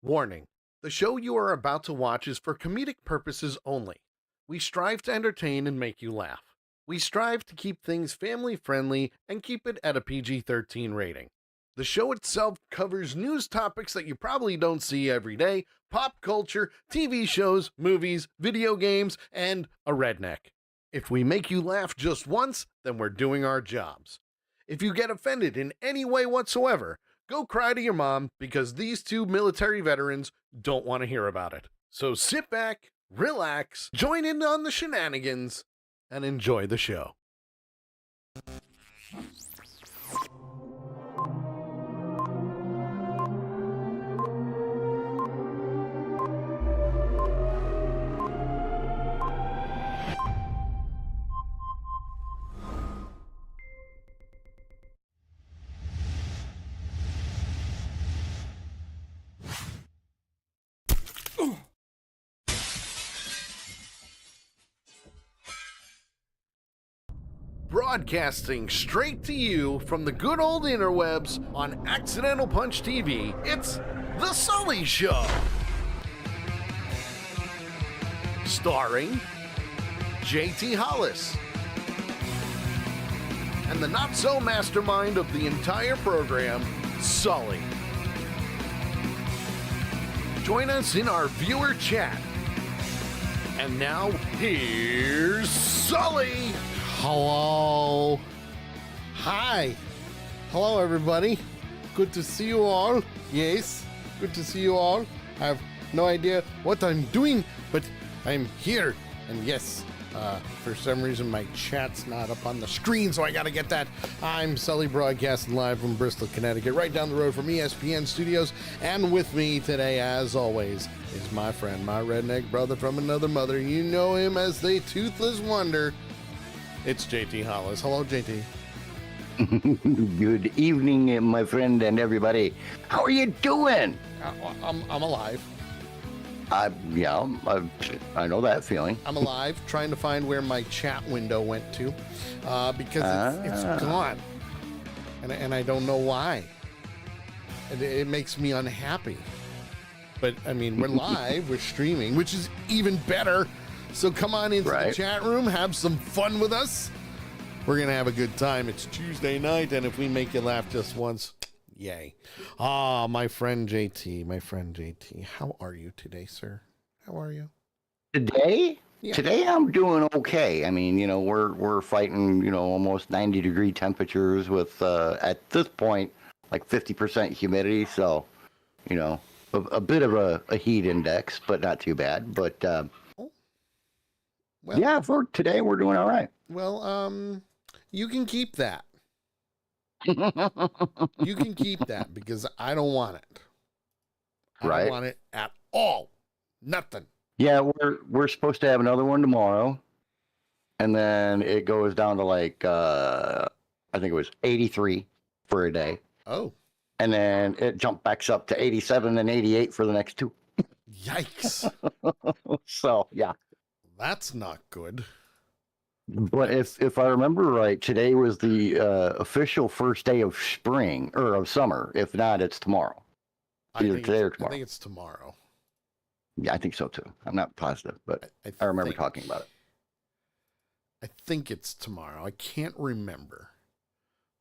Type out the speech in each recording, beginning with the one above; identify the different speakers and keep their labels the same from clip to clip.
Speaker 1: Warning: the show you are about to watch is for comedic purposes only. We strive to entertain and make you laugh. We strive to keep things family friendly and keep it at a PG-13 rating. The show itself covers news topics that you probably don't see every day, pop culture, TV shows, movies, video games, and a redneck. If we make you laugh just once, then we're doing our jobs. If you get offended in any way whatsoever, go cry to your mom because these two military veterans don't want to hear about it. So sit back, relax, join in on the shenanigans, and enjoy the show. Broadcasting straight to you from the good old interwebs on Accidental Punch TV, it's The Sully Show. Starring JT Hollis and the not-so-mastermind of the entire program, Sully. Join us in our viewer chat. And now, here's Sully.
Speaker 2: Hello. Hi. Hello, everybody. Good to see you all. Yes, good to see you all. I have no idea what I'm doing, but I'm here. And yes, for some reason my chat's not up on the screen, so I gotta get that. I'm Sully, broadcasting live from Bristol, Connecticut, right down the road from ESPN Studios. And with me today, as always, is my friend, my redneck brother from another mother. You know him as the Toothless Wonder. It's JT Hollis. Hello, JT.
Speaker 3: Good evening, my friend and everybody. How are you doing?
Speaker 2: I'm alive.
Speaker 3: I know that feeling.
Speaker 2: I'm alive, trying to find where my chat window went to, because it's gone, and I don't know why. It makes me unhappy. But I mean, we're live, we're streaming, which is even better. So come on into the chat room, have some fun with us. We're gonna have a good time. It's Tuesday night, and if we make you laugh just once, yay. My friend JT, how are you today, sir? How are you?
Speaker 3: Today?
Speaker 2: Yeah.
Speaker 3: Today I'm doing okay. I mean, we're fighting, almost 90-degree temperatures with, at this point, like 50% humidity. So, a bit of a heat index, but not too bad. But,
Speaker 2: well,
Speaker 3: yeah, for today we're doing all right.
Speaker 2: Well, you can keep that. You can keep that because I don't want it. I don't want it at all. Nothing.
Speaker 3: Yeah, we're supposed to have another one tomorrow, and then it goes down to like I think it was 83 for a day.
Speaker 2: Oh.
Speaker 3: And then it jumped back up to 87 and 88 for the next two.
Speaker 2: Yikes.
Speaker 3: So yeah.
Speaker 2: That's not good.
Speaker 3: But if I remember right, today was the official first day of spring or of summer. If not, it's tomorrow. Either today or tomorrow.
Speaker 2: I think it's tomorrow.
Speaker 3: Yeah, I think so too. I'm not positive, but I remember talking about it.
Speaker 2: I think it's tomorrow. I can't remember.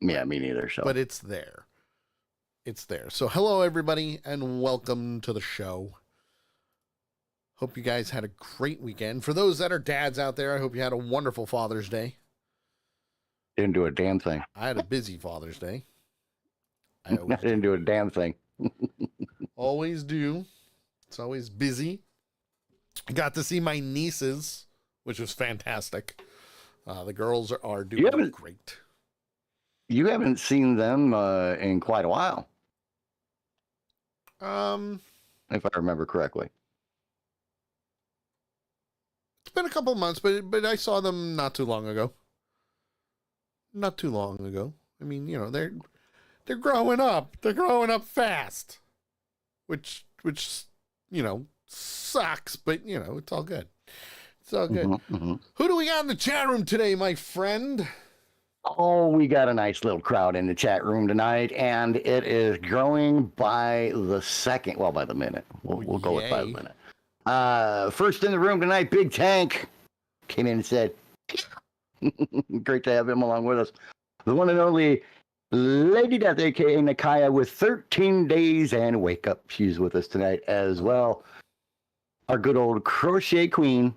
Speaker 3: Yeah, me neither. So,
Speaker 2: but it's there. It's there. So hello, everybody, and welcome to the show. Hope you guys had a great weekend. For those that are dads out there, I hope you had a wonderful Father's Day.
Speaker 3: Didn't do a damn thing.
Speaker 2: I had a busy Father's Day.
Speaker 3: I didn't do a damn thing.
Speaker 2: Always do. It's always busy. I got to see my nieces, which was fantastic. The girls are doing great.
Speaker 3: You haven't seen them in quite a while. If I remember correctly.
Speaker 2: It's been a couple months, but I saw them not too long ago. Not too long ago. I mean, they're growing up. They're growing up fast, which sucks, but it's all good. It's all good.
Speaker 3: Mm-hmm.
Speaker 2: Who do we got in the chat room today, my friend?
Speaker 3: Oh, we got a nice little crowd in the chat room tonight, and it is growing by the second. Well, by the minute. We'll go with by the
Speaker 1: Yay.
Speaker 3: minute. First in the room tonight, Big Tank came in and said, "Great to have him along with us." The one and only Lady Death, aka Nakaya, with 13 days and wake up. She's with us tonight as well. Our good old crochet queen,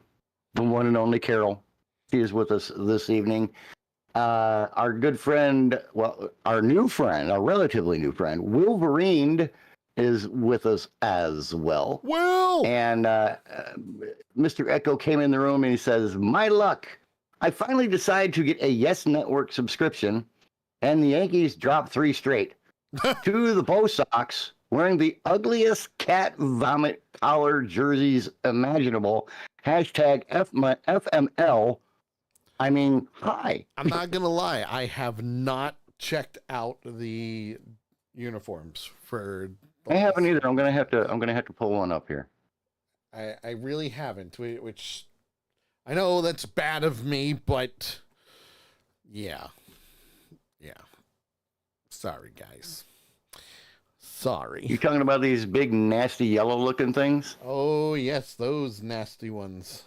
Speaker 3: the one and only Carol. She is with us this evening. Our good friend, well, our new friend, our relatively new friend, Wolverine, is with us as well.
Speaker 2: Will!
Speaker 3: And Mr. Echo came in the room and he says, "My luck. I finally decided to get a Yes Network subscription, and the Yankees dropped 3 straight. To the Bo Sox, wearing the ugliest cat vomit collar jerseys imaginable. Hashtag FML. I mean, hi."
Speaker 2: I'm not gonna lie, I have not checked out the uniforms for.
Speaker 3: I haven't either. I'm gonna have to pull one up here.
Speaker 2: I really haven't, which I know that's bad of me, but yeah. Sorry, guys. Sorry.
Speaker 3: You talking about these big, nasty, yellow-looking things?
Speaker 2: Oh yes, those nasty ones.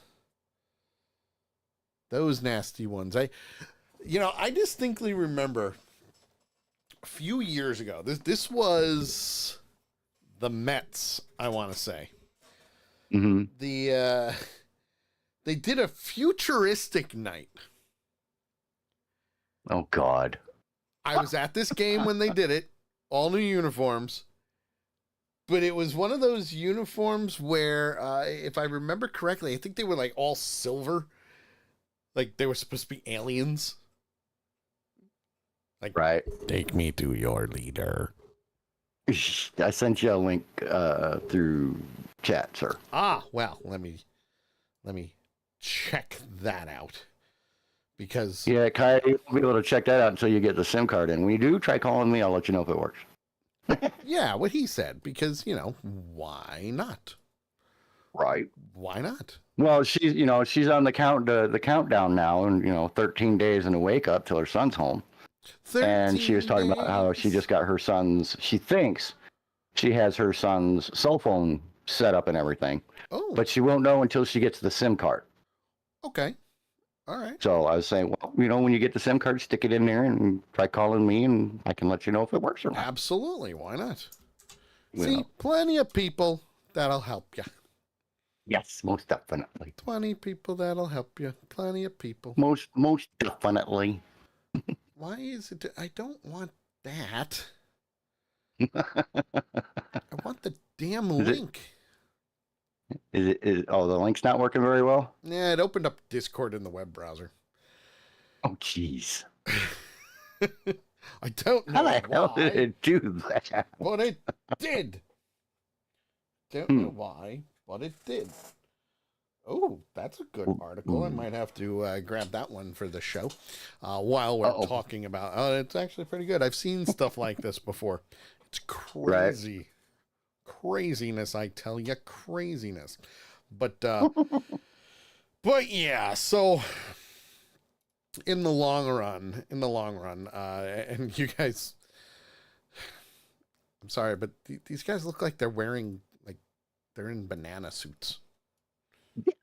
Speaker 2: Those nasty ones. I distinctly remember a few years ago. This was the Mets, I want to say.
Speaker 3: Mm-hmm.
Speaker 2: They did a futuristic night.
Speaker 3: Oh God.
Speaker 2: I was at this game when they did it, all new uniforms. But it was one of those uniforms where, if I remember correctly, I think they were like all silver. Like they were supposed to be aliens. Like,
Speaker 3: Right.
Speaker 2: take me to your leader.
Speaker 3: I sent you a link through chat, sir.
Speaker 2: Ah, well, let me check that out. Because
Speaker 3: Yeah, Kai, you won't be able to check that out until you get the SIM card in. When you do, try calling me. I'll let you know if it works.
Speaker 2: yeah, what he said. Because, why not?
Speaker 3: Right.
Speaker 2: Why not?
Speaker 3: Well, she's on the countdown now, and 13 days in a wake up till her son's home. And she was talking about how she just got her son's. She thinks she has her son's cell phone set up and everything,
Speaker 2: Oh,
Speaker 3: but she won't know until she gets the SIM card.
Speaker 2: okay. All right.
Speaker 3: So I was saying, well, when you get the SIM card, stick it in there and try calling me, and I can let you know if it works or not.
Speaker 2: Absolutely. Why not?
Speaker 3: You
Speaker 2: See,
Speaker 3: know.
Speaker 2: plenty of people that'll help you.
Speaker 3: Yes, most definitely.
Speaker 2: 20 people that'll help you. Plenty of people.
Speaker 3: Most definitely.
Speaker 2: Why is it? I don't want that. I want the damn link.
Speaker 3: Is the link's not working very well?
Speaker 2: Yeah, it opened up Discord in the web browser.
Speaker 3: Oh, jeez.
Speaker 2: I don't know
Speaker 3: How the hell
Speaker 2: why,
Speaker 3: did it do that?
Speaker 2: but it did. Don't know why, but it did. Oh, that's a good article. I might have to grab that one for the show while we're talking about. Oh, it's actually pretty good. I've seen stuff like this before. It's crazy. Right. Craziness, I tell you, craziness. But yeah, so in the long run, and you guys, I'm sorry, but these guys look like they're wearing, like, they're in banana suits.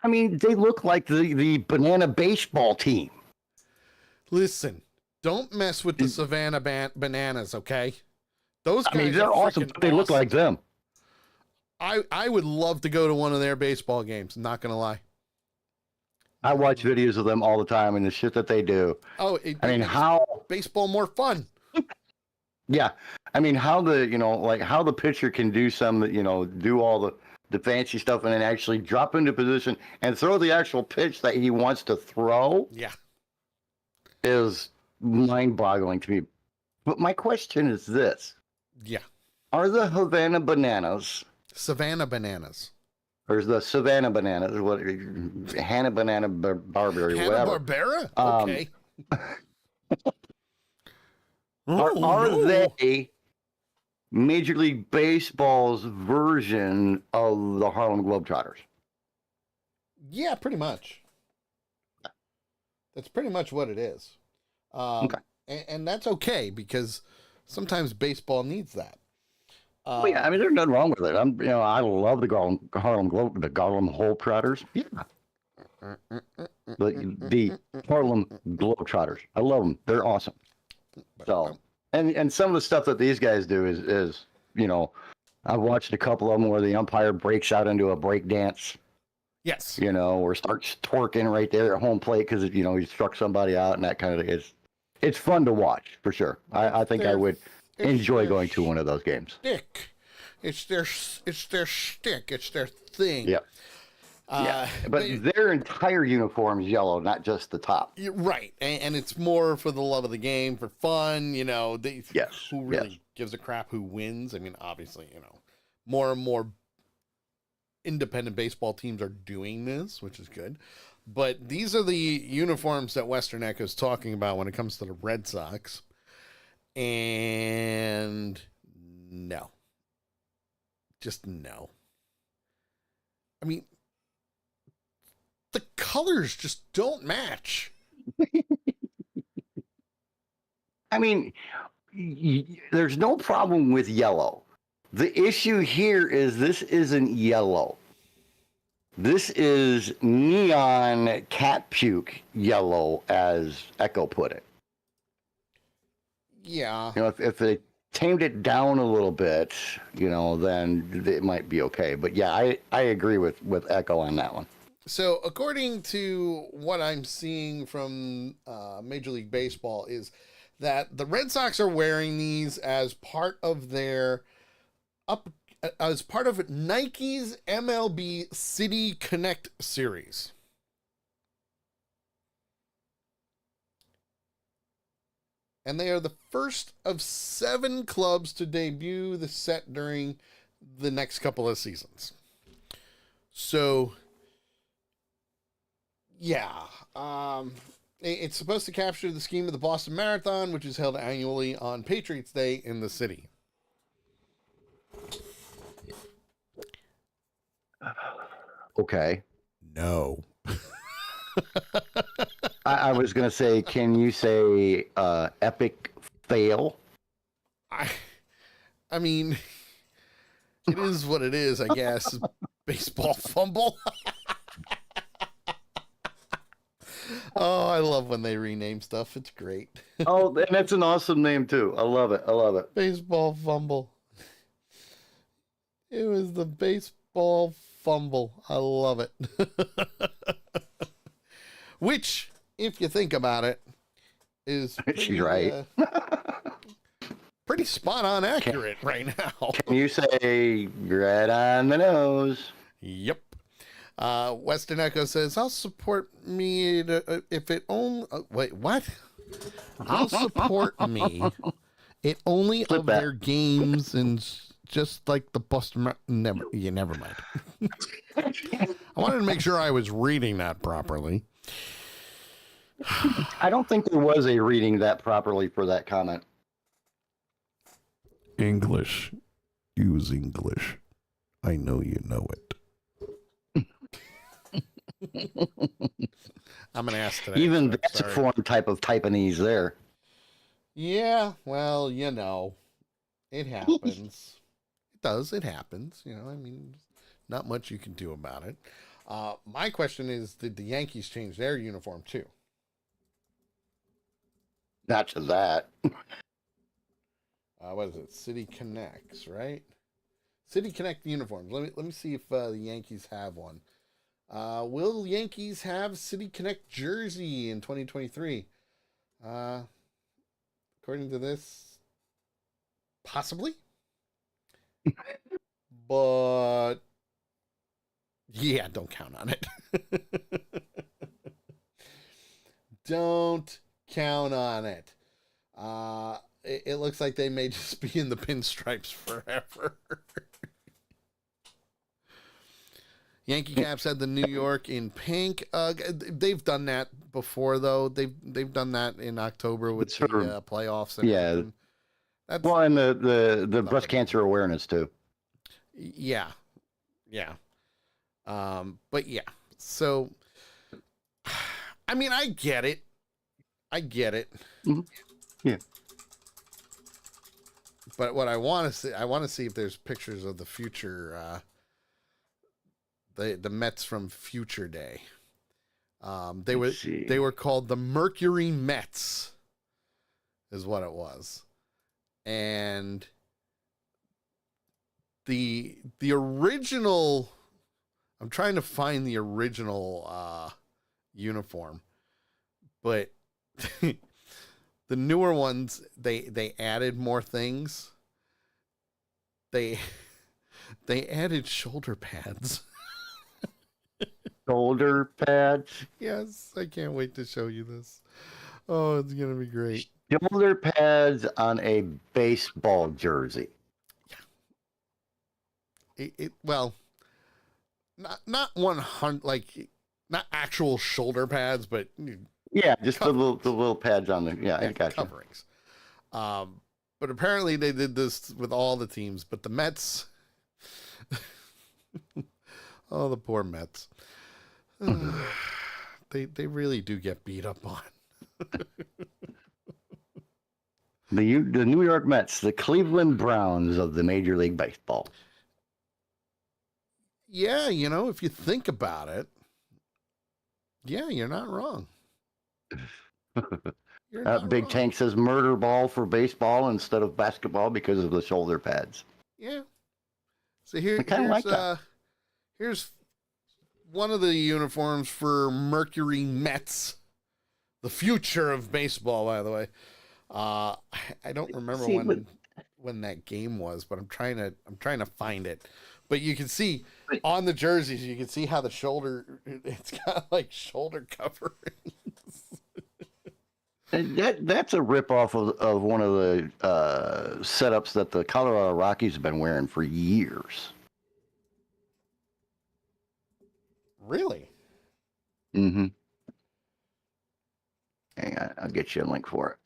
Speaker 3: I mean, they look like the banana baseball team.
Speaker 2: Listen, don't mess with the Savannah Bananas, okay? Those guys,
Speaker 3: they're awesome, but they look like them.
Speaker 2: I would love to go to one of their baseball games. Not gonna lie.
Speaker 3: I watch videos of them all the time and the shit that they do.
Speaker 2: Oh,
Speaker 3: how
Speaker 2: baseball more fun?
Speaker 3: Yeah, I mean, how how the pitcher can do do all the fancy stuff and then actually drop into position and throw the actual pitch that he wants to throw.
Speaker 2: Yeah,
Speaker 3: is mind-boggling to me. But my question is this:
Speaker 2: yeah,
Speaker 3: are the Savannah Bananas, or is the Savannah Bananas, what Hanna Banana Barbary, whatever?
Speaker 2: Hanna-Barbera? Okay.
Speaker 3: Are they Major League Baseball's version of the Harlem Globetrotters?
Speaker 2: Yeah, pretty much. That's pretty much what it is.
Speaker 3: Okay.
Speaker 2: and that's okay because sometimes baseball needs that.
Speaker 3: Well, yeah, I mean, there's nothing wrong with it. I love the the Harlem Globetrotters. Yeah, the Harlem Globetrotters. I love them. They're awesome. So, and some of the stuff that these guys do is I've watched a couple of them where the umpire breaks out into a break dance.
Speaker 2: Yes.
Speaker 3: Or starts twerking right there at home plate because he struck somebody out and that kind of thing. It's fun to watch for sure. I think I would enjoy going to one of those games.
Speaker 2: Stick. It's their stick. It's their thing.
Speaker 3: Yeah. Yeah. But their entire uniform is yellow, not just the top.
Speaker 2: Right. And it's more for the love of the game, for fun,
Speaker 3: Yes.
Speaker 2: Who really gives a crap who wins? I mean, obviously, more and more independent baseball teams are doing this, which is good. But these are the uniforms that Western Echo is talking about when it comes to the Red Sox. And no. Just no. I mean, the colors just don't match.
Speaker 3: I mean, there's no problem with yellow. The issue here is this isn't yellow. This is neon cat puke yellow, as Echo put it.
Speaker 2: Yeah.
Speaker 3: If they tamed it down a little bit, then it might be okay. But yeah, I agree with Echo on that one.
Speaker 2: So according to what I'm seeing from Major League Baseball is that the Red Sox are wearing these as part of their as part of Nike's MLB City Connect series. And they are the first of 7 clubs to debut the set during the next couple of seasons. So, yeah. It's supposed to capture the scheme of the Boston Marathon, which is held annually on Patriots Day in the city.
Speaker 3: Okay.
Speaker 2: No.
Speaker 3: I was going to say, can you say epic fail?
Speaker 2: I mean, it is what it is, I guess. Baseball fumble. Oh, I love when they rename stuff. It's great.
Speaker 3: Oh, and that's an awesome name, too. I love it. I love it.
Speaker 2: Baseball fumble. It was the baseball fumble. I love it. Which, if you think about it, is pretty,
Speaker 3: she's right.
Speaker 2: Pretty spot on accurate right now.
Speaker 3: Can you say right on the nose?
Speaker 2: Yep. Western Echo says, I'll support me if it only... wait, what? I'll support me. It only
Speaker 3: Flip
Speaker 2: of
Speaker 3: that.
Speaker 2: their games and just like the Boston... never mind. I wanted to make sure I was reading that properly.
Speaker 3: I don't think there was a reading that properly for that comment.
Speaker 2: English. Use English. I know you know it. I'm an ass today.
Speaker 3: Even
Speaker 2: so
Speaker 3: that's
Speaker 2: sorry.
Speaker 3: a foreign type of Taiwanese there.
Speaker 2: Yeah, well, it happens. It does. It happens. I mean, not much you can do about it. My question is, did the Yankees change their uniform too?
Speaker 3: Not to that.
Speaker 2: What is it? City Connects, right? City Connect uniforms. Let me see if the Yankees have one. Will Yankees have City Connect jersey in 2023? According to this, possibly. But yeah, don't count on it. Don't count on it. It looks like they may just be in the pinstripes forever. Yankee caps had the New York in pink. They've done that before, though. They've done that in October with
Speaker 3: Sort
Speaker 2: the
Speaker 3: of-
Speaker 2: playoffs. And
Speaker 3: yeah.
Speaker 2: everything. That's,
Speaker 3: Well, and the breast cancer awareness too.
Speaker 2: yeah. But yeah. So, I mean, I get it.
Speaker 3: Mhm. Yeah.
Speaker 2: But what I want to see, I want to see if there's pictures of the future, the Mets from Future Day. They
Speaker 3: Let's see.
Speaker 2: were called the Mercury Mets, is what it was, and the original. I'm trying to find the original uniform, but the newer ones they added more things. They added shoulder pads.
Speaker 3: Shoulder pads.
Speaker 2: Yes, I can't wait to show you this. Oh, it's gonna be great.
Speaker 3: Shoulder pads on a baseball jersey.
Speaker 2: Well, not 100 like not actual shoulder pads, but
Speaker 3: Yeah, just the little pads on the. Yeah, I got you.
Speaker 2: coverings. But apparently they did this with all the teams, but the Mets. Oh, the poor Mets. They really do get beat up on.
Speaker 3: The New York Mets, the Cleveland Browns of the Major League Baseball.
Speaker 2: Yeah, if you think about it, yeah, you're not wrong. You're not
Speaker 3: Big
Speaker 2: wrong.
Speaker 3: Tank says murder ball for baseball instead of basketball because of the shoulder pads.
Speaker 2: Yeah. So
Speaker 3: I kinda like that.
Speaker 2: Here's one of the uniforms for Mercury Mets, the future of baseball, by the way. I don't remember when that game was, but I'm trying to find it. But you can see on the jerseys, you can see how it's got like shoulder coverings.
Speaker 3: And that's a ripoff of one of the setups that the Colorado Rockies have been wearing for years.
Speaker 2: Really?
Speaker 3: Mm-hmm. Hang on, I'll get you a link for it.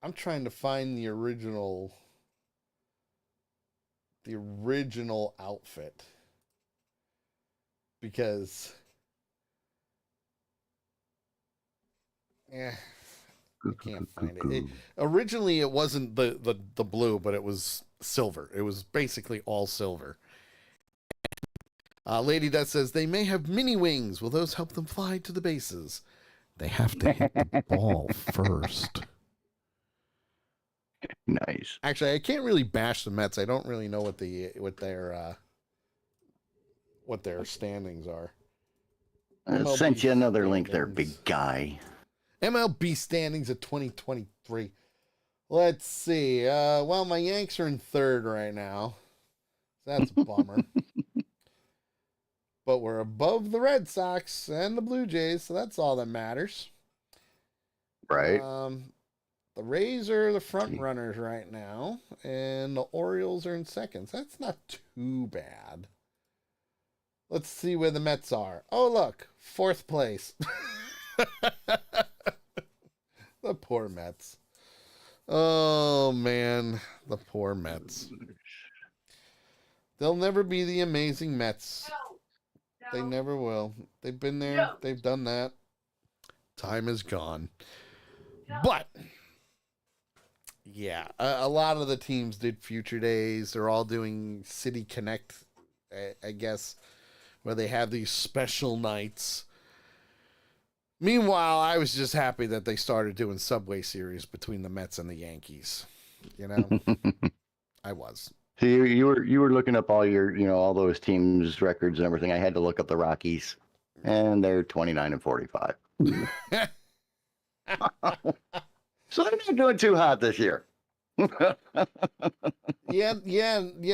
Speaker 2: I'm trying to find the original outfit because I can't find it. Originally it wasn't the blue, but it was silver. It was basically all silver. Lady Death says they may have mini wings. Will those help them fly to the bases? They have to hit the ball first.
Speaker 3: Nice.
Speaker 2: Actually, I can't really bash the Mets. I don't really know what their standings are.
Speaker 3: I sent you another link there, big guy.
Speaker 2: MLB standings of 2023. Let's see. Well, my Yanks are in third right now. That's a bummer. But we're above the Red Sox and the Blue Jays, so that's all that matters.
Speaker 3: Right.
Speaker 2: The Rays are the front runners right now, and the Orioles are in second. So that's not too bad. Let's see where the Mets are. Oh, look, fourth place. The poor Mets. Oh, man, the poor Mets. They'll never be the amazing Mets. They never will. They've been there. They've done that. Time is gone. But, yeah, a lot of the teams did Future Days. They're all doing City Connect, I guess, where they have these special nights. Meanwhile, I was just happy that they started doing Subway Series between the Mets and the Yankees. I was.
Speaker 3: So you were looking up all your all those teams' records and everything. I had to look up the Rockies, and they're 29-45. So they're not doing too hot this year.
Speaker 2: Yeah.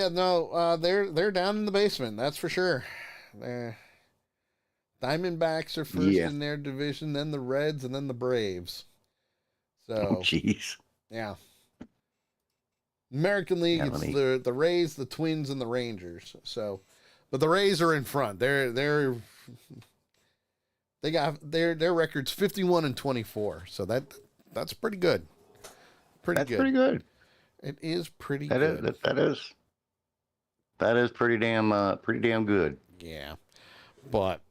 Speaker 2: No, they're down in the basement. That's for sure. Diamondbacks are first in their division, then the Reds, and then the Braves. So,
Speaker 3: jeez.
Speaker 2: Yeah. American League, it's the Rays, the Twins, and the Rangers. So, but the Rays are in front. They got their record's 51-24. So that's pretty good.
Speaker 3: That's pretty good.
Speaker 2: It is pretty good.
Speaker 3: That is pretty damn good.
Speaker 2: Yeah. But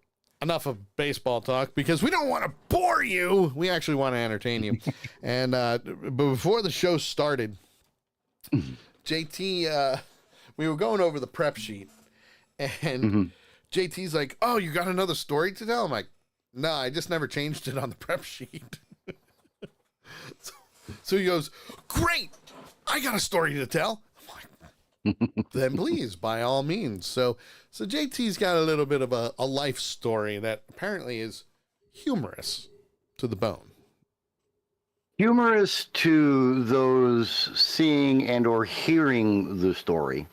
Speaker 1: enough of baseball talk because we don't want to bore you. We actually want to entertain you. And but before the show started, JT, we were going over the prep sheet, and JT's like, "Oh, you got another story to tell?" I'm like, "No, I just never changed it on the prep sheet." So he goes, "Great, I got a story to tell." I'm like, "Then please, by all means." So JT's got a little bit of a life story that apparently is humorous to the bone.
Speaker 3: Humorous to those seeing and or hearing the story.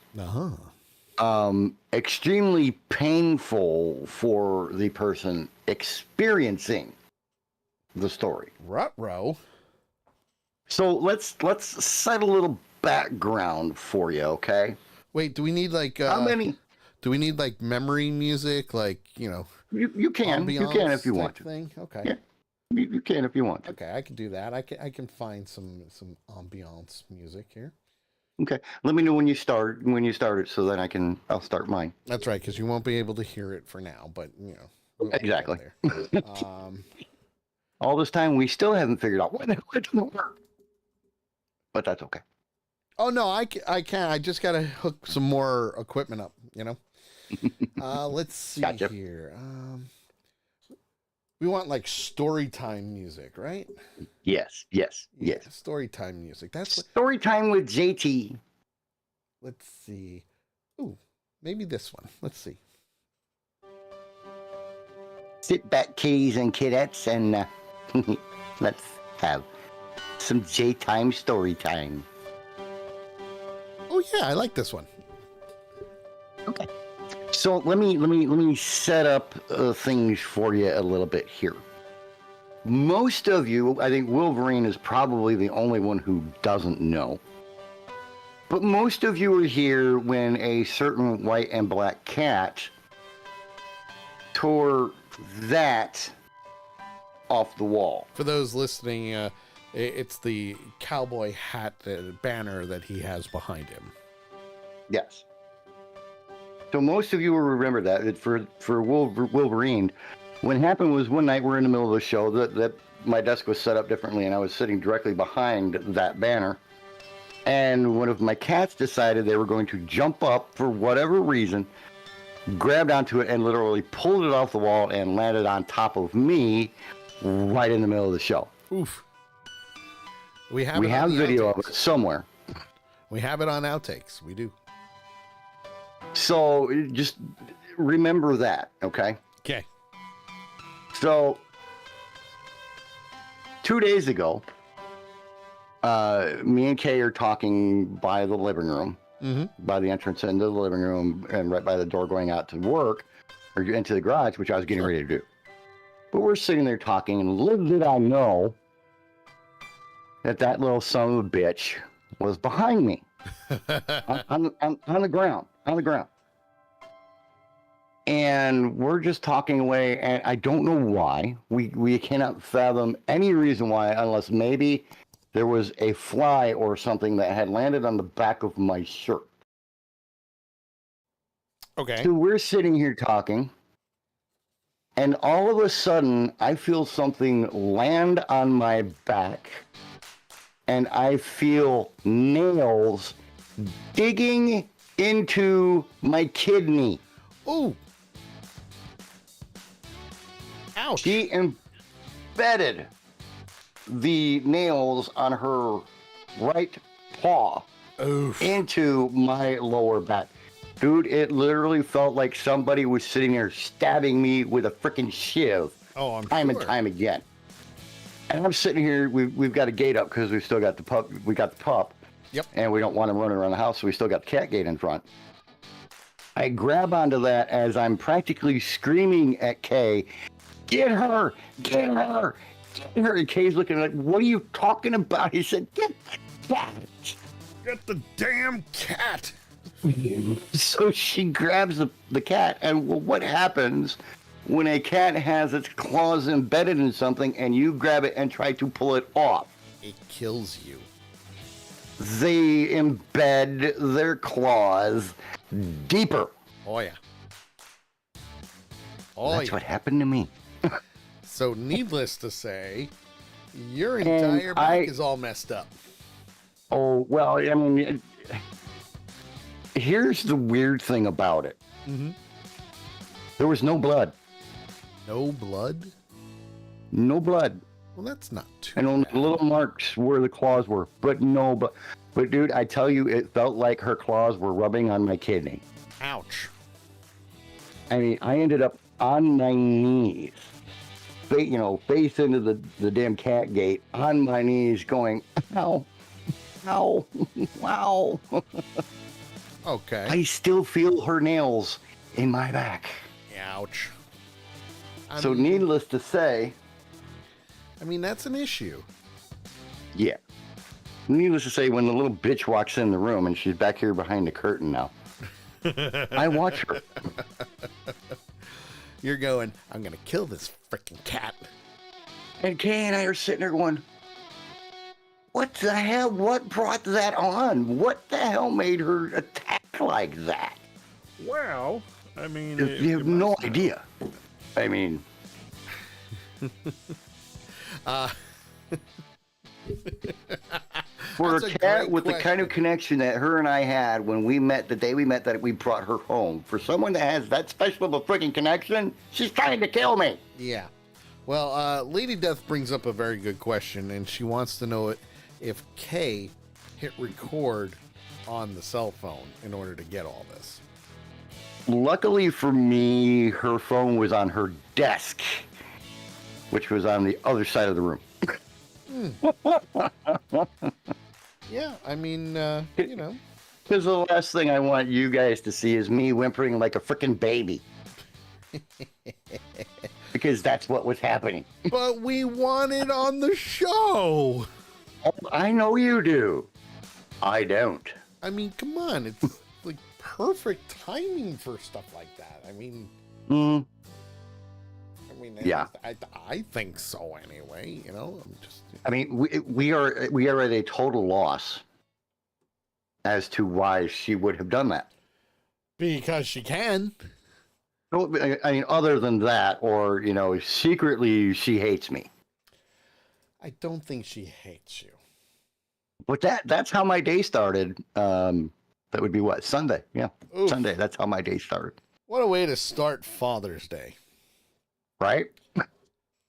Speaker 3: Extremely painful for the person experiencing the story.
Speaker 1: Ruh-roh.
Speaker 3: So let's set a little background for you, okay?
Speaker 1: Wait, do we need like
Speaker 3: How many?
Speaker 1: do we need like memory music, like, you know,
Speaker 3: You can if you want to.
Speaker 1: thing? Okay.
Speaker 3: Yeah. You can if you want to.
Speaker 1: Okay, I can do that. I can find some ambiance music here.
Speaker 3: Okay. Let me know when you start it so then I'll start mine.
Speaker 1: That's right, because you won't be able to hear it for now, but you know. We'll get
Speaker 3: Exactly.
Speaker 1: there.
Speaker 3: All this time we still haven't figured out what the hell it doesn't work. But that's okay.
Speaker 1: Oh no, I can. I just gotta hook some more equipment up, you know. Let's see
Speaker 3: Gotcha.
Speaker 1: here. We want like story time music, right?
Speaker 3: Yes.
Speaker 1: Story time music. That's what.
Speaker 3: Story time with JT.
Speaker 1: Let's see. Ooh, maybe this one. Let's see.
Speaker 3: Sit back, kiddies and kidettes, and let's have some J-time story time.
Speaker 1: Oh yeah, I like this one.
Speaker 3: Okay. So let me set up things for you a little bit here. Most of you, I think Wolverine is probably the only one who doesn't know. But most of you were here when a certain white and black cat tore that off the wall.
Speaker 1: For those listening, it's the cowboy hat banner that he has behind him.
Speaker 3: Yes. So most of you will remember that. For Wolverine, what happened was one night we're in the middle of the show that my desk was set up differently and I was sitting directly behind that banner. And one of my cats decided they were going to jump up for whatever reason, grabbed onto it and literally pulled it off the wall and landed on top of me right in the middle of the show.
Speaker 1: Oof. We have
Speaker 3: video of it somewhere.
Speaker 1: We have it on outtakes. We do.
Speaker 3: So just remember that, okay?
Speaker 1: Okay.
Speaker 3: So 2 days ago, me and Kay are talking by the living room, by the entrance into the living room, and right by the door going out to work or into the garage, which I was getting ready to do. But we're sitting there talking, and little did I know that little son of a bitch was behind me on the ground. And we're just talking away, and I don't know why. We cannot fathom any reason why, unless maybe there was a fly or something that had landed on the back of my shirt.
Speaker 1: Okay.
Speaker 3: So we're sitting here talking, and all of a sudden, I feel something land on my back, and I feel nails digging into my kidney.
Speaker 1: Ooh. Ouch.
Speaker 3: She embedded the nails on her right paw
Speaker 1: Oof.
Speaker 3: into my lower back. Dude, it literally felt like somebody was sitting there stabbing me with a freaking shiv.
Speaker 1: Oh, I'm
Speaker 3: time
Speaker 1: sure.
Speaker 3: and time again. And I'm sitting here, we've got a gate up because we've still got the pup. We got the pup.
Speaker 1: Yep.
Speaker 3: And we don't want him running around the house, so we still got the cat gate in front. I grab onto that as I'm practically screaming at Kay, "Get her! Get her! Get her!" And Kay's looking like, "What are you talking about?" He said, "Get the cat!"
Speaker 1: Get the damn cat.
Speaker 3: So she grabs the cat, and well, what happens when a cat has its claws embedded in something and you grab it and try to pull it off?
Speaker 1: It kills you.
Speaker 3: They embed their claws deeper.
Speaker 1: Oh, yeah. Oh,
Speaker 3: That's
Speaker 1: yeah.
Speaker 3: what happened to me.
Speaker 1: So, needless to say, your
Speaker 3: And
Speaker 1: entire back is all messed up.
Speaker 3: Oh, well, I mean, here's the weird thing about it.
Speaker 1: Mm-hmm.
Speaker 3: There was no blood.
Speaker 1: No blood?
Speaker 3: No blood.
Speaker 1: Well, that's not too
Speaker 3: And only
Speaker 1: bad.
Speaker 3: little marks where the claws were. But no, but dude, I tell you, it felt like her claws were rubbing on my kidney.
Speaker 1: Ouch.
Speaker 3: I mean, I ended up on my knees, face into the damn cat gate, on my knees going, ow, ow, wow.
Speaker 1: Okay.
Speaker 3: I still feel her nails in my back.
Speaker 1: Ouch.
Speaker 3: So needless to say,
Speaker 1: I mean, that's an issue.
Speaker 3: yeah. Needless to say, when the little bitch walks in the room and she's back here behind the curtain now, I watch her.
Speaker 1: You're going, I'm going to kill this freaking cat.
Speaker 3: And Kay and I are sitting there going, what the hell? What brought that on? What the hell made her attack like that?
Speaker 1: Well, I mean,
Speaker 3: You have no idea. I mean, for
Speaker 1: That's
Speaker 3: a
Speaker 1: a
Speaker 3: cat
Speaker 1: great
Speaker 3: with the kind of connection that her and I had when we met, the day we met, that we brought her home, for someone that has that special of a freaking connection, she's trying to kill me.
Speaker 1: yeah. Well, Lady Death brings up a very good question, and she wants to know if Kay hit record on the cell phone in order to get all this.
Speaker 3: Luckily for me, her phone was on her desk, which was on the other side of the room.
Speaker 1: Yeah, I mean, you know.
Speaker 3: Because the last thing I want you guys to see is me whimpering like a freaking baby. Because that's what was happening.
Speaker 1: But we want it on the show.
Speaker 3: Oh, I know you do. I don't.
Speaker 1: I mean, come on. It's like perfect timing for stuff like that. I mean,
Speaker 3: Mm, yeah.
Speaker 1: I think so anyway. You know, I'm just.
Speaker 3: I mean, we are at a total loss as to why she would have done that.
Speaker 1: Because she can.
Speaker 3: No, I mean, other than that, or, secretly she hates me.
Speaker 1: I don't think she hates you.
Speaker 3: But that's how my day started. That would be what? Sunday. Yeah.
Speaker 1: Oof.
Speaker 3: Sunday. That's how my day started.
Speaker 1: What a way to start Father's Day.
Speaker 3: Right?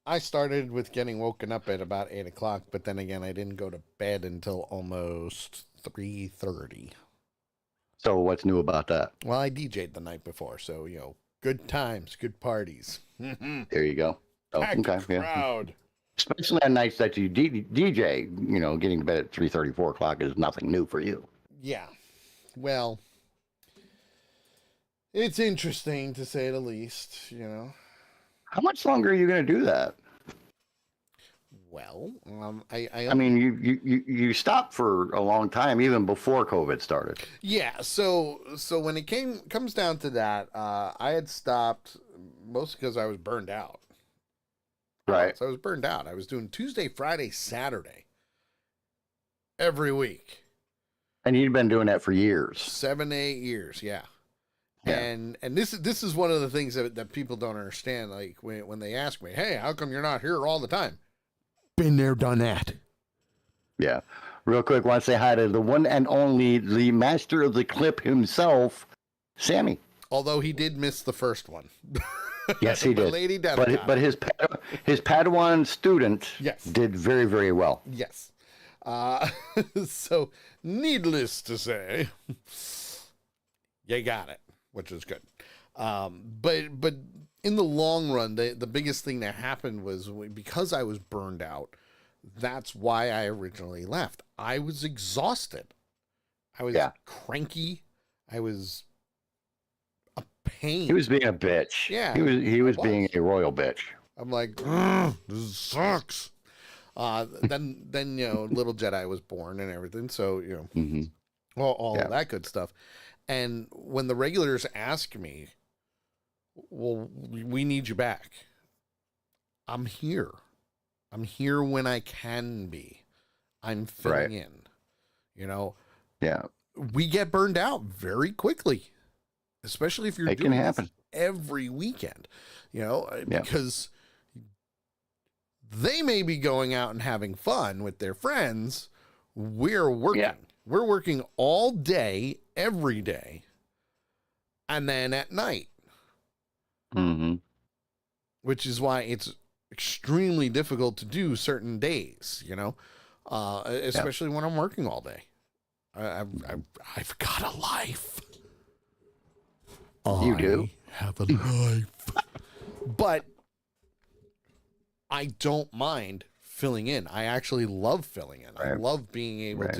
Speaker 1: I started with getting woken up at about 8 o'clock, but then again, I didn't go to bed until almost 3:30.
Speaker 3: So what's new about that?
Speaker 1: Well, I DJ'd the night before, so, good times, good parties.
Speaker 3: There you go. Oh,
Speaker 1: Packed
Speaker 3: okay. Yeah.
Speaker 1: crowd.
Speaker 3: Especially on nights that you DJ, getting to bed at 3:30, 4 o'clock is nothing new for you.
Speaker 1: Yeah. Well, it's interesting to say the least,
Speaker 3: How much longer are you going to do that?
Speaker 1: Well,
Speaker 3: I mean, you stopped for a long time, even before COVID started.
Speaker 1: yeah. So when it comes down to that, I had stopped mostly because I was burned out.
Speaker 3: Right.
Speaker 1: So I was burned out. I was doing Tuesday, Friday, Saturday every week.
Speaker 3: And you've been doing that for years.
Speaker 1: 7, 8 years, yeah.
Speaker 3: Yeah.
Speaker 1: And this is one of the things that people don't understand. Like when they ask me, "Hey, how come you're not here all the time?" Been there, done that.
Speaker 3: Yeah. Real quick, want to say hi to the one and only, the master of the clip himself, Sammy.
Speaker 1: Although he did miss the first one.
Speaker 3: Yes, he
Speaker 1: But
Speaker 3: did.
Speaker 1: Lady Death
Speaker 3: But
Speaker 1: got
Speaker 3: but
Speaker 1: it.
Speaker 3: his Padawan student
Speaker 1: Yes.
Speaker 3: did very, very well.
Speaker 1: Yes. So needless to say, you got it, which is good. But in the long run, the biggest thing that happened was because I was burned out. That's why I originally left. I was exhausted. I was cranky. I was a pain.
Speaker 3: He was being a bitch.
Speaker 1: Yeah,
Speaker 3: He was
Speaker 1: I
Speaker 3: being
Speaker 1: was.
Speaker 3: a royal bitbitch.
Speaker 1: I'm like, this sucks. Then little Jedi was born and everything. So
Speaker 3: Mm-hmm.
Speaker 1: all of that good stuff. And when the regulars ask me, well, we need you back, I'm here. I'm here when I can be. I'm filling in.
Speaker 3: Yeah.
Speaker 1: We get burned out very quickly, especially if you're
Speaker 3: It
Speaker 1: doing
Speaker 3: can
Speaker 1: this
Speaker 3: happen.
Speaker 2: every weekend,
Speaker 3: Yeah.
Speaker 2: because they may be going out and having fun with their friends. We're working.
Speaker 3: Yeah.
Speaker 2: We're working all day, every day, and then at night,
Speaker 3: Mm-hmm.
Speaker 2: which is why it's extremely difficult to do certain days, especially when I'm working all day. I've got a life.
Speaker 3: You do?
Speaker 2: I have a life. But I don't mind filling in. I actually love filling in. I
Speaker 3: Right.
Speaker 2: love being able
Speaker 3: Right.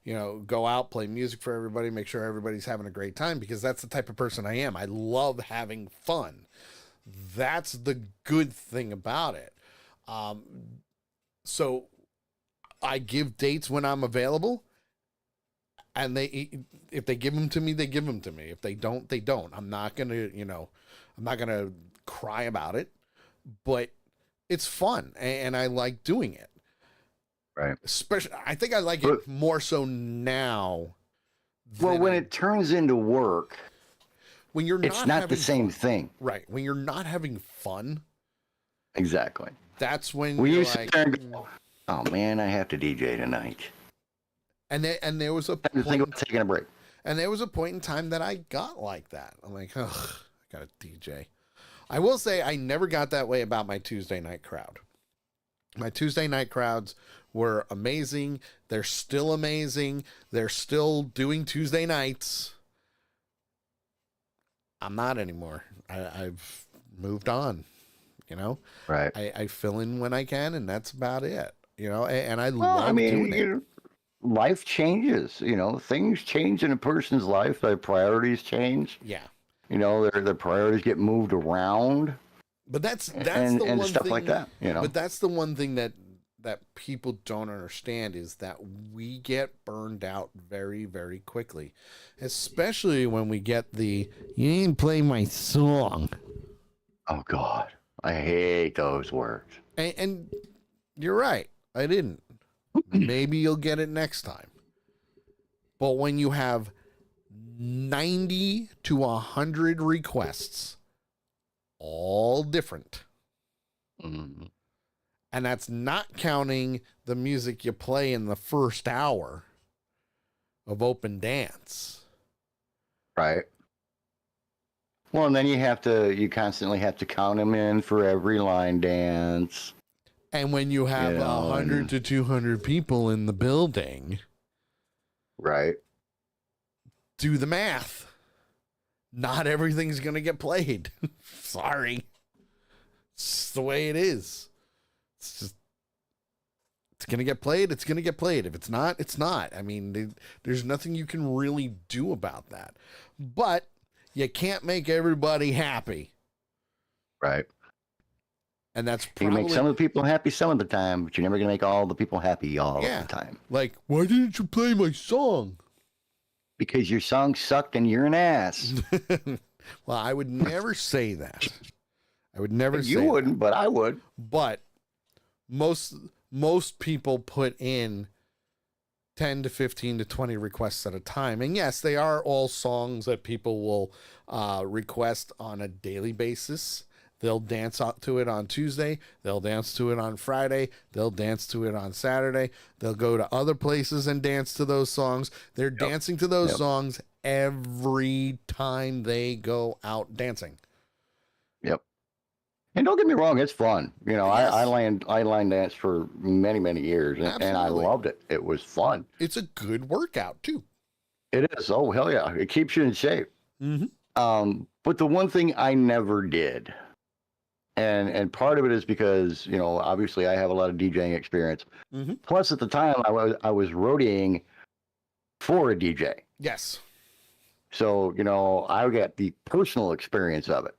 Speaker 2: to, go out, play music for everybody, make sure everybody's having a great time, because that's the type of person I am. I love having fun. That's the good thing about it. So I give dates when I'm available, and if they give them to me, they give them to me. If they don't, they don't. I'm not gonna, I'm not gonna cry about it, but it's fun, and I like doing it.
Speaker 3: Right.
Speaker 2: Especially, I think I like it more so now.
Speaker 3: Well,
Speaker 2: than
Speaker 3: when
Speaker 2: I-
Speaker 3: it turns into work,
Speaker 2: when you're
Speaker 3: it's
Speaker 2: not
Speaker 3: not the
Speaker 2: having
Speaker 3: same
Speaker 2: fun.
Speaker 3: thing.
Speaker 2: Right. When you're not having fun,
Speaker 3: Exactly.
Speaker 2: that's when
Speaker 3: When
Speaker 2: you're
Speaker 3: you sit there and go, oh man, I have to DJ tonight.
Speaker 2: and there was a
Speaker 3: Time to think
Speaker 2: point,
Speaker 3: about taking a break.
Speaker 2: and there was a point in time that I got like that. I'm like, ugh, I got a DJ. I will say I never got that way about my Tuesday night crowd. My Tuesday night crowds were amazing. They're still amazing. They're still doing Tuesday nights. I'm not anymore. I've moved on.
Speaker 3: Right.
Speaker 2: I fill in when I can, and that's about it. And I
Speaker 3: Well,
Speaker 2: love
Speaker 3: I mean,
Speaker 2: doing it.
Speaker 3: life changes. Things change in a person's life. Their priorities change.
Speaker 2: Yeah.
Speaker 3: Their priorities get moved around.
Speaker 2: But that's
Speaker 3: and
Speaker 2: the one
Speaker 3: stuff
Speaker 2: thing,
Speaker 3: like that.
Speaker 2: But that's the one thing that people don't understand, is that we get burned out very, very quickly, especially when we get the "you didn't play my song,"
Speaker 3: Oh God, I hate those words.
Speaker 2: and you're right, I didn't. Maybe you'll get it next time. But when you have 90 to 100 requests, all different.
Speaker 3: Mm.
Speaker 2: And that's not counting the music you play in the first hour of open dance.
Speaker 3: Right. Well, and then you constantly have to count them in for every line dance.
Speaker 2: And when you have 100
Speaker 3: and-
Speaker 2: to 200 people in the building,
Speaker 3: Right.
Speaker 2: do the math. Not everything's going to get played. Sorry. It's just the way it is. It's going to get played. It's going to get played. If it's not, it's not. I mean, there's nothing you can really do about that. But you can't make everybody happy.
Speaker 3: Right.
Speaker 2: And that's
Speaker 3: You
Speaker 2: probably
Speaker 3: can make some of the people happy some of the time, but you're never going to make all the people happy all of the time.
Speaker 2: like, why didn't you play my song?
Speaker 3: Because your song sucked and you're an ass.
Speaker 2: Well, I would never say that. I would never say
Speaker 3: You wouldn't, but I would.
Speaker 2: But most people put in 10 to 15 to 20 requests at a time. And yes, they are all songs that people will request on a daily basis. They'll dance to it on Tuesday. They'll dance to it on Friday. They'll dance to it on Saturday. They'll go to other places and dance to those songs. They're dancing to those songs every time they go out dancing.
Speaker 3: Yep. And don't get me wrong, it's fun.
Speaker 2: Yes.
Speaker 3: I line danced for many, many years, and I
Speaker 2: Absolutely.
Speaker 3: loved it. It was fun.
Speaker 2: It's a good workout too.
Speaker 3: It is. Oh, hell yeah. It keeps you in shape.
Speaker 2: Mm-hmm.
Speaker 3: But the one thing I never did, and part of it is because, obviously I have a lot of DJing experience.
Speaker 2: Mm-hmm.
Speaker 3: Plus, at the time, I was roadieing for a DJ.
Speaker 2: Yes.
Speaker 3: So, I got the personal experience of it.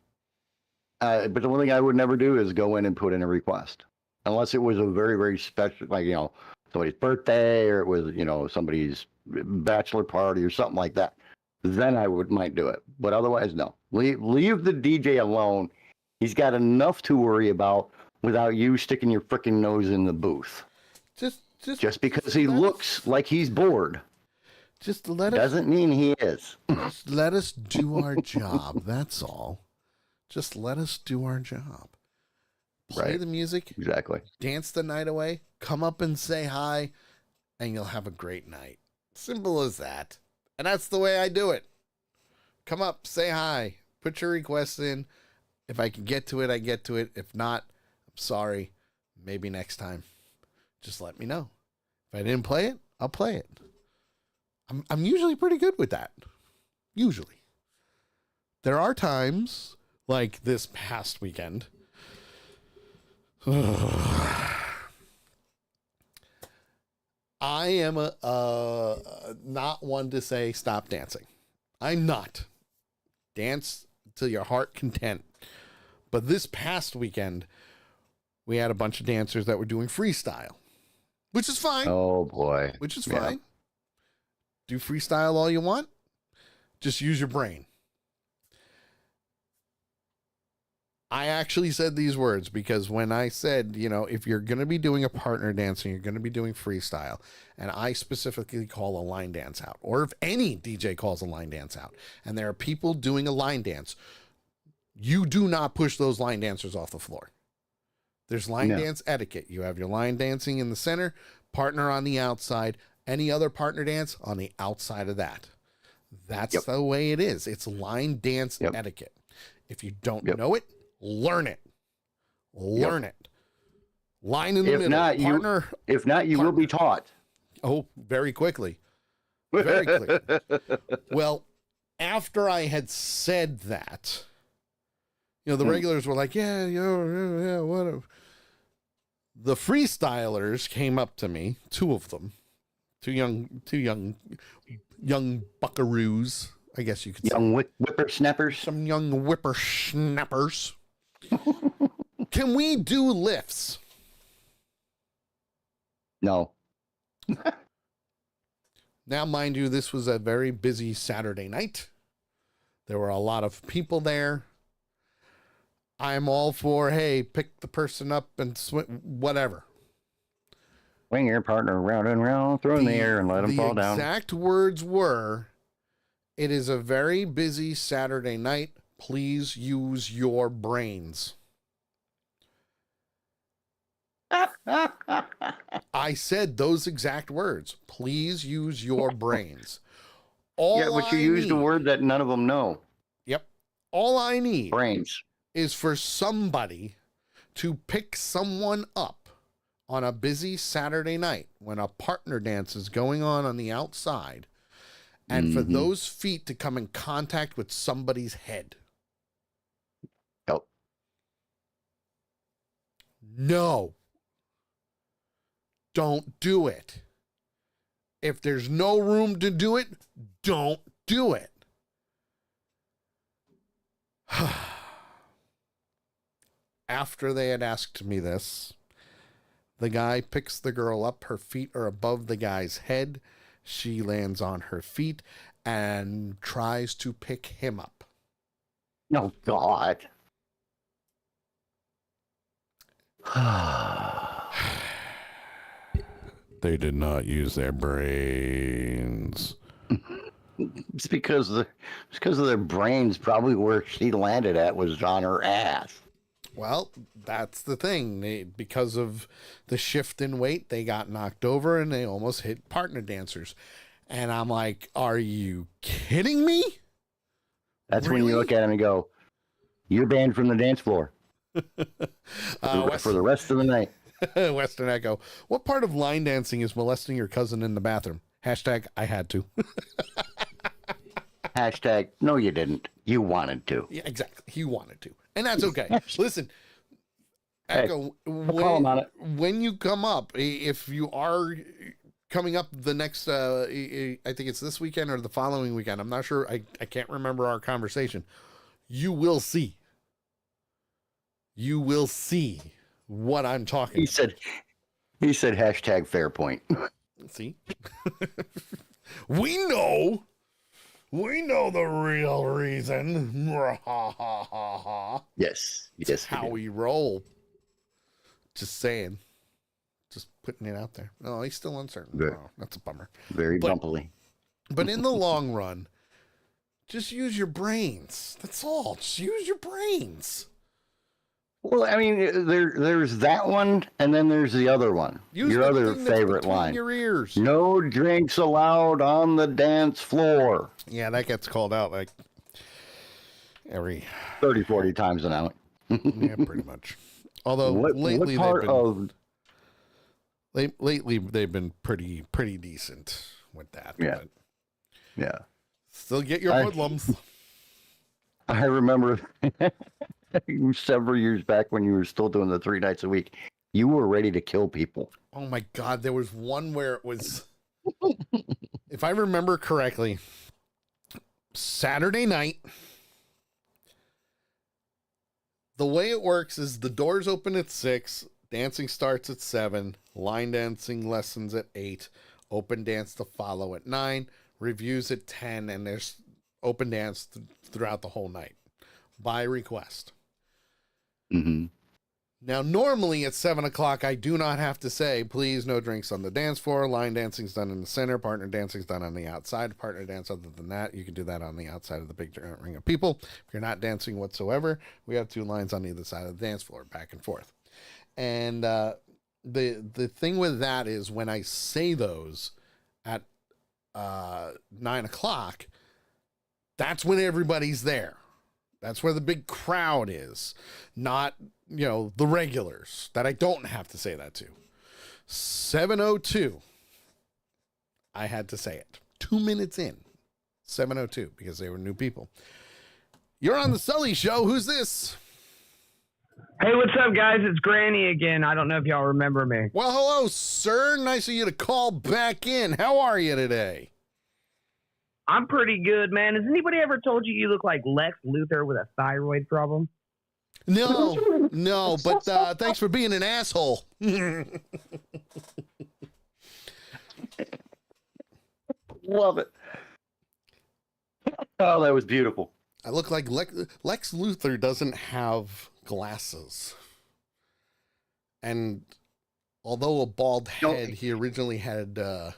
Speaker 3: But the one thing I would never do is go in and put in a request. Unless it was a very, very special, like, somebody's birthday, or it was, somebody's bachelor party or something like that. Then I might do it. But otherwise, no. Leave the DJ alone. He's got enough to worry about without you sticking your freaking nose in the booth. Just because he looks like he's bored.
Speaker 2: Just let us
Speaker 3: Doesn't mean he is.
Speaker 2: just let us do our job. That's all.
Speaker 1: Just let us do our job. Play
Speaker 3: Right.
Speaker 1: the music,
Speaker 3: Exactly.
Speaker 1: dance the night away, come up and say hi, and you'll have a great night. Simple as that. And that's the way I do it. Come up, say hi, put your request in. If I can get to it, I get to it. If not, I'm sorry. Maybe next time. Just let me know. If I didn't play it, I'll play it. I'm usually pretty good with that. Usually. There are times, like this past weekend, I am not one to say stop dancing. I'm not. Dance till your heart content. But this past weekend, we had a bunch of dancers that were doing freestyle, which is fine.
Speaker 3: Oh boy.
Speaker 1: Which is
Speaker 3: Yeah.
Speaker 1: fine. Do freestyle all you want. Just use your brain. I actually said these words because when I said, if you're going to be doing a partner dance and you're going to be doing freestyle, and I specifically call a line dance out, or if any DJ calls a line dance out, and there are people doing a line dance, you do not push those line dancers off the floor. There's line
Speaker 3: No.
Speaker 1: dance etiquette. You have your line dancing in the center, partner on the outside, any other partner dance on the outside of that. That's
Speaker 3: Yep.
Speaker 1: the way it is. It's line dance
Speaker 3: Yep.
Speaker 1: etiquette. If you don't
Speaker 3: Yep.
Speaker 1: know it, learn it. Learn it. Line in the
Speaker 3: If
Speaker 1: middle.
Speaker 3: not,
Speaker 1: Partner.
Speaker 3: If not, you will be taught.
Speaker 1: Oh, very quickly. Very quickly. Well, after I had said that, the regulars were like, yeah, whatever. The freestylers came up to me, two of them, two young buckaroos, I guess you could say.
Speaker 3: Young whippersnappers.
Speaker 1: Some young whippersnappers. Can we do lifts?
Speaker 3: No.
Speaker 1: Now, mind you, this was a very busy Saturday night. There were a lot of people there. I'm all for, hey, pick the person up and whatever.
Speaker 3: Swing your partner round and round, throw in the air and let him fall down.
Speaker 1: The exact words were, it is a very busy Saturday night. Please use your brains. I said those exact words. Please use your brains.
Speaker 3: Yeah, but you used a word that none of them know.
Speaker 1: Yep. All I need
Speaker 3: Brains.
Speaker 1: is for somebody to pick someone up on a busy Saturday night when a partner dance is going on the outside, and for those feet to come in contact with somebody's head.
Speaker 3: Yep.
Speaker 1: No. Don't do it. If there's no room to do it, don't do it. After they had asked me this, the guy picks the girl up. Her feet are above the guy's head. She lands on her feet and tries to pick him up.
Speaker 3: Oh, God.
Speaker 1: They did not use their brains.
Speaker 3: It's because of their brains. Probably where she landed at was on her ass.
Speaker 1: Well, that's the thing. Because of the shift in weight, they got knocked over and they almost hit partner dancers. And I'm like, are you kidding me?
Speaker 3: That's when you
Speaker 1: Really?
Speaker 3: look at him and go, "You're banned from the dance floor for the rest of the night."
Speaker 1: Western Echo. What part of line dancing is molesting your cousin in the bathroom? Hashtag I had to.
Speaker 3: Hashtag, no, you didn't. You wanted to.
Speaker 1: Yeah, exactly. He wanted to. And that's okay. Listen,
Speaker 3: Hey,
Speaker 1: Echo,
Speaker 3: I'll call him on it.
Speaker 1: when you come up, if you are coming up the next, I think it's this weekend or the following weekend. I'm not sure. I can't remember our conversation. You will see. You will see what I'm talking
Speaker 3: He
Speaker 1: about.
Speaker 3: said hashtag fair point.
Speaker 1: See? We know the real reason.
Speaker 3: Yes. Yes.
Speaker 1: How we roll. Just saying. Just putting it out there. Oh, he's still uncertain.
Speaker 3: Very-
Speaker 1: Oh, that's a bummer.
Speaker 3: Very
Speaker 1: But-
Speaker 3: bumpily.
Speaker 1: But in the long run,
Speaker 2: Just use your brains. That's all. Just use your brains.
Speaker 3: Well, I mean, there's that one, and then there's the other one.
Speaker 2: Use
Speaker 3: Your
Speaker 2: the
Speaker 3: other
Speaker 2: thing that's
Speaker 3: favorite
Speaker 2: between
Speaker 3: line.
Speaker 2: your ears.
Speaker 3: No drinks allowed on the dance floor.
Speaker 2: Yeah, that gets called out like every
Speaker 3: 30, 40 times an hour.
Speaker 2: yeah, pretty much. Although
Speaker 3: What
Speaker 2: lately
Speaker 3: part
Speaker 2: lately they've been pretty decent with that.
Speaker 3: Yeah.
Speaker 2: But
Speaker 3: Yeah.
Speaker 2: still get your hoodlums.
Speaker 3: I remember several years back when you were still doing the 3 nights a week, you were ready to kill people.
Speaker 2: Oh my God, there was one where it was, if I remember correctly, Saturday night. The way it works is the doors open at 6, dancing starts at 7, line dancing lessons at 8, open dance to follow at 9, reviews at 10, and there's open dance throughout the whole night by request.
Speaker 3: Mm-hmm.
Speaker 2: Now, normally at 7 o'clock, I do not have to say, please, no drinks on the dance floor. Line dancing's done in the center. Partner dancing's done on the outside. Partner dance, other than that, you can do that on the outside of the big ring of people. If you're not dancing whatsoever, we have 2 lines on either side of the dance floor, back and forth. And the thing with that is when I say those at 9 o'clock, that's when everybody's there. That's where the big crowd is, not, the regulars that I don't have to say that to. 7:02. I had to say it. 2 minutes in. 7:02 because they were new people. You're on the Sully Show. Who's this?
Speaker 4: Hey, what's up, guys? It's Granny again. I don't know if y'all remember me.
Speaker 2: Well, hello, sir. Nice of you to call back in. How are you today?
Speaker 4: I'm pretty good, man. Has anybody ever told you look like Lex Luthor with a thyroid problem?
Speaker 2: No, but thanks for being an asshole.
Speaker 3: Love it. Oh, that was beautiful.
Speaker 2: I look like Lex Luthor doesn't have glasses. And although a bald head, he originally had, I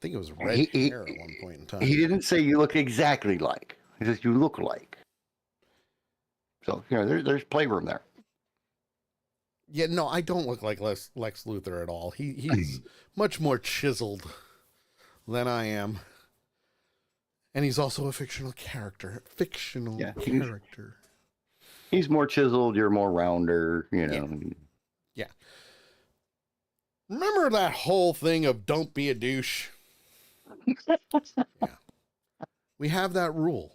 Speaker 2: think it was red hair at one point in time.
Speaker 3: He didn't say you look exactly like. He says you look like. So, there's playroom there.
Speaker 2: Yeah, no, I don't look like Lex Luthor at all. He's much more chiseled than I am. And he's also a fictional character. Character.
Speaker 3: He's more chiseled, you're more rounder,
Speaker 2: Yeah. Remember that whole thing of don't be a douche? Yeah. We have that rule.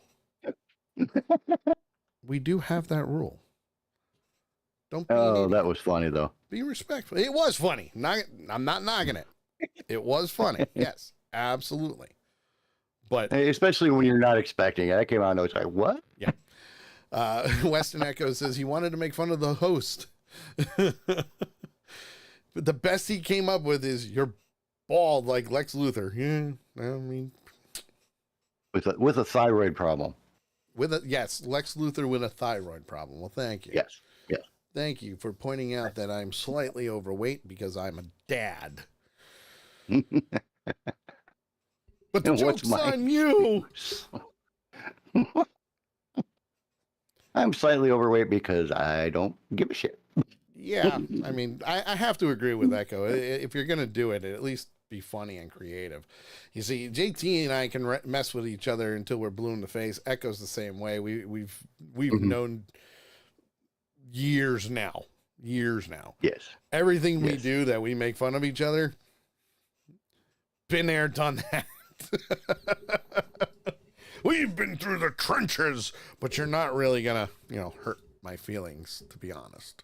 Speaker 2: We do have that rule. Don't be
Speaker 3: that was funny, though.
Speaker 2: Be respectful. It was funny. I'm not knocking it. It was funny. Yes, absolutely. But
Speaker 3: especially when you're not expecting it. I came out and I was like, what?
Speaker 2: Yeah. Weston Echo says he wanted to make fun of the host. But the best he came up with is you're bald like Lex Luthor. Yeah, I mean,
Speaker 3: with a thyroid problem.
Speaker 2: Yes, Lex Luthor with a thyroid problem. Well, thank you.
Speaker 3: Yes.
Speaker 2: Thank you for pointing out that I'm slightly overweight because I'm a dad. But the joke's on you.
Speaker 3: I'm slightly overweight because I don't give a shit.
Speaker 2: Yeah, I mean, I have to agree with Echo. If you're going to do it, at least be funny and creative. You see, JT and I can mess with each other until we're blue in the face. Echo's the same way. We've known years now.
Speaker 3: Yes.
Speaker 2: Everything we do that we make fun of each other, been there, done that. We've been through the trenches, but you're not really gonna, hurt my feelings, to be honest.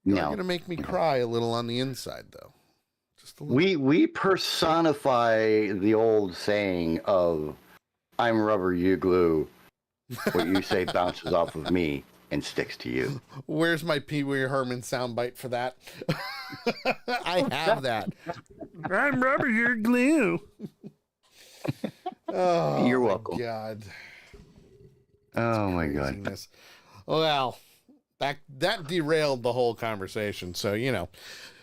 Speaker 2: You're gonna make me cry a little on the inside, though. Just a little.
Speaker 3: We personify the old saying of "I'm rubber, you glue." What you say bounces off of me and sticks to you.
Speaker 2: Where's my Pee Wee Herman soundbite for that? I have that. I'm rubber, you're glue. Oh,
Speaker 3: you're welcome.
Speaker 2: God.
Speaker 3: Oh my God.
Speaker 2: Well, that derailed the whole conversation. So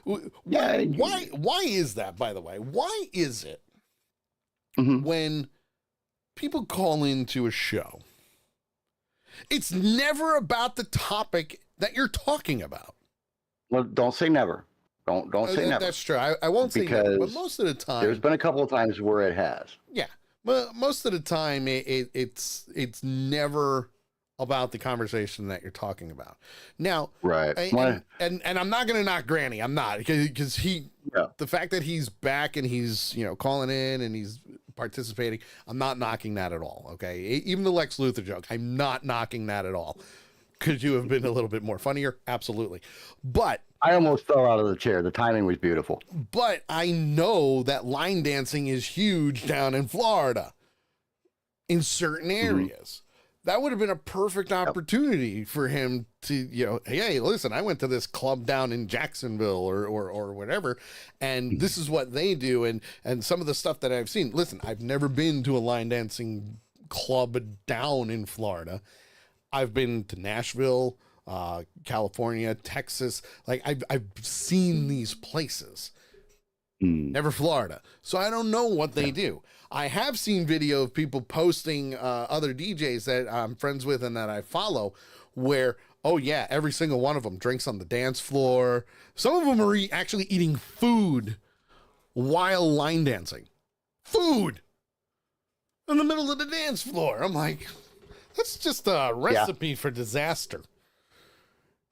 Speaker 2: why is that? By the way, why is it when people call into a show, it's never about the topic that you're talking about.
Speaker 3: Well, don't say never. Don't say never.
Speaker 2: That's true. I won't say never, but most of the time,
Speaker 3: there's been a couple of times where it has.
Speaker 2: Yeah, but most of the time, it's never about the conversation that you're talking about. Now,
Speaker 3: Right.
Speaker 2: And I'm not going to knock Granny. I'm not, because the fact that he's back and he's calling in and he's participating, I'm not knocking that at all. Okay, even the Lex Luthor joke, I'm not knocking that at all. Could you have been a little bit more funnier? Absolutely. But
Speaker 3: I almost fell out of the chair. The timing was beautiful.
Speaker 2: But I know that line dancing is huge down in Florida in certain areas. That would have been a perfect opportunity for him to, hey, listen, I went to this club down in Jacksonville or whatever, and this is what they do. And some of the stuff that I've seen, listen, I've never been to a line dancing club down in Florida. I've been to Nashville, California, Texas. Like I've seen these places, never Florida. So I don't know what they do. I have seen video of people posting other DJs that I'm friends with and that I follow where, oh yeah, every single one of them drinks on the dance floor. Some of them are actually eating food while line dancing. Food in the middle of the dance floor. I'm like, that's just a recipe for disaster,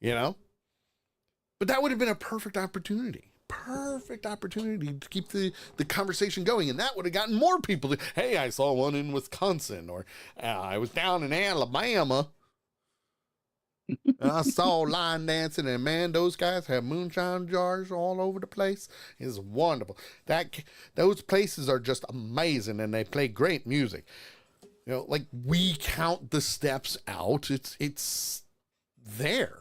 Speaker 2: But that would have been a perfect opportunity to keep the conversation going. And that would have gotten more people to, hey, I saw one in Wisconsin, or I was down in Alabama and I saw line dancing, and man, those guys have moonshine jars all over the place. It's wonderful. Those places are just amazing, and they play great music. Like we count the steps out. It's there,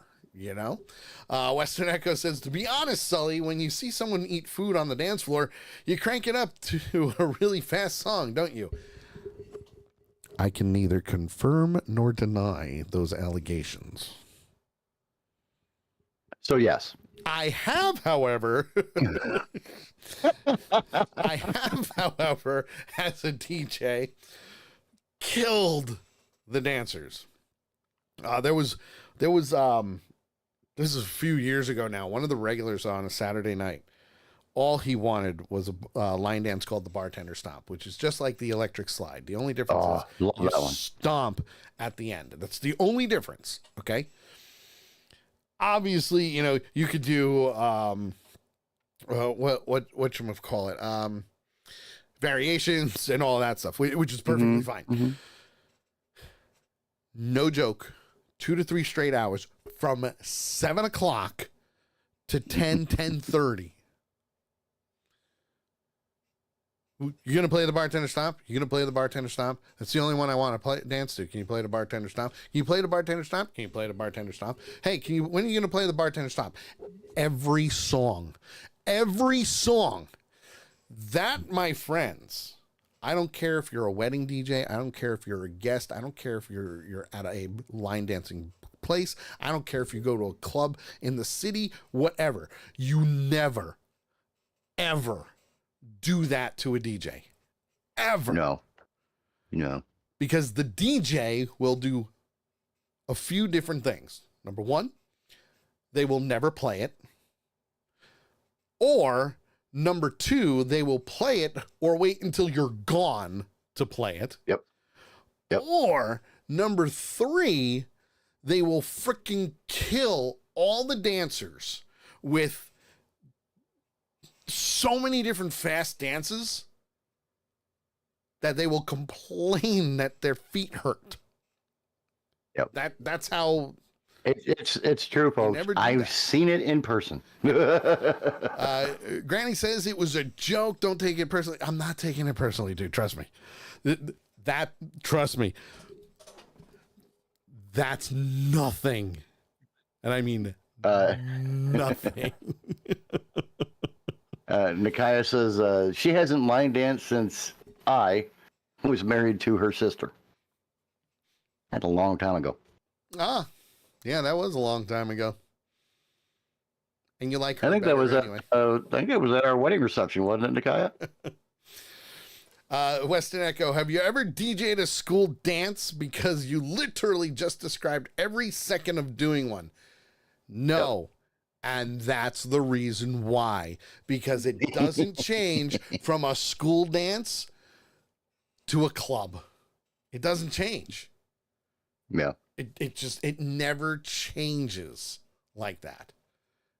Speaker 2: Western Echo says, to be honest, Sully, when you see someone eat food on the dance floor, you crank it up to a really fast song, don't you? I can neither confirm nor deny those allegations.
Speaker 3: So yes.
Speaker 2: I have, however, as a DJ, killed the dancers. There was this is a few years ago now, one of the regulars on a Saturday night, all he wanted was a line dance called the Bartender Stomp, which is just like the electric slide. The only difference is you stomp at the end. That's the only difference. Okay. Obviously, you could do whatchamacallit, variations and all that stuff, which is perfectly fine. No joke, 2 to 3 straight hours from 7 o'clock to 10:30. You're going to play the Bartender Stomp? You're going to play the Bartender Stomp? That's the only one I want to dance to. Can you play the Bartender Stomp? Can you play the Bartender Stomp? Can you play the Bartender Stomp? Hey, when are you going to play the Bartender Stomp? Every song. That, my friends, I don't care if you're a wedding DJ. I don't care if you're a guest. I don't care if you're at a line dancing place. I don't care if you go to a club in the city, whatever. You never, ever do that to a DJ. Ever.
Speaker 3: No.
Speaker 2: Because the DJ will do a few different things. Number one, they will never play it. Or number two, they will play it or wait until you're gone to play it.
Speaker 3: Yep.
Speaker 2: Or number three, they will freaking kill all the dancers with so many different fast dances that they will complain that their feet hurt.
Speaker 3: Yep.
Speaker 2: That's how
Speaker 3: it's true, folks. I've seen it in person.
Speaker 2: Granny says it was a joke. Don't take it personally. I'm not taking it personally, dude. Trust me. Trust me. That's nothing. And I mean nothing.
Speaker 3: Nikaya says she hasn't line danced since I was married to her sister. That's a long time ago.
Speaker 2: Ah, yeah, that was a long time ago. And you like her?
Speaker 3: I think that was
Speaker 2: anyway.
Speaker 3: I think it was at our wedding reception, wasn't it, Nikaya?
Speaker 2: Weston Echo, have you ever DJ'd a school dance because you literally just described every second of doing one? No. And that's the reason why. Because it doesn't change from a school dance to a club. It doesn't change.
Speaker 3: Yeah.
Speaker 2: It never changes like that.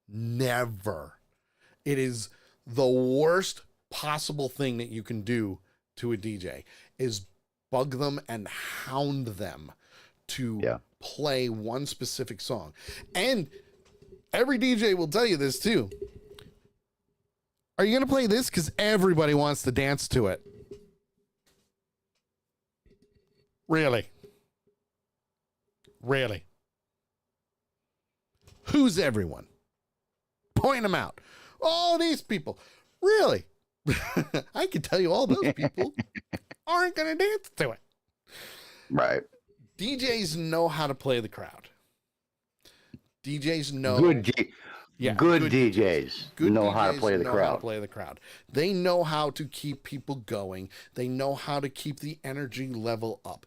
Speaker 2: Never. It is the worst possible thing that you can do to a DJ is bug them and hound them to play one specific song. And every DJ will tell you this too. Are you going to play this? Because everybody wants to dance to it. Really? Really? Who's everyone? Point them out. All these people. Really? I can tell you all those people aren't going to dance to it.
Speaker 3: Right.
Speaker 2: DJs know how to play the crowd. DJs know.
Speaker 3: Good
Speaker 2: DJs
Speaker 3: know how to play the
Speaker 2: know
Speaker 3: crowd.
Speaker 2: How to play the crowd. They know how to keep people going. They know how to keep the energy level up.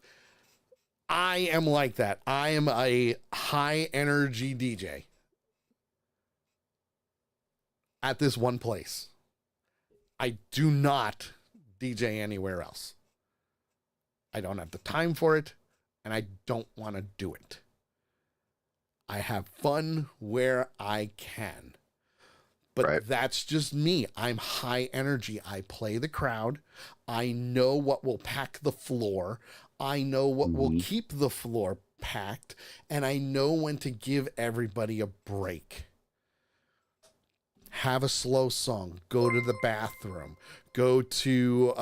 Speaker 2: I am like that. I am a high energy DJ at this one place. I do not DJ anywhere else. I don't have the time for it, and I don't want to do it. I have fun where I can. But that's just me. I'm high energy. I play the crowd. I know what will pack the floor. I know what will keep the floor packed. And I know when to give everybody a break. Have a slow song. Go to the bathroom. Go to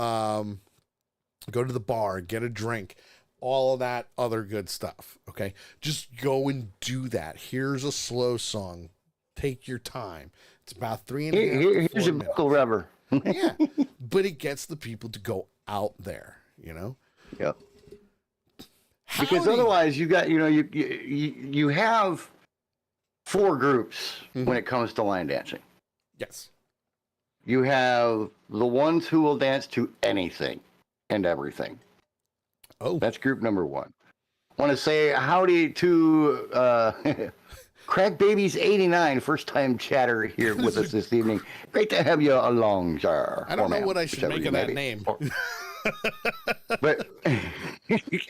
Speaker 2: the bar. Get a drink. All of that other good stuff. Okay. Just go and do that. Here's a slow song. Take your time. It's about 3.5 minutes.
Speaker 3: Here's a buckle rubber.
Speaker 2: Yeah. But it gets the people to go out there, you know?
Speaker 3: Yep. Because otherwise you got, you have 4 groups when it comes to line dancing.
Speaker 2: Yes.
Speaker 3: You have the ones who will dance to anything and everything.
Speaker 2: Oh,
Speaker 3: that's group number 1. I want to say howdy to Crack Babies 89, first time chatter here with us this evening. Great to have you along, sir.
Speaker 2: I don't know what I should make of that name.
Speaker 3: But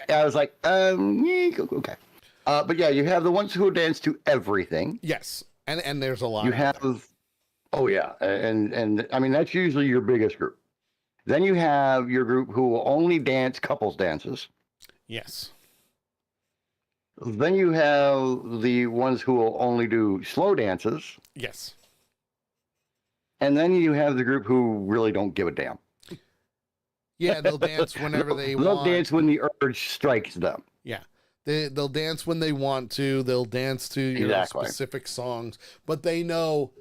Speaker 3: I was like, okay. But yeah, you have the ones who dance to everything.
Speaker 2: Yes, and there's a lot.
Speaker 3: You have, oh yeah, and I mean that's usually your biggest group. Then you have your group who will only dance couples dances.
Speaker 2: Yes.
Speaker 3: Then you have the ones who will only do slow dances.
Speaker 2: Yes.
Speaker 3: And then you have the group who really don't give a damn.
Speaker 2: Yeah, they'll dance whenever they want.
Speaker 3: They'll dance when the urge strikes them.
Speaker 2: Yeah. They'll dance when they want to. They'll dance to specific songs, but they know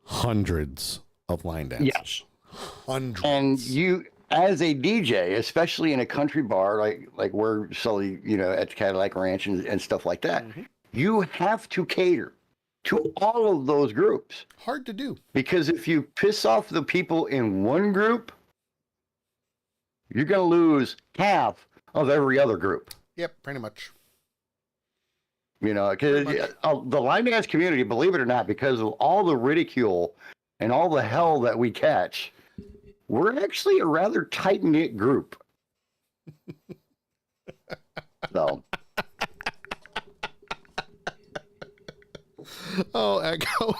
Speaker 2: hundreds of line dances.
Speaker 3: Yes.
Speaker 2: Hundreds.
Speaker 3: And you, as a DJ, especially in a country bar like we're Sully, at Cadillac Ranch and stuff like that, you have to cater to all of those groups.
Speaker 2: Hard to do.
Speaker 3: Because if you piss off the people in one group, you're going to lose half of every other group.
Speaker 2: Yep, pretty much.
Speaker 3: Because the line dance community, believe it or not, because of all the ridicule and all the hell that we catch, we're actually a rather tight-knit group. So.
Speaker 2: Oh, Echo.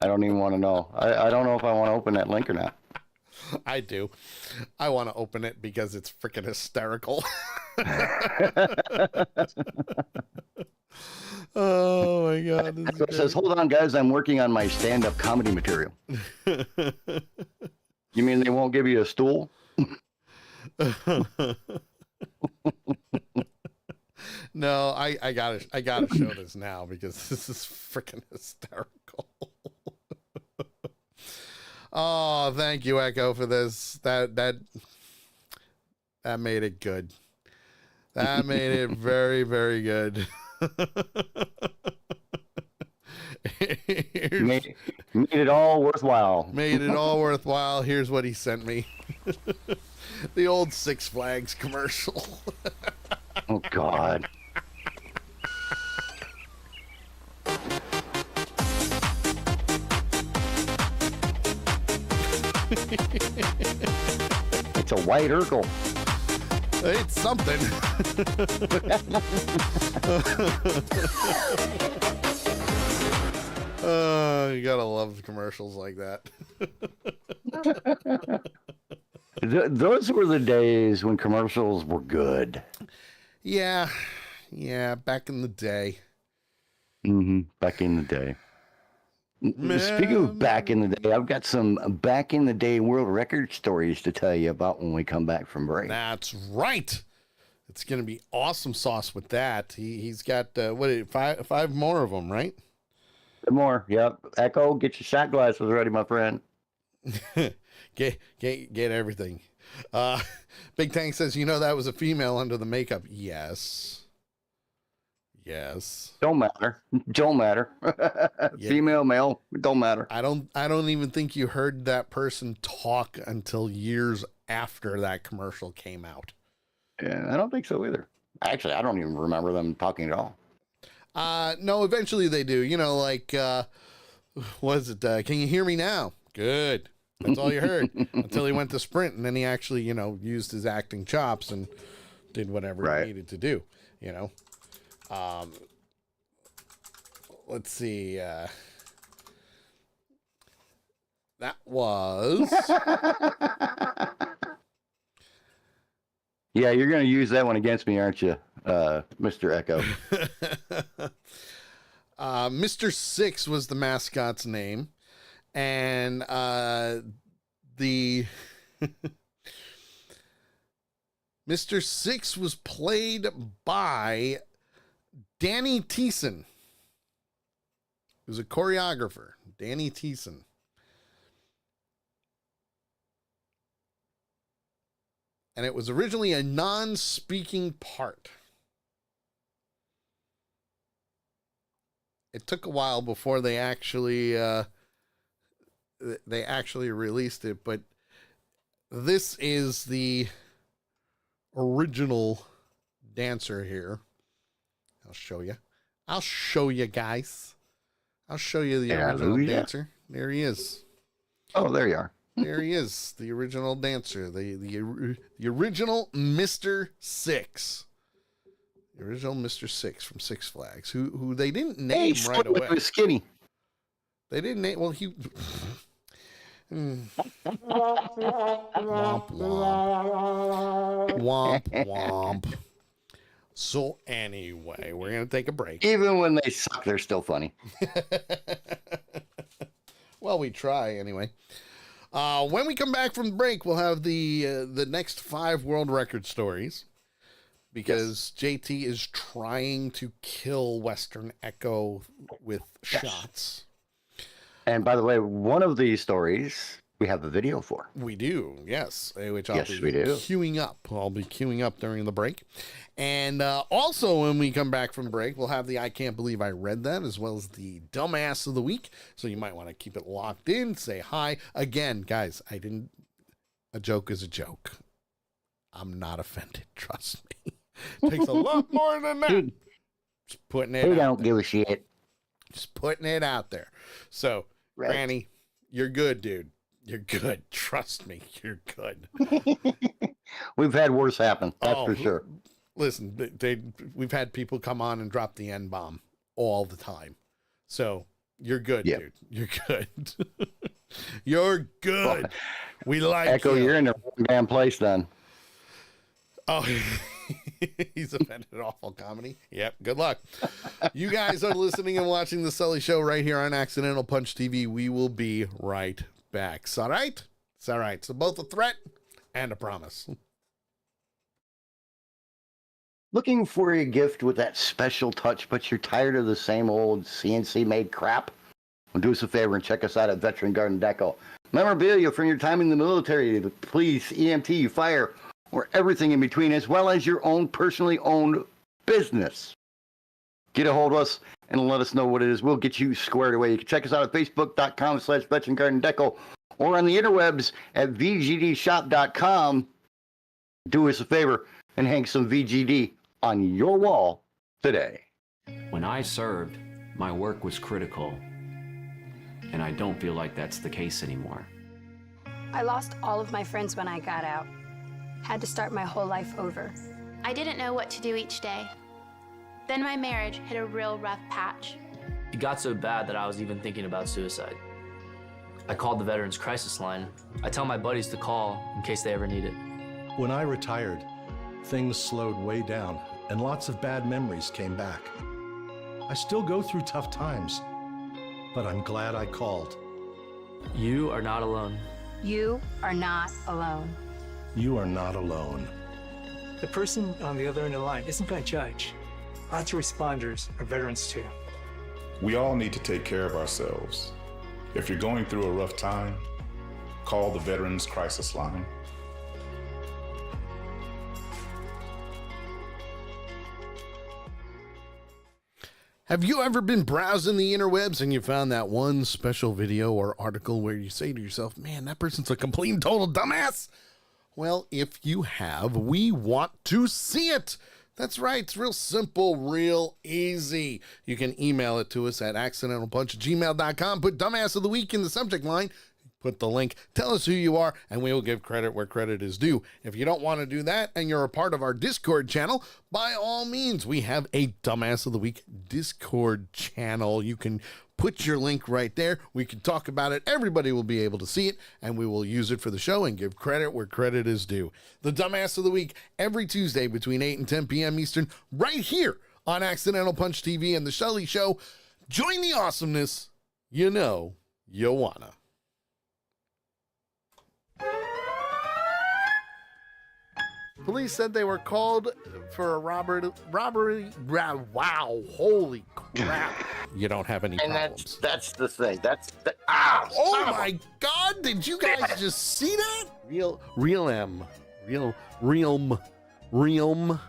Speaker 3: I don't even want to know. I don't know if I want to open that link or not.
Speaker 2: I do. I want to open it because it's freaking hysterical. Oh my God.
Speaker 3: It says, hold on, guys. I'm working on my stand-up comedy material. You mean they won't give you a stool?
Speaker 2: No, I gotta show this now because this is freaking hysterical. Oh, thank you, Echo, for this. That made it good. That made it very, very good.
Speaker 1: Here's-
Speaker 3: Made it all worthwhile.
Speaker 1: made it all worthwhile. Here's what he sent me. The old Six Flags commercial.
Speaker 3: Oh God. It's a white Urkel.
Speaker 1: It's something. You gotta love commercials like that.
Speaker 3: Those were the days when commercials were good.
Speaker 1: Yeah, back in the day.
Speaker 3: Back in the day. Speaking of back in the day, I've got some back in the day world record stories to tell you about when we come back from break.
Speaker 1: That's right. It's gonna be awesome sauce with that. He's got five more of them, right?
Speaker 3: More. Yep. Echo, get your shot glasses ready, my friend.
Speaker 1: Get everything. Big Tank says, that was a female under the makeup. Yes.
Speaker 3: Don't matter. Don't matter.
Speaker 1: Yeah.
Speaker 3: Female, male, don't matter.
Speaker 1: I don't even think you heard that person talk until years after that commercial came out.
Speaker 3: Yeah, I don't think so either. Actually, I don't even remember them talking at all.
Speaker 1: No, eventually they do. What is it? Can you hear me now? Good. That's all you heard until he went to Sprint, and then he actually, used his acting chops and did whatever he needed to do. Let's see. That was.
Speaker 3: Yeah, you're going to use that one against me, aren't you, Mr. Echo?
Speaker 1: Mr. Six was the mascot's name, and the Mr. Six was played by Danny Thiessen. He was a choreographer, Danny Thiessen. And it was originally a non-speaking part. It took a while before they actually released it, but this is the original dancer here. I'll show you. I'll show you guys. I'll show you the original dancer. There he is.
Speaker 3: Oh, there you are.
Speaker 1: There he is, the original dancer, the original Mr. Six. The original Mr. Six from Six Flags, who they didn't name right away.
Speaker 3: He was skinny.
Speaker 1: They didn't name. Well, he. Womp womp. Womp womp. So anyway, we're gonna take a break.
Speaker 3: Even when they suck, they're still funny.
Speaker 1: Well, we try anyway. When we come back from the break, we'll have the next 5 world record stories. Because JT is trying to kill Western Echo with shots.
Speaker 3: And by the way, one of these stories we have the video for.
Speaker 1: We do, yes. Which I'll be
Speaker 3: we do.
Speaker 1: queuing up. I'll be queuing up during the break. And also, when we come back from break, we'll have the I Can't Believe I Read That, as well as the Dumbass of the Week. So you might want to keep it locked in, say hi. Again, guys, a joke is a joke. I'm not offended, trust me. It takes a lot more than that. Just putting it out
Speaker 3: They don't
Speaker 1: there.
Speaker 3: give a shit.
Speaker 1: Just putting it out there. So,
Speaker 3: Right.
Speaker 1: Granny, you're good, dude. You're good. Trust me, you're good.
Speaker 3: We've had worse happen. That's
Speaker 1: Oh,
Speaker 3: for sure.
Speaker 1: Listen, we've had people come on and drop the N-bomb all the time. So, you're good, dude. You're good. You're good. We like
Speaker 3: Echo,
Speaker 1: you.
Speaker 3: you're in the wrong damn place then.
Speaker 1: Oh, he's offended at awful comedy. Yep, good luck. You guys are listening and watching the Sully Show right here on Accidental Punch TV. We will be right back. It's all right? It's all right. So both a threat and a promise.
Speaker 3: Looking for a gift with that special touch, but you're tired of the same old CNC made crap? Well, do us a favor and check us out at Veteran Garden Deco. Memorabilia from your time in the military, the police, EMT, fire, or everything in between, as well as your own personally owned business. Get a hold of us and let us know what it is. We'll get you squared away. You can check us out at facebook.com/BetchingGardenDeco or on the interwebs at VGDshop.com. Do us a favor and hang some VGD on your wall today.
Speaker 5: When I served, my work was critical, and I don't feel like that's the case anymore.
Speaker 6: I lost all of my friends when I got out. Had to start my whole life over.
Speaker 7: I didn't know what to do each day. Then my marriage hit a real rough patch.
Speaker 8: It got so bad that I was even thinking about suicide. I called the Veterans Crisis Line. I tell my buddies to call in case they ever need it.
Speaker 9: When I retired, things slowed way down and lots of bad memories came back. I still go through tough times, but I'm glad I called.
Speaker 8: You are not alone.
Speaker 6: You are not alone.
Speaker 9: You are not alone.
Speaker 10: The person on the other end of the line isn't going to judge. Lots of responders are veterans too.
Speaker 11: We all need to take care of ourselves. If you're going through a rough time, call the Veterans Crisis Line.
Speaker 1: Have you ever been browsing the interwebs and you found that one special video or article where you say to yourself, man, that person's a complete and total dumbass? Well, if you have, we want to see it. That's right. It's real simple, real easy. You can email it to us at accidentalpunch@gmail.com. Put dumbass of the week in the subject line. Put the link, tell us who you are, and we will give credit where credit is due. If you don't want to do that and you're a part of our Discord channel, by all means, we have a Dumbass of the Week Discord channel. You can put your link right there. We can talk about it. Everybody will be able to see it, and we will use it for the show and give credit where credit is due. The Dumbass of the Week, every Tuesday between 8 and 10 p.m. Eastern, right here on Accidental Punch TV and The Sully Show. Join the awesomeness. You know you wanna. Police said they were called for a robbery. Wow, holy crap. You don't have any
Speaker 3: And
Speaker 1: problems.
Speaker 3: that's the thing.
Speaker 1: Oh my God, did you guys just see that? Realm. Realm. Realm.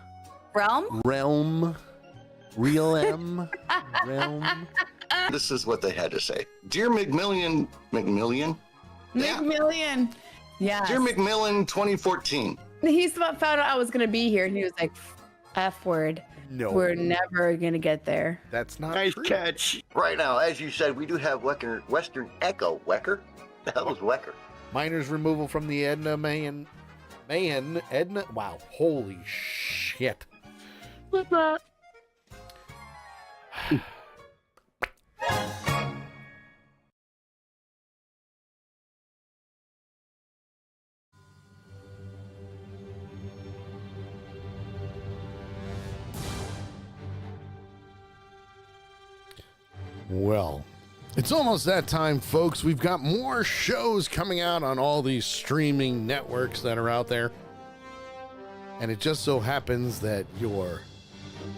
Speaker 3: This is what they had to say. Dear McMillian. Yeah.
Speaker 12: McMillian. Yeah.
Speaker 3: Dear McMillan 2014.
Speaker 12: He's found out I was going to be here and he was like, F word.
Speaker 1: No.
Speaker 12: We're never going to get there.
Speaker 1: That's not
Speaker 3: Nice
Speaker 1: true.
Speaker 3: catch. Right now, as you said, we do have Western Echo. Wecker? The hell is Wecker?
Speaker 1: Miners removal from the Edna Mahan. Edna. Wow, holy shit.
Speaker 12: What's that?
Speaker 1: Well, it's almost that time, folks. We've got more shows coming out on all these streaming networks that are out there. And it just so happens that your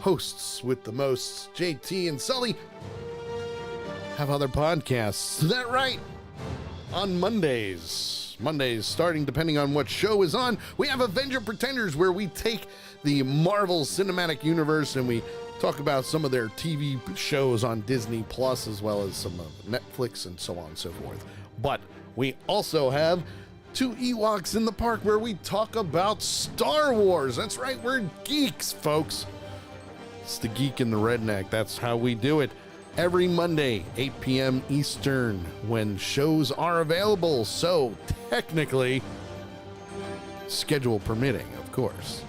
Speaker 1: hosts with the most, JT and Sully, have other podcasts. Is that right? On Mondays, starting depending on what show is on, we have Avenger Pretenders, where we take the Marvel Cinematic Universe and we talk about some of their TV shows on Disney Plus, as well as some of Netflix and so on and so forth. But we also have Two Ewoks in the Park, where we talk about Star Wars. That's right, we're geeks, folks. It's the geek and the redneck. That's how we do it. Every Monday, 8 p.m. Eastern, when shows are available. So technically, schedule permitting, of course.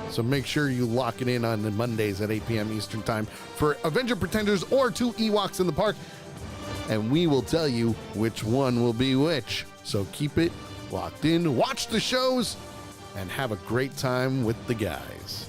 Speaker 1: So make sure you lock it in on the Mondays at 8 p.m. Eastern Time for Avenger Pretenders or Two Ewoks in the Park. And we will tell you which one will be which. So keep it locked in, watch the shows, and have a great time with the guys.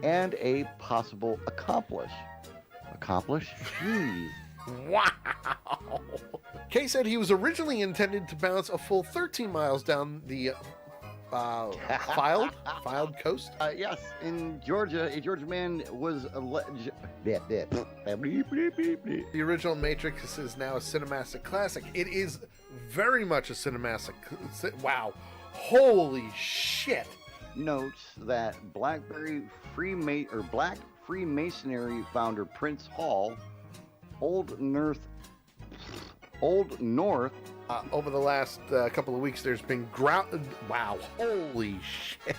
Speaker 3: And a possible accomplish. Jeez.
Speaker 1: Wow. Kay said he was originally intended to bounce a full 13 miles down the filed coast.
Speaker 3: Yes, in Georgia, a Georgia man was alleged.
Speaker 1: The original Matrix is now a cinematic classic. It is very much a cinematic. Wow, holy shit!
Speaker 3: Notes that Black Freemasonry founder Prince Hall, Old North.
Speaker 1: Over the last couple of weeks, there's been wow, holy shit!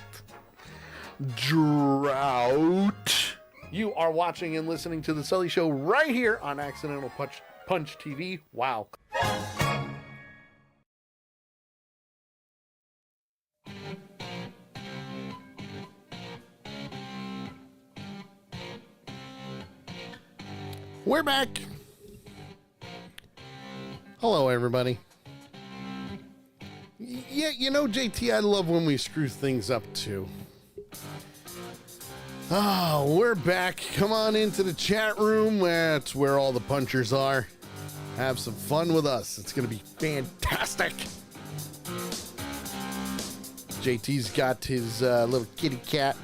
Speaker 1: Drought. You are watching and listening to the Sully Show right here on Accidental Punch TV. Wow. We're back. Hello, everybody. Yeah, you know, JT, I love when we screw things up, too. Oh, we're back. Come on into the chat room. That's where all the punchers are. Have some fun with us. It's going to be fantastic. JT's got his little kitty cat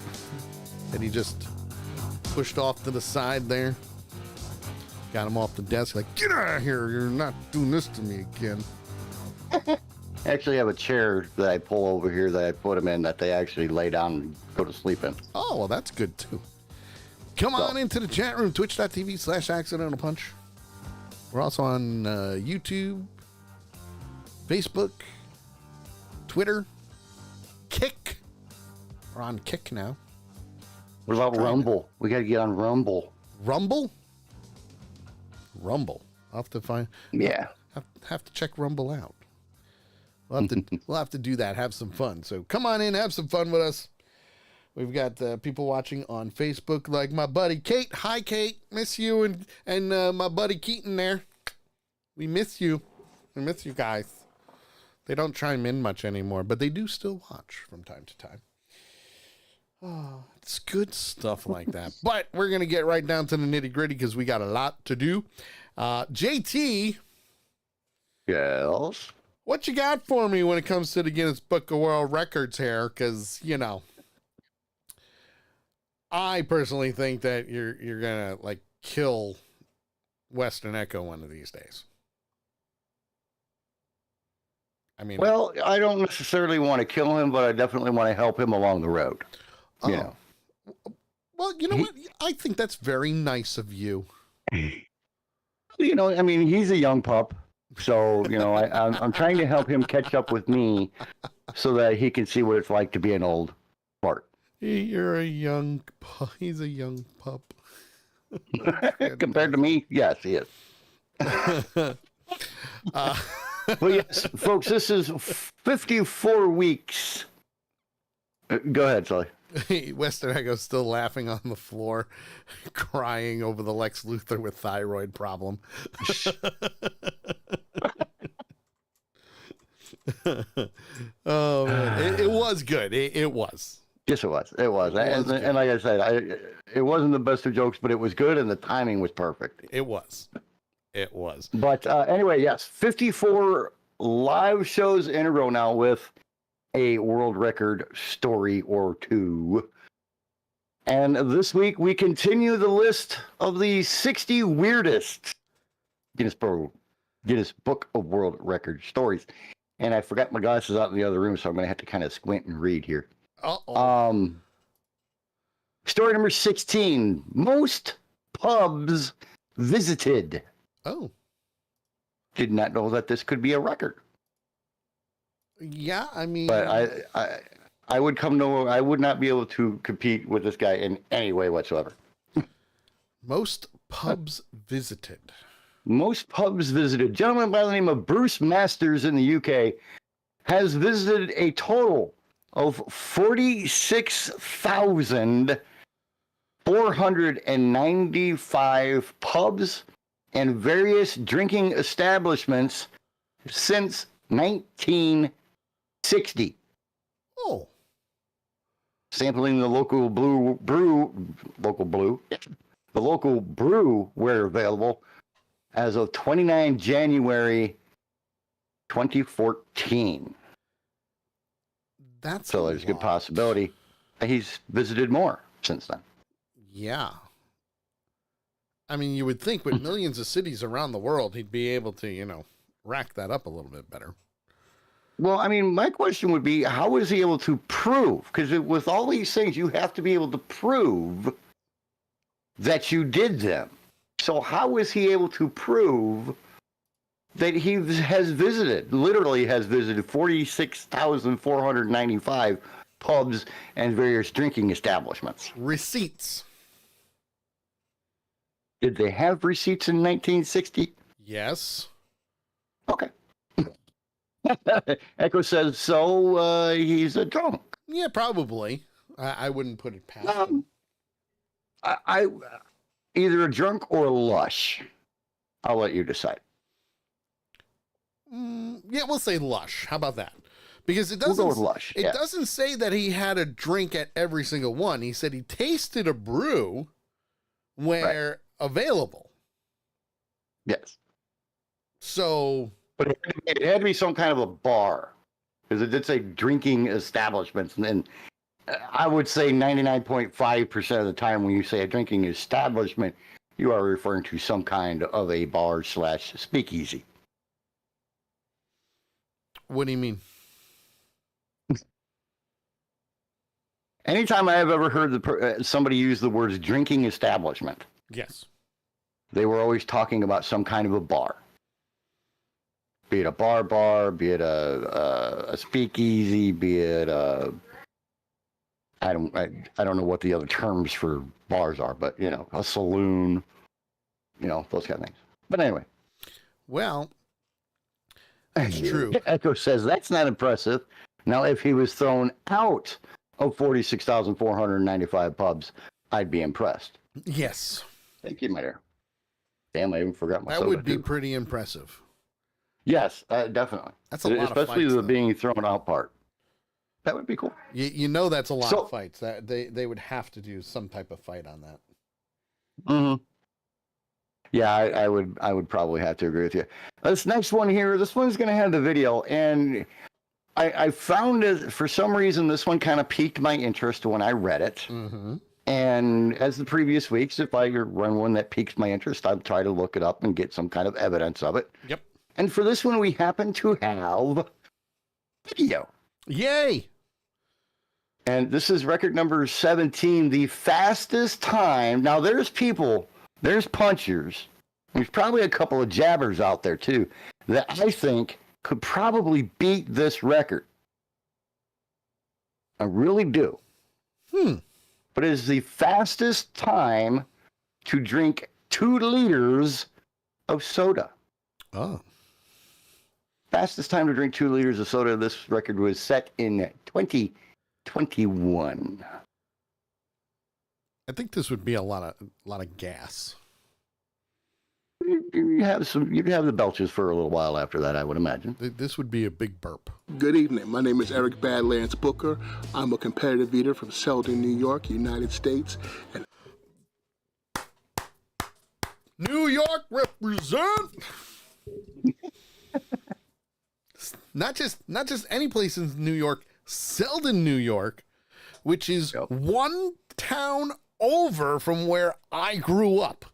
Speaker 1: that he just pushed off to the side there. Got him off the desk like, get out of here. You're not doing this to me again.
Speaker 3: I actually have a chair that I pull over here that I put them in that they actually lay down and go to sleep in.
Speaker 1: Oh, well, that's good, too. Come on into the chat room, twitch.tv/accidental punch. We're also on YouTube, Facebook, Twitter, Kick. We're on Kick now.
Speaker 3: What about Rumble? We got to get on Rumble.
Speaker 1: Rumble? I'll have to find.
Speaker 3: Yeah.
Speaker 1: Have to check Rumble out. We'll have to do that. Have some fun. So come on in, have some fun with us. We've got people watching on Facebook, like my buddy Kate. Hi, Kate. Miss you and my buddy Keaton there. We miss you. We miss you guys. They don't chime in much anymore, but they do still watch from time to time. Oh, it's good stuff like that. But we're going to get right down to the nitty gritty because we got a lot to do. JT.
Speaker 3: Yes.
Speaker 1: What you got for me when it comes to the Guinness Book of World Records here? Because, you know, I personally think that you're going to, like, kill Western Echo one of these days. I mean...
Speaker 3: Well, I don't necessarily want to kill him, but I definitely want to help him along the road.
Speaker 1: Oh.
Speaker 3: You know.
Speaker 1: Well, you know what? I think that's very nice of you.
Speaker 3: You know, I mean, he's a young pup. So, you know, I'm trying to help him catch up with me so that he can see what it's like to be an old fart.
Speaker 1: You're a young pup. He's a young pup.
Speaker 3: Compared to me, yes, he is. Well, yes, folks, this is 54 weeks. Go ahead, Sully.
Speaker 1: Western Echo's still laughing on the floor, crying over the Lex Luthor with thyroid problem. Oh, man. It was good. It was.
Speaker 3: Yes, it was. It was. And like I said, it wasn't the best of jokes, but it was good, and the timing was perfect.
Speaker 1: It was. It was.
Speaker 3: But anyway, yes, 54 live shows in a row now with a world record story or two. And this week we continue the list of the 60 weirdest Guinness Book of World Record stories. And I forgot my glasses out in the other room, so I'm going to have to kind of squint and read here.
Speaker 1: Uh-oh.
Speaker 3: Story number 16. Most pubs visited.
Speaker 1: Oh.
Speaker 3: Did not know that this could be a record.
Speaker 1: Yeah, I mean...
Speaker 3: But I would I would not be able to compete with this guy in any way whatsoever.
Speaker 1: Most pubs visited.
Speaker 3: Most pubs visited. Gentleman by the name of Bruce Masters in the UK has visited a total of 46,495 pubs and various drinking establishments since 1960.
Speaker 1: Oh.
Speaker 3: Sampling the local brew where available as of 29 January 2014.
Speaker 1: That's
Speaker 3: so there's a good possibility he's visited more since then.
Speaker 1: Yeah. I mean, you would think with millions of cities around the world, he'd be able to, rack that up a little bit better.
Speaker 3: Well, I mean, my question would be, how is he able to prove? Because with all these things, you have to be able to prove that you did them. So how is he able to prove that he literally has visited 46,495 pubs and various drinking establishments?
Speaker 1: Receipts.
Speaker 3: Did they have receipts in 1960?
Speaker 1: Yes.
Speaker 3: Okay. Echo says, so he's a drunk.
Speaker 1: Yeah, probably. I wouldn't put it past him.
Speaker 3: I either a drunk or a lush. I'll let you decide.
Speaker 1: Yeah, we'll say lush. How about that? Because it
Speaker 3: We'll
Speaker 1: doesn't.
Speaker 3: go with lush.
Speaker 1: It
Speaker 3: yeah.
Speaker 1: doesn't say that he had a drink at every single one. He said he tasted a brew where available.
Speaker 3: Yes.
Speaker 1: So.
Speaker 3: But it had to be some kind of a bar, because it did say drinking establishments, and I would say 99.5% of the time when you say a drinking establishment, you are referring to some kind of a bar / speakeasy.
Speaker 1: What do you mean?
Speaker 3: Anytime I have ever heard somebody use the words drinking establishment,
Speaker 1: Yes.
Speaker 3: they were always talking about some kind of a bar. Be it a bar, be it a speakeasy, be it I don't know what the other terms for bars are, but a saloon, those kind of things. But anyway.
Speaker 1: Well, that's true.
Speaker 3: Echo says that's not impressive. Now, if he was thrown out of 46,495 pubs, I'd be impressed.
Speaker 1: Yes.
Speaker 3: Thank you, Mayor. Damn, I even forgot my
Speaker 1: That
Speaker 3: soda,
Speaker 1: would be
Speaker 3: too.
Speaker 1: pretty impressive.
Speaker 3: Yes, definitely.
Speaker 1: That's a lot of
Speaker 3: especially
Speaker 1: fights,
Speaker 3: the
Speaker 1: though.
Speaker 3: being thrown out part. That would be cool.
Speaker 1: That's a lot of fights. That they would have to do some type of fight on that.
Speaker 3: Mm-hmm. Yeah, I would probably have to agree with you. This next one here, this one's going to have the video, and I found it, for some reason, this one kind of piqued my interest when I read it.
Speaker 1: Mm-hmm.
Speaker 3: And as the previous weeks, if I run one that piques my interest, I'll try to look it up and get some kind of evidence of it.
Speaker 1: Yep.
Speaker 3: And for this one, we happen to have video.
Speaker 1: Yay!
Speaker 3: And this is record number 17, the fastest time. Now, there's punchers. There's probably a couple of jabbers out there, too, that I think could probably beat this record. I really do. But it is the fastest time to drink 2 liters of soda.
Speaker 1: Oh.
Speaker 3: Fastest time to drink 2 liters of soda. This record was set in 2021.
Speaker 1: I think this would be a lot of gas.
Speaker 3: You'd have the belches for a little while after that, I would imagine.
Speaker 1: This would be a big burp.
Speaker 13: Good evening. My name is Eric Badlands Booker. I'm a competitive eater from Selden, New York, United States. And
Speaker 1: New York represent. Not just any place in New York, Selden, New York, which is one town over from where I grew up.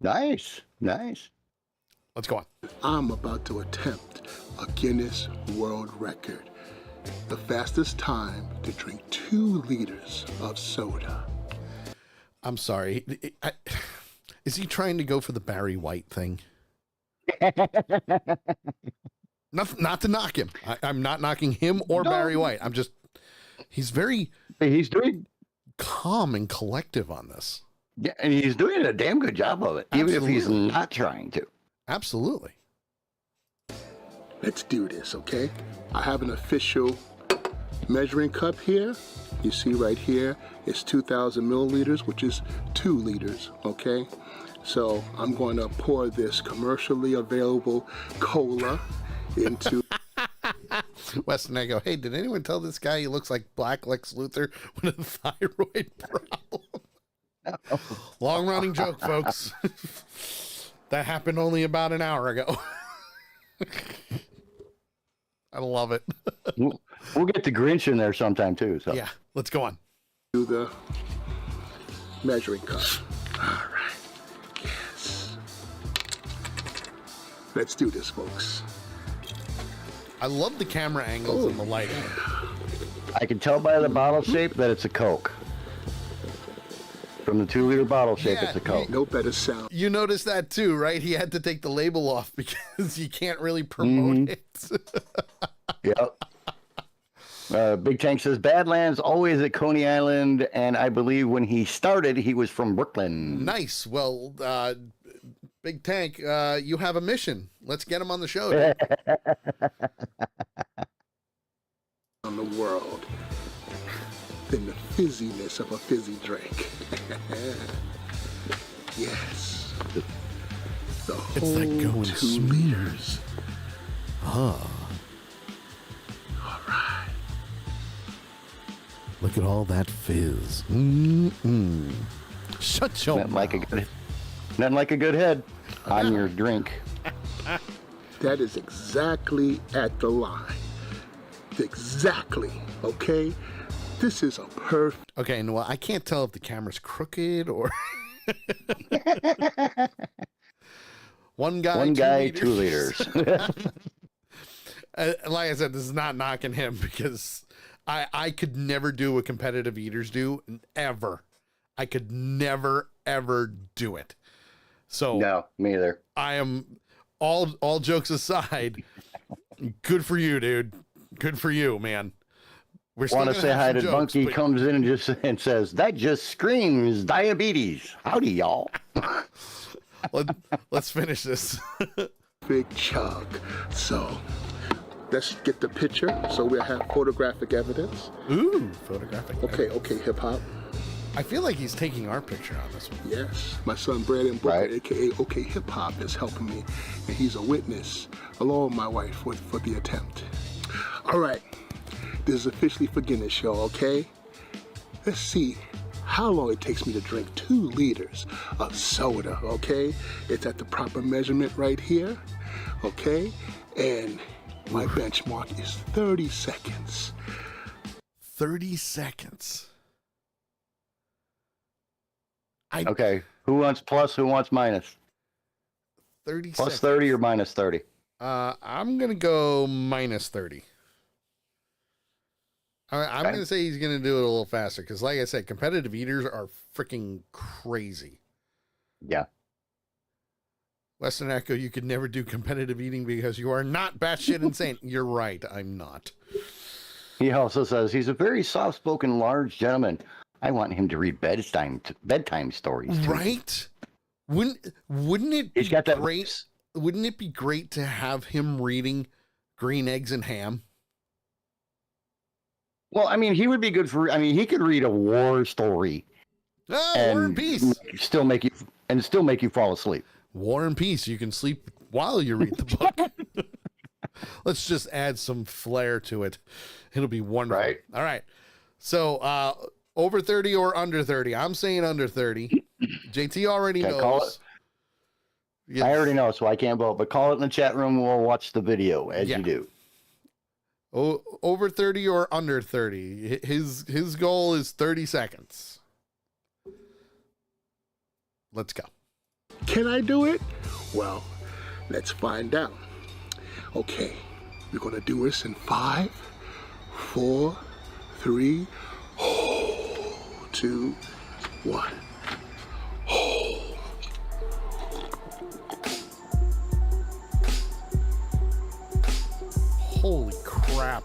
Speaker 3: Nice.
Speaker 1: Let's go on.
Speaker 13: I'm about to attempt a Guinness World Record. The fastest time to drink 2 liters of soda.
Speaker 1: I'm sorry. Is he trying to go for the Barry White thing? Not to knock him. I'm not knocking him or Barry White. He's
Speaker 3: doing
Speaker 1: calm and collective on this.
Speaker 3: Yeah, and he's doing a damn good job of it, even if he's not trying to.
Speaker 1: Absolutely.
Speaker 13: Let's do this, okay? I have an official measuring cup here. You see right here, it's 2,000 milliliters, which is 2 liters, okay? So I'm going to pour this commercially available cola into...
Speaker 1: Weston, I go, hey, did anyone tell this guy he looks like Black Lex Luthor with a thyroid problem? Long running joke, folks. That happened only about an hour ago. I love it.
Speaker 3: We'll get the Grinch in there sometime too. So
Speaker 1: Yeah, let's go on.
Speaker 13: Do the measuring cup. All right. Yes. Let's do this, folks.
Speaker 1: I love the camera angles and the lighting.
Speaker 3: I can tell by the bottle shape that it's a Coke. From the 2-liter bottle shape, it's a Coke.
Speaker 13: No better sound.
Speaker 1: You noticed that too, right? He had to take the label off because you can't really promote it.
Speaker 3: Yep. Big Tank says Badlands always at Coney Island, and I believe when he started, he was from Brooklyn.
Speaker 1: Nice. Well, Big Tank, you have a mission. Let's get him on the show. Dude.
Speaker 13: On the world than the fizziness of a fizzy drink. Yes. The
Speaker 1: It's
Speaker 13: whole
Speaker 1: that going
Speaker 13: 2
Speaker 1: smooth.
Speaker 13: liters.
Speaker 1: Ah.
Speaker 13: All right.
Speaker 1: Look at all that fizz. Shut your
Speaker 3: Nothing
Speaker 1: mouth.
Speaker 3: nothing like a good head on your drink.
Speaker 13: That is exactly at the line. Exactly. Okay? This is a perfect.
Speaker 1: Okay, and well, I can't tell if the camera's crooked or. One guy,
Speaker 3: 2 liters.
Speaker 1: Like I said, this is not knocking him because I could never do what competitive eaters do, ever. I could never, ever do it. So
Speaker 3: No, me either.
Speaker 1: I am, all jokes aside, good for you, dude. Good for you, man. We're still
Speaker 3: Want to
Speaker 1: gonna
Speaker 3: say
Speaker 1: have
Speaker 3: hi
Speaker 1: some
Speaker 3: to
Speaker 1: jokes,
Speaker 3: Bunky,
Speaker 1: but-
Speaker 3: comes in and says, that just screams diabetes. Howdy, y'all.
Speaker 1: Let's finish this.
Speaker 13: big chug. So let's get the picture so we'll have photographic evidence.
Speaker 1: Ooh, photographic.
Speaker 13: Okay, hip hop.
Speaker 1: I feel like he's taking our picture on this one.
Speaker 13: Yes, my son Brandon Booker, aka OK Hip Hop, is helping me, and he's a witness along with my wife for the attempt. All right, this is officially for Guinness Show, okay? Let's see how long it takes me to drink 2 liters of soda, okay? It's at the proper measurement right here, okay? And my benchmark is 30 seconds.
Speaker 1: 30 seconds.
Speaker 3: Okay, who wants plus, who wants minus?
Speaker 1: 30
Speaker 3: Plus
Speaker 1: seconds.
Speaker 3: 30 or minus 30?
Speaker 1: I'm going to go minus 30. I'm going to say he's going to do it a little faster because, like I said, competitive eaters are freaking crazy.
Speaker 3: Yeah.
Speaker 1: Western Echo, you could never do competitive eating because you are not batshit insane. You're right. I'm not.
Speaker 3: He also says he's a very soft-spoken, large gentleman. I want him to read bedtime stories. Too.
Speaker 1: Right? Wouldn't it be
Speaker 3: got that
Speaker 1: great? Wouldn't it be great to have him reading Green Eggs and Ham?
Speaker 3: Well, I mean, he would be good for. I mean, he could read a war story.
Speaker 1: Oh, War and Peace.
Speaker 3: Still make you fall asleep.
Speaker 1: War and Peace. You can sleep while you read the book. Let's just add some flair to it. It'll be wonderful.
Speaker 3: Right.
Speaker 1: All right. So, over 30 or under 30? I'm saying under 30. JT already knows.
Speaker 3: Call it.
Speaker 1: Yeah.
Speaker 3: I already know, so I can't vote. But call it in the chat room. We'll watch the video as you do.
Speaker 1: Oh, over 30 or under 30? His goal is 30 seconds. Let's go.
Speaker 13: Can I do it? Well, let's find out. Okay, we're gonna do this in 5, 4, 3, 2, 1.
Speaker 1: Holy crap.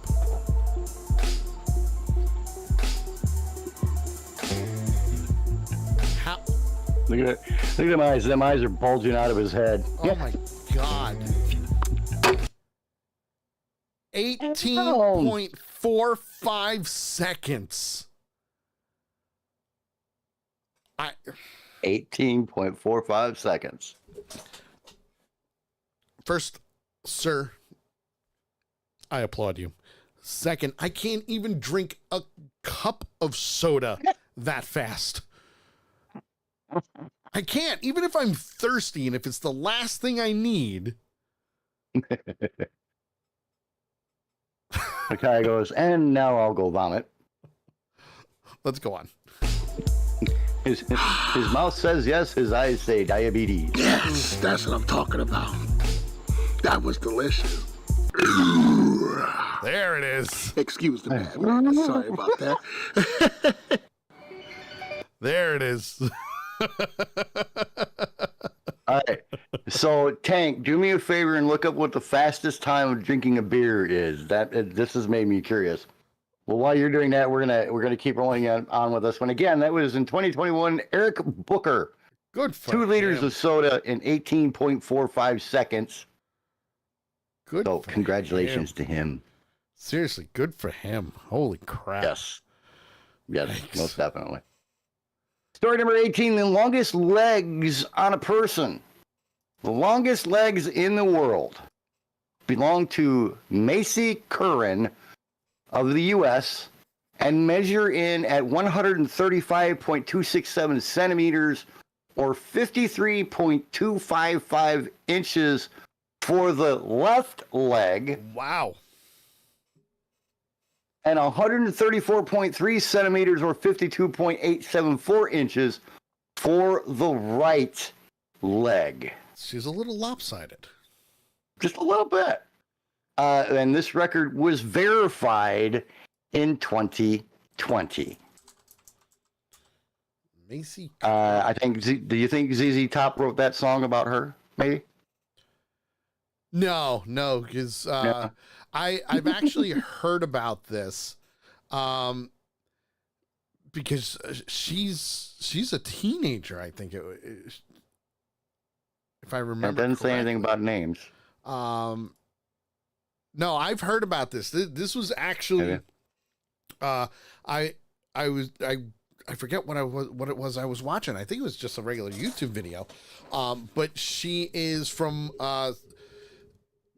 Speaker 1: How?
Speaker 3: Look at it. Look at them eyes. Them eyes are bulging out of his head.
Speaker 1: Oh my God. 18.45 seconds.
Speaker 3: 18.45 seconds.
Speaker 1: First, sir, I applaud you. Second, I can't even drink a cup of soda that fast. I can't, even if I'm thirsty and if it's the last thing I need.
Speaker 3: The guy goes, and now I'll go vomit.
Speaker 2: Let's go on.
Speaker 3: His mouth says yes, his eyes say diabetes.
Speaker 13: Yes, that's what I'm talking about. That was delicious.
Speaker 2: There it is.
Speaker 13: Excuse the bad man. Sorry about that.
Speaker 2: There it is.
Speaker 3: All right. So, Tank, do me a favor and look up what the fastest time of drinking a beer is. This has made me curious. Well, while you're doing that, we're gonna keep rolling on with this one. Again, that was in 2021. Eric Booker.
Speaker 2: Good for
Speaker 3: 2 liters
Speaker 2: him.
Speaker 3: of soda in 18.45 seconds.
Speaker 2: Good.
Speaker 3: So,
Speaker 2: for
Speaker 3: congratulations
Speaker 2: him.
Speaker 3: to him.
Speaker 2: Seriously, good for him. Holy crap.
Speaker 3: Yes. Yes,
Speaker 2: Yikes.
Speaker 3: most definitely. Story number 18, the longest legs on a person. The longest legs in the world belong to Macy Curran of the U.S. and measure in at 135.267 centimeters or 53.255 inches for the left leg.
Speaker 2: Wow.
Speaker 3: And 134.3 centimeters or 52.874 inches for the right leg.
Speaker 2: She's a little lopsided.
Speaker 3: Just a little bit. And this record was verified in 2020.
Speaker 2: Macy.
Speaker 3: I think. Do you think ZZ Top wrote that song about her? Maybe.
Speaker 2: No, because
Speaker 3: Yeah.
Speaker 2: I've actually heard about this, because she's a teenager. I think if I remember.
Speaker 3: It doesn't say anything about names.
Speaker 2: No, I've heard about this. This was actually, I forget what it was I was watching. I think it was just a regular YouTube video. But she is from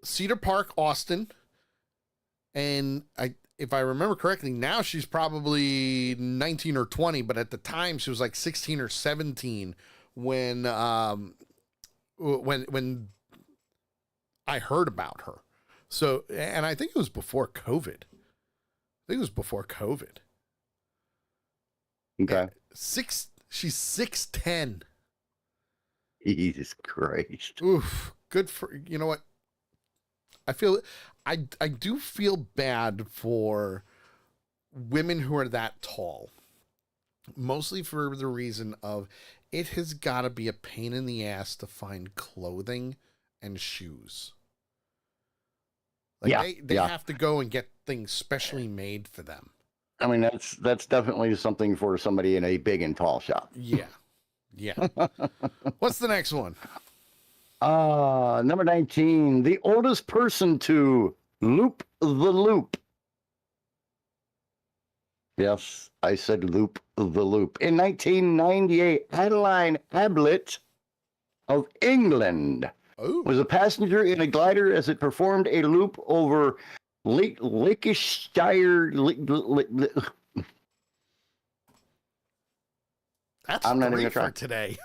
Speaker 2: Cedar Park, Austin, and if I remember correctly, now she's probably 19 or 20, but at the time she was like 16 or 17 when I heard about her. So, and I think it was before COVID.
Speaker 3: Okay.
Speaker 2: She's 6'10".
Speaker 3: Jesus Christ.
Speaker 2: Oof. Good for, you know what? I do feel bad for women who are that tall. Mostly for the reason of it has got to be a pain in the ass to find clothing and shoes. Like they have to go and get things specially made for them.
Speaker 3: I mean, that's definitely something for somebody in a big and tall shop.
Speaker 2: Yeah. What's the next one?
Speaker 3: Number 19, the oldest person to loop the loop. Yes, I said loop the loop. In 1998, Adeline Ablett of England was a passenger in a glider as it performed a loop over Lancashire.
Speaker 2: That's
Speaker 3: I'm not even
Speaker 2: great
Speaker 3: gonna try
Speaker 2: for today.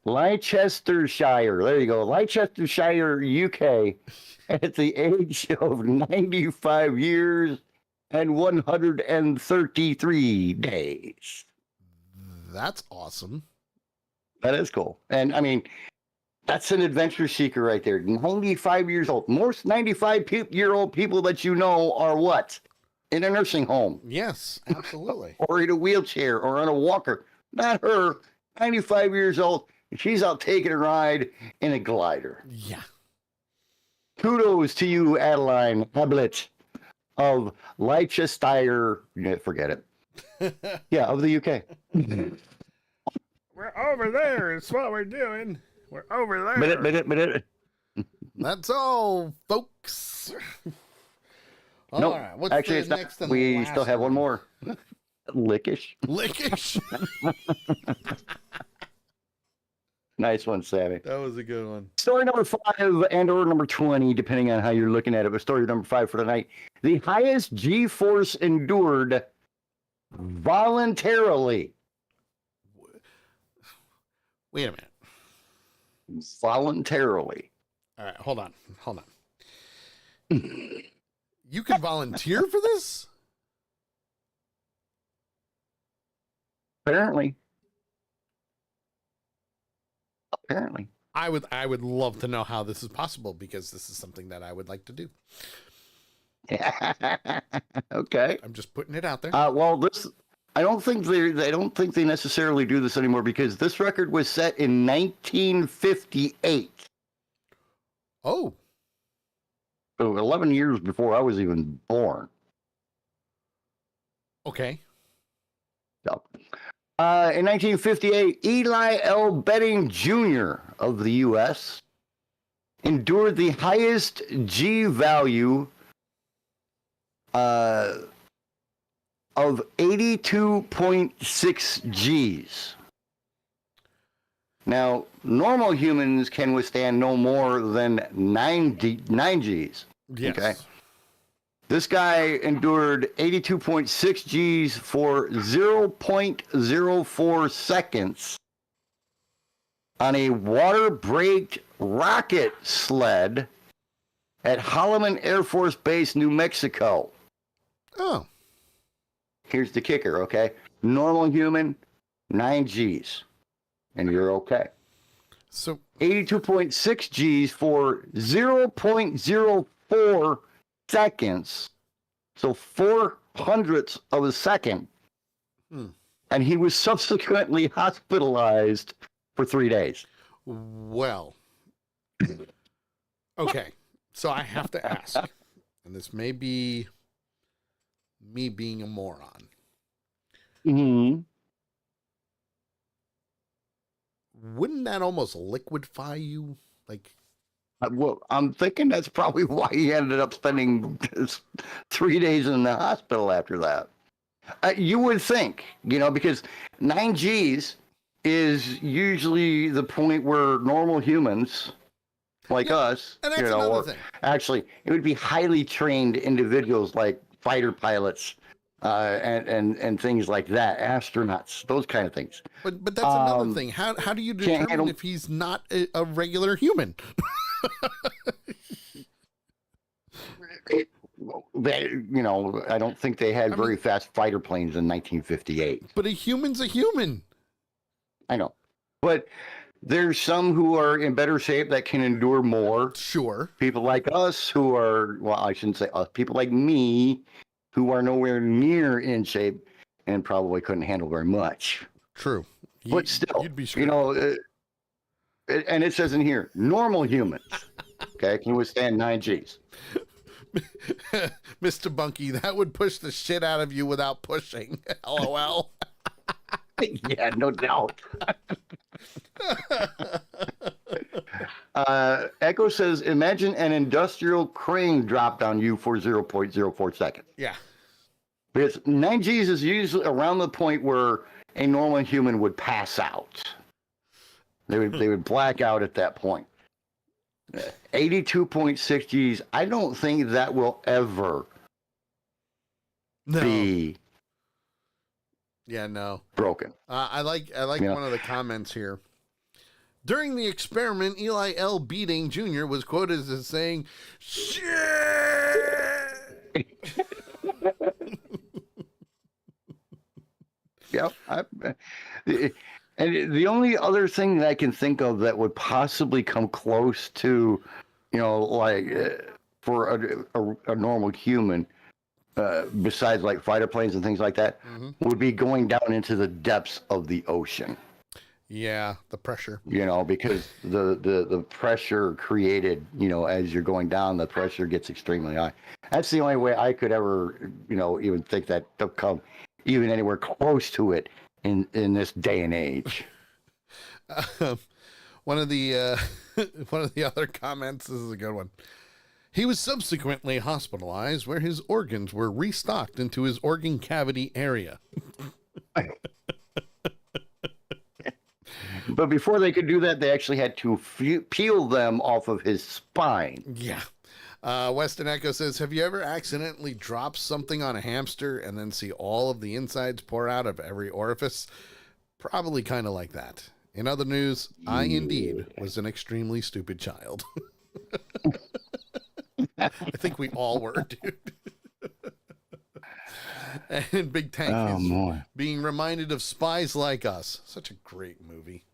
Speaker 3: Leicestershire. There you go. Leicestershire, UK, at the age of 95 years and 133 days.
Speaker 2: That's awesome.
Speaker 3: That is cool. And I mean, that's an adventure seeker right there. 95 years old. Most 95-year-old people that you know are what? In a nursing home.
Speaker 2: Yes, absolutely.
Speaker 3: Or in a wheelchair or on a walker. Not her. 95 years old. She's out taking a ride in a glider.
Speaker 2: Yeah.
Speaker 3: Kudos to you, Adeline Ablett of Leicester. Yeah, forget it. Yeah, of the UK.
Speaker 2: We're over there. It's what we're doing. We're over there.
Speaker 3: Minute.
Speaker 2: That's all, folks. All
Speaker 3: Nope.
Speaker 2: right. What's
Speaker 3: Actually,
Speaker 2: the
Speaker 3: it's not.
Speaker 2: next and
Speaker 3: We
Speaker 2: last
Speaker 3: still have one more. Lickish.
Speaker 2: Lickish.
Speaker 3: Nice one, Sammy.
Speaker 2: That was a good one.
Speaker 3: Story number 5 and or number 20, depending on how you're looking at it. But story number 5 for tonight. The highest G-force endured voluntarily.
Speaker 2: Wait a minute.
Speaker 3: Voluntarily.
Speaker 2: All right, hold on. You can volunteer for this?
Speaker 3: Apparently.
Speaker 2: I would love to know how this is possible because this is something that I would like to do.
Speaker 3: Okay.
Speaker 2: I'm just putting it out there.
Speaker 3: Well, this I don't think they necessarily do this anymore because this record was set in 1958.
Speaker 2: Oh.
Speaker 3: So 11 years before I was even born.
Speaker 2: Okay.
Speaker 3: So, in 1958, Eli L. Betting Jr. of the U.S. endured the highest G value of 82.6 Gs. Now, normal humans can withstand no more than 9 Gs.
Speaker 2: Yes.
Speaker 3: Okay. This guy endured 82.6 Gs for 0.04 seconds on a water-braked rocket sled at Holloman Air Force Base, New Mexico.
Speaker 2: Oh.
Speaker 3: Here's the kicker, okay? Normal human, 9 Gs, and you're okay.
Speaker 2: So
Speaker 3: 82.6 Gs for 0.04 seconds, so 4/100ths of a second, and he was subsequently hospitalized for 3 days.
Speaker 2: Well, okay, so I have to ask, and this may be me being a moron. Wouldn't that almost liquefy you? Like,
Speaker 3: well, I'm thinking that's probably why he ended up spending 3 days in the hospital after that. You would think, because 9 Gs is usually the point where normal humans like us,
Speaker 2: and that's another thing.
Speaker 3: Actually, it would be highly trained individuals like fighter pilots and things like that, astronauts, those kind of things.
Speaker 2: But that's another thing. How do you determine if he's not a regular human?
Speaker 3: I don't think they had very fast fighter planes in 1958.
Speaker 2: But a human's a human.
Speaker 3: I know. But there's some who are in better shape that can endure more.
Speaker 2: Sure.
Speaker 3: People like us who are, well, I shouldn't say us, people like me who are nowhere near in shape and probably couldn't handle very much.
Speaker 2: True.
Speaker 3: But still,
Speaker 2: you'd be sure.
Speaker 3: And it says in here, normal humans, okay, can withstand 9 Gs.
Speaker 2: Mr. Bunky, that would push the shit out of you without pushing. LOL.
Speaker 3: Yeah, no doubt. Echo says, imagine an industrial crane dropped on you for 0.04 seconds.
Speaker 2: Yeah.
Speaker 3: Because 9 Gs is usually around the point where a normal human would pass out. They would black out at that point. 82.6 Gs, I don't think that will ever be broken.
Speaker 2: I like one of the comments here. During the experiment, Eli L. Beating Jr. was quoted as saying, "Shit."
Speaker 3: Yep. And the only other thing that I can think of that would possibly come close to, for a normal human, besides like fighter planes and things like that, would be going down into the depths of the ocean.
Speaker 2: Yeah, the pressure.
Speaker 3: Because the pressure created, as you're going down, the pressure gets extremely high. That's the only way I could ever, even think that they'll come even anywhere close to it in this day and age.
Speaker 2: One of the other comments, this is a good one. He was subsequently hospitalized where his organs were restocked into his organ cavity area.
Speaker 3: But before they could do that, they actually had to peel them off of his spine.
Speaker 2: Yeah. Weston Echo says, have you ever accidentally dropped something on a hamster and then see all of the insides pour out of every orifice? Probably kind of like that. In other news, I indeed was an extremely stupid child. I think we all were, dude. And Big Tank
Speaker 3: Oh,
Speaker 2: is
Speaker 3: boy.
Speaker 2: being reminded of Spies Like Us. Such a great movie.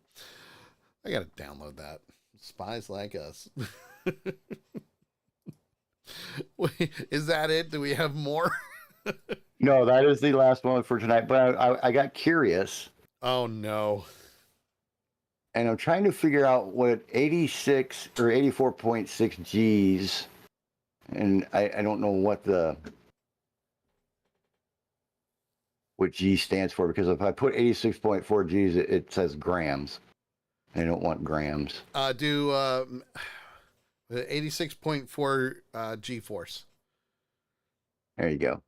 Speaker 2: I got to download that. Spies Like Us. Wait, is that it? Do we have more?
Speaker 3: No, that is the last one for tonight. But I got curious,
Speaker 2: Oh, no.
Speaker 3: and I'm trying to figure out what 86 or 84.6 G's, and I don't know what G stands for, because if I put 86.4 G's, it says grams. I don't want grams.
Speaker 2: Do 86.4 G-force.
Speaker 3: There you go.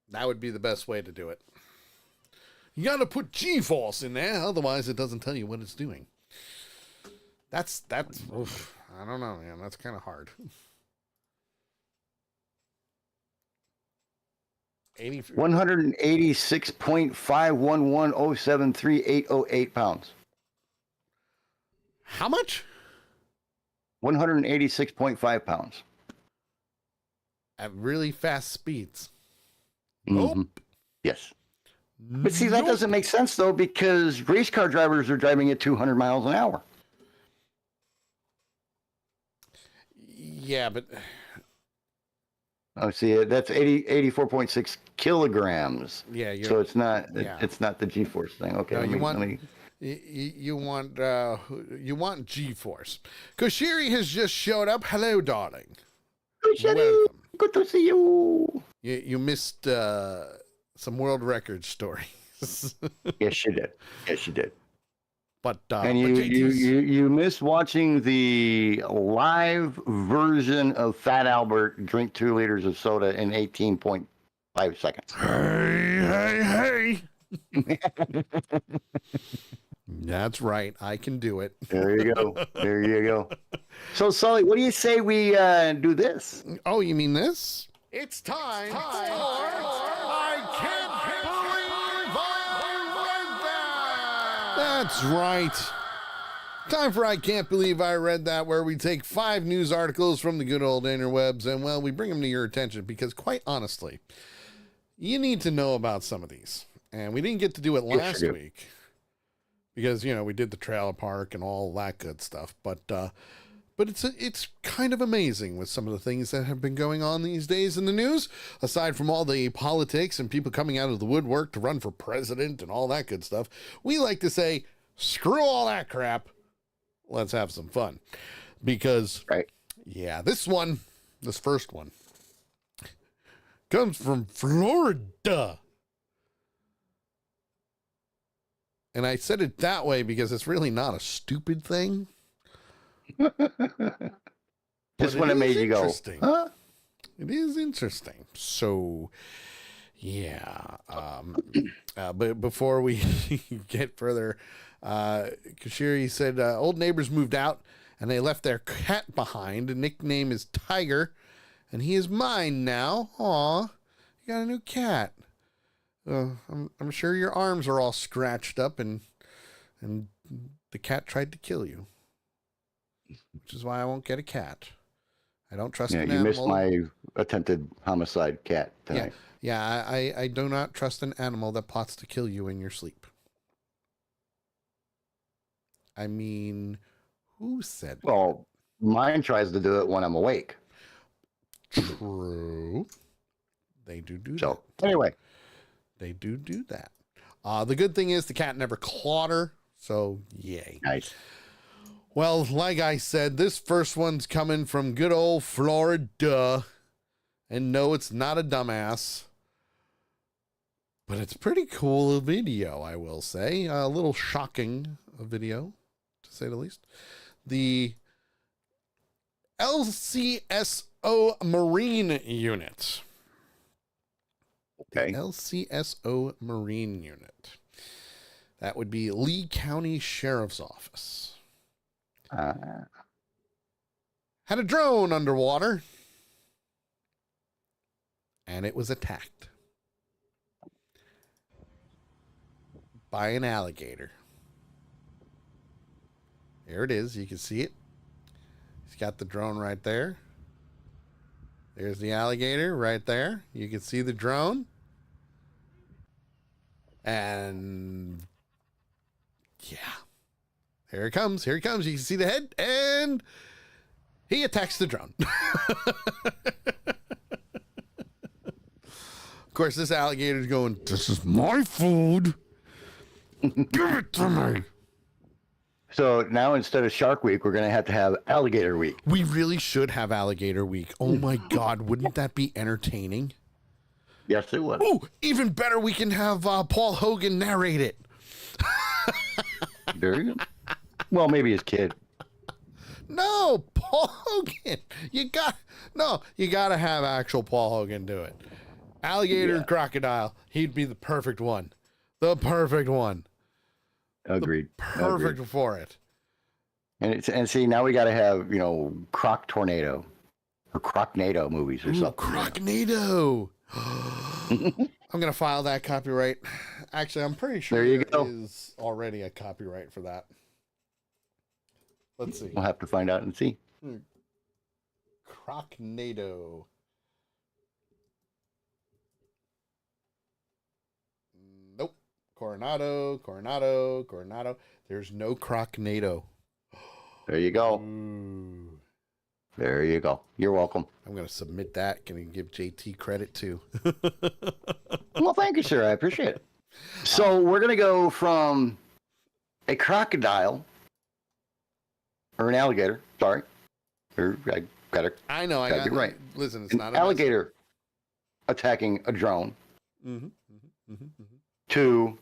Speaker 2: That would be the best way to do it. You got to put G-force in there, otherwise it doesn't tell you what it's doing. That's oof, I don't know, man. That's kind of hard.
Speaker 3: 186.511073808 pounds.
Speaker 2: How much?
Speaker 3: 186.5 pounds.
Speaker 2: At really fast speeds.
Speaker 3: Mm-hmm. Yes. But see, that doesn't make sense, though, because race car drivers are driving at 200 miles an hour.
Speaker 2: Yeah, but...
Speaker 3: Oh, see, that's 84.6 kilograms.
Speaker 2: Yeah,
Speaker 3: so it's not
Speaker 2: yeah.
Speaker 3: it's not the G-force thing. Okay,
Speaker 2: No,
Speaker 3: let
Speaker 2: you want G-force. Koshiri has just showed up. Hello, darling. Welcome.
Speaker 3: Good to see you.
Speaker 2: You missed some world record stories.
Speaker 3: Yes, you did. Yes, you did.
Speaker 2: But
Speaker 3: and you missed watching the live version of Fat Albert drink 2 liters of soda in 18.5 seconds.
Speaker 2: Hey. That's right. I can do it.
Speaker 3: There you go. There you go. So, Sully, what do you say we do this?
Speaker 2: Oh, you mean this? It's time for I Can't Believe I Read That! That's right. Time for I Can't Believe I Read That, where we take 5 news articles from the good old interwebs and, well, we bring them to your attention because, quite honestly, you need to know about some of these. And we didn't get to do it last week because, you know, we did the trailer park and all that good stuff. But it's kind of amazing with some of the things that have been going on these days in the news, aside from all the politics and people coming out of the woodwork to run for president and all that good stuff. We like to say, screw all that crap. Let's have some fun. Because, yeah, this first one, comes from Florida. And I said it that way because it's really not a stupid thing.
Speaker 3: Just when it made you go, huh?
Speaker 2: It is interesting. So, yeah. But before we get further, Kashiri said, old neighbors moved out and they left their cat behind. The nickname is Tiger, and he is mine now. Aw, you got a new cat. I'm sure your arms are all scratched up, and the cat tried to kill you, which is why I won't get a cat. I don't trust an animal.
Speaker 3: You missed my attempted homicide cat tonight.
Speaker 2: Yeah. I do not trust an animal that plots to kill you in your sleep. I mean, who said that?
Speaker 3: Well, mine tries to do it when I'm awake.
Speaker 2: True. They do that.
Speaker 3: Anyway.
Speaker 2: They do that. The good thing is the cat never clawed her, so yay.
Speaker 3: Nice.
Speaker 2: Well, like I said, this first one's coming from good old Florida. And no, it's not a dumbass. But it's pretty cool video, I will say. A little shocking video, to say the least. The LCSO Marine Unit.
Speaker 3: Okay.
Speaker 2: The LCSO Marine Unit. That would be Lee County Sheriff's Office. Had a drone underwater, and it was attacked by an alligator. There it is. You can see it. He's got the drone right there. There's the alligator right there. You can see the drone. And yeah. Here it comes. Here it comes. You can see the head. And he attacks the drone. Of course, this alligator's going, this is my food. Give it to me.
Speaker 3: So now instead of Shark Week, we're going to have Alligator Week.
Speaker 2: We really should have Alligator Week. Oh my God, wouldn't that be entertaining?
Speaker 3: Yes, it would.
Speaker 2: Oh, even better, we can have Paul Hogan narrate it.
Speaker 3: There you go. Well, maybe his kid.
Speaker 2: No, Paul Hogan. You got to have actual Paul Hogan do it. Alligator and crocodile. He'd be the perfect one. The perfect one.
Speaker 3: Agreed.
Speaker 2: Perfect for it.
Speaker 3: And see, now we got to have, Croc Tornado or Crocnado movies or something.
Speaker 2: Crocnado. I'm going to file that copyright. Actually, I'm pretty sure
Speaker 3: there you go.
Speaker 2: is already a copyright for that. Let's see.
Speaker 3: We'll have to find out and see.
Speaker 2: Crocnado. Nope. Coronado. There's no Crocnado.
Speaker 3: There you go.
Speaker 2: Ooh.
Speaker 3: There you go. You're welcome.
Speaker 2: I'm going to submit that. Can you give JT credit too?
Speaker 3: Well, thank you, sir. I appreciate it. So we're going to go from a crocodile or an alligator. Sorry.
Speaker 2: I know. I got
Speaker 3: it right.
Speaker 2: Listen, it's
Speaker 3: an
Speaker 2: not
Speaker 3: alligator attacking a drone.
Speaker 2: Mm-hmm.
Speaker 3: To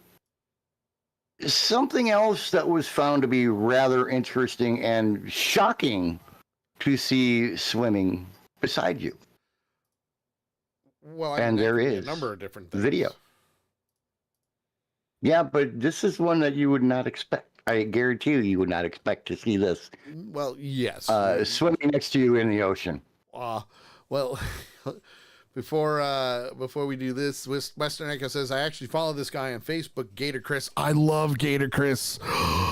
Speaker 3: something else that was found to be rather interesting and shocking to see swimming beside you.
Speaker 2: Well,
Speaker 3: and there is
Speaker 2: a number of different things.
Speaker 3: Video. Yeah, but this is one that you would not expect. I guarantee you would not expect to see this.
Speaker 2: Well, yes.
Speaker 3: Swimming next to you in the ocean.
Speaker 2: Well, before we do this, Western Echo says, I actually follow this guy on Facebook, Gator Chris. I love Gator Chris.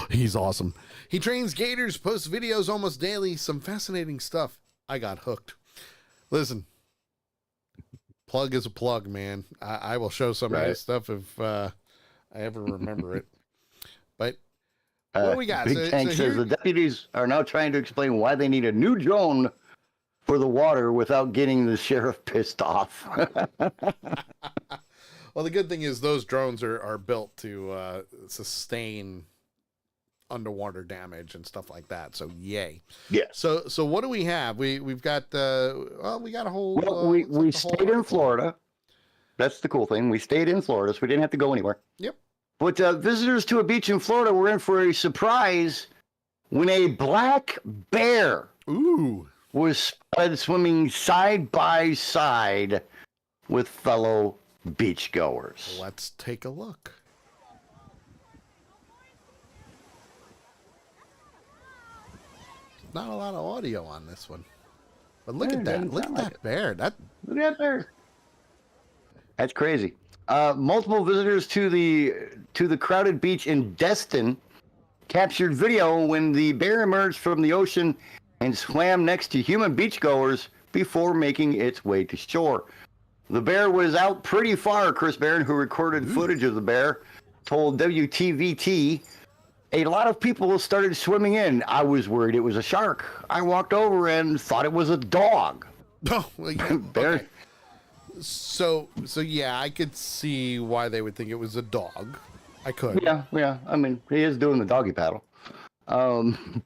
Speaker 2: He's awesome. He trains gators, posts videos almost daily. Some fascinating stuff. I got hooked. Listen, plug is a plug, man. I will show some of his stuff if I ever remember it. But what do we got?
Speaker 3: Big Tank says the deputies are now trying to explain why they need a new drone for the water without getting the sheriff pissed off.
Speaker 2: Well, the good thing is those drones are built to sustain underwater damage and stuff like that. So yay.
Speaker 3: Yeah.
Speaker 2: So what do we have? We've got we got a whole.
Speaker 3: Well, we stayed in Florida. That's the cool thing. We stayed in Florida, so we didn't have to go anywhere.
Speaker 2: Yep.
Speaker 3: But visitors to a beach in Florida were in for a surprise when a black bear was spotted swimming side by side with fellow beachgoers.
Speaker 2: Let's take a look. Not a lot of audio on this one, but look at that! Look at that bear! Look
Speaker 3: at that bear! That's crazy. Multiple visitors to the crowded beach in Destin captured video when the bear emerged from the ocean and swam next to human beachgoers before making its way to shore. The bear was out pretty far. Chris Barron, who recorded footage of the bear, told WTVT, a lot of people started swimming in. I was worried it was a shark. I walked over and thought it was a dog.
Speaker 2: Oh, well, yeah.
Speaker 3: Bear.
Speaker 2: Okay. So yeah, I could see why they would think it was a dog. I could.
Speaker 3: Yeah. I mean, he is doing the doggy paddle.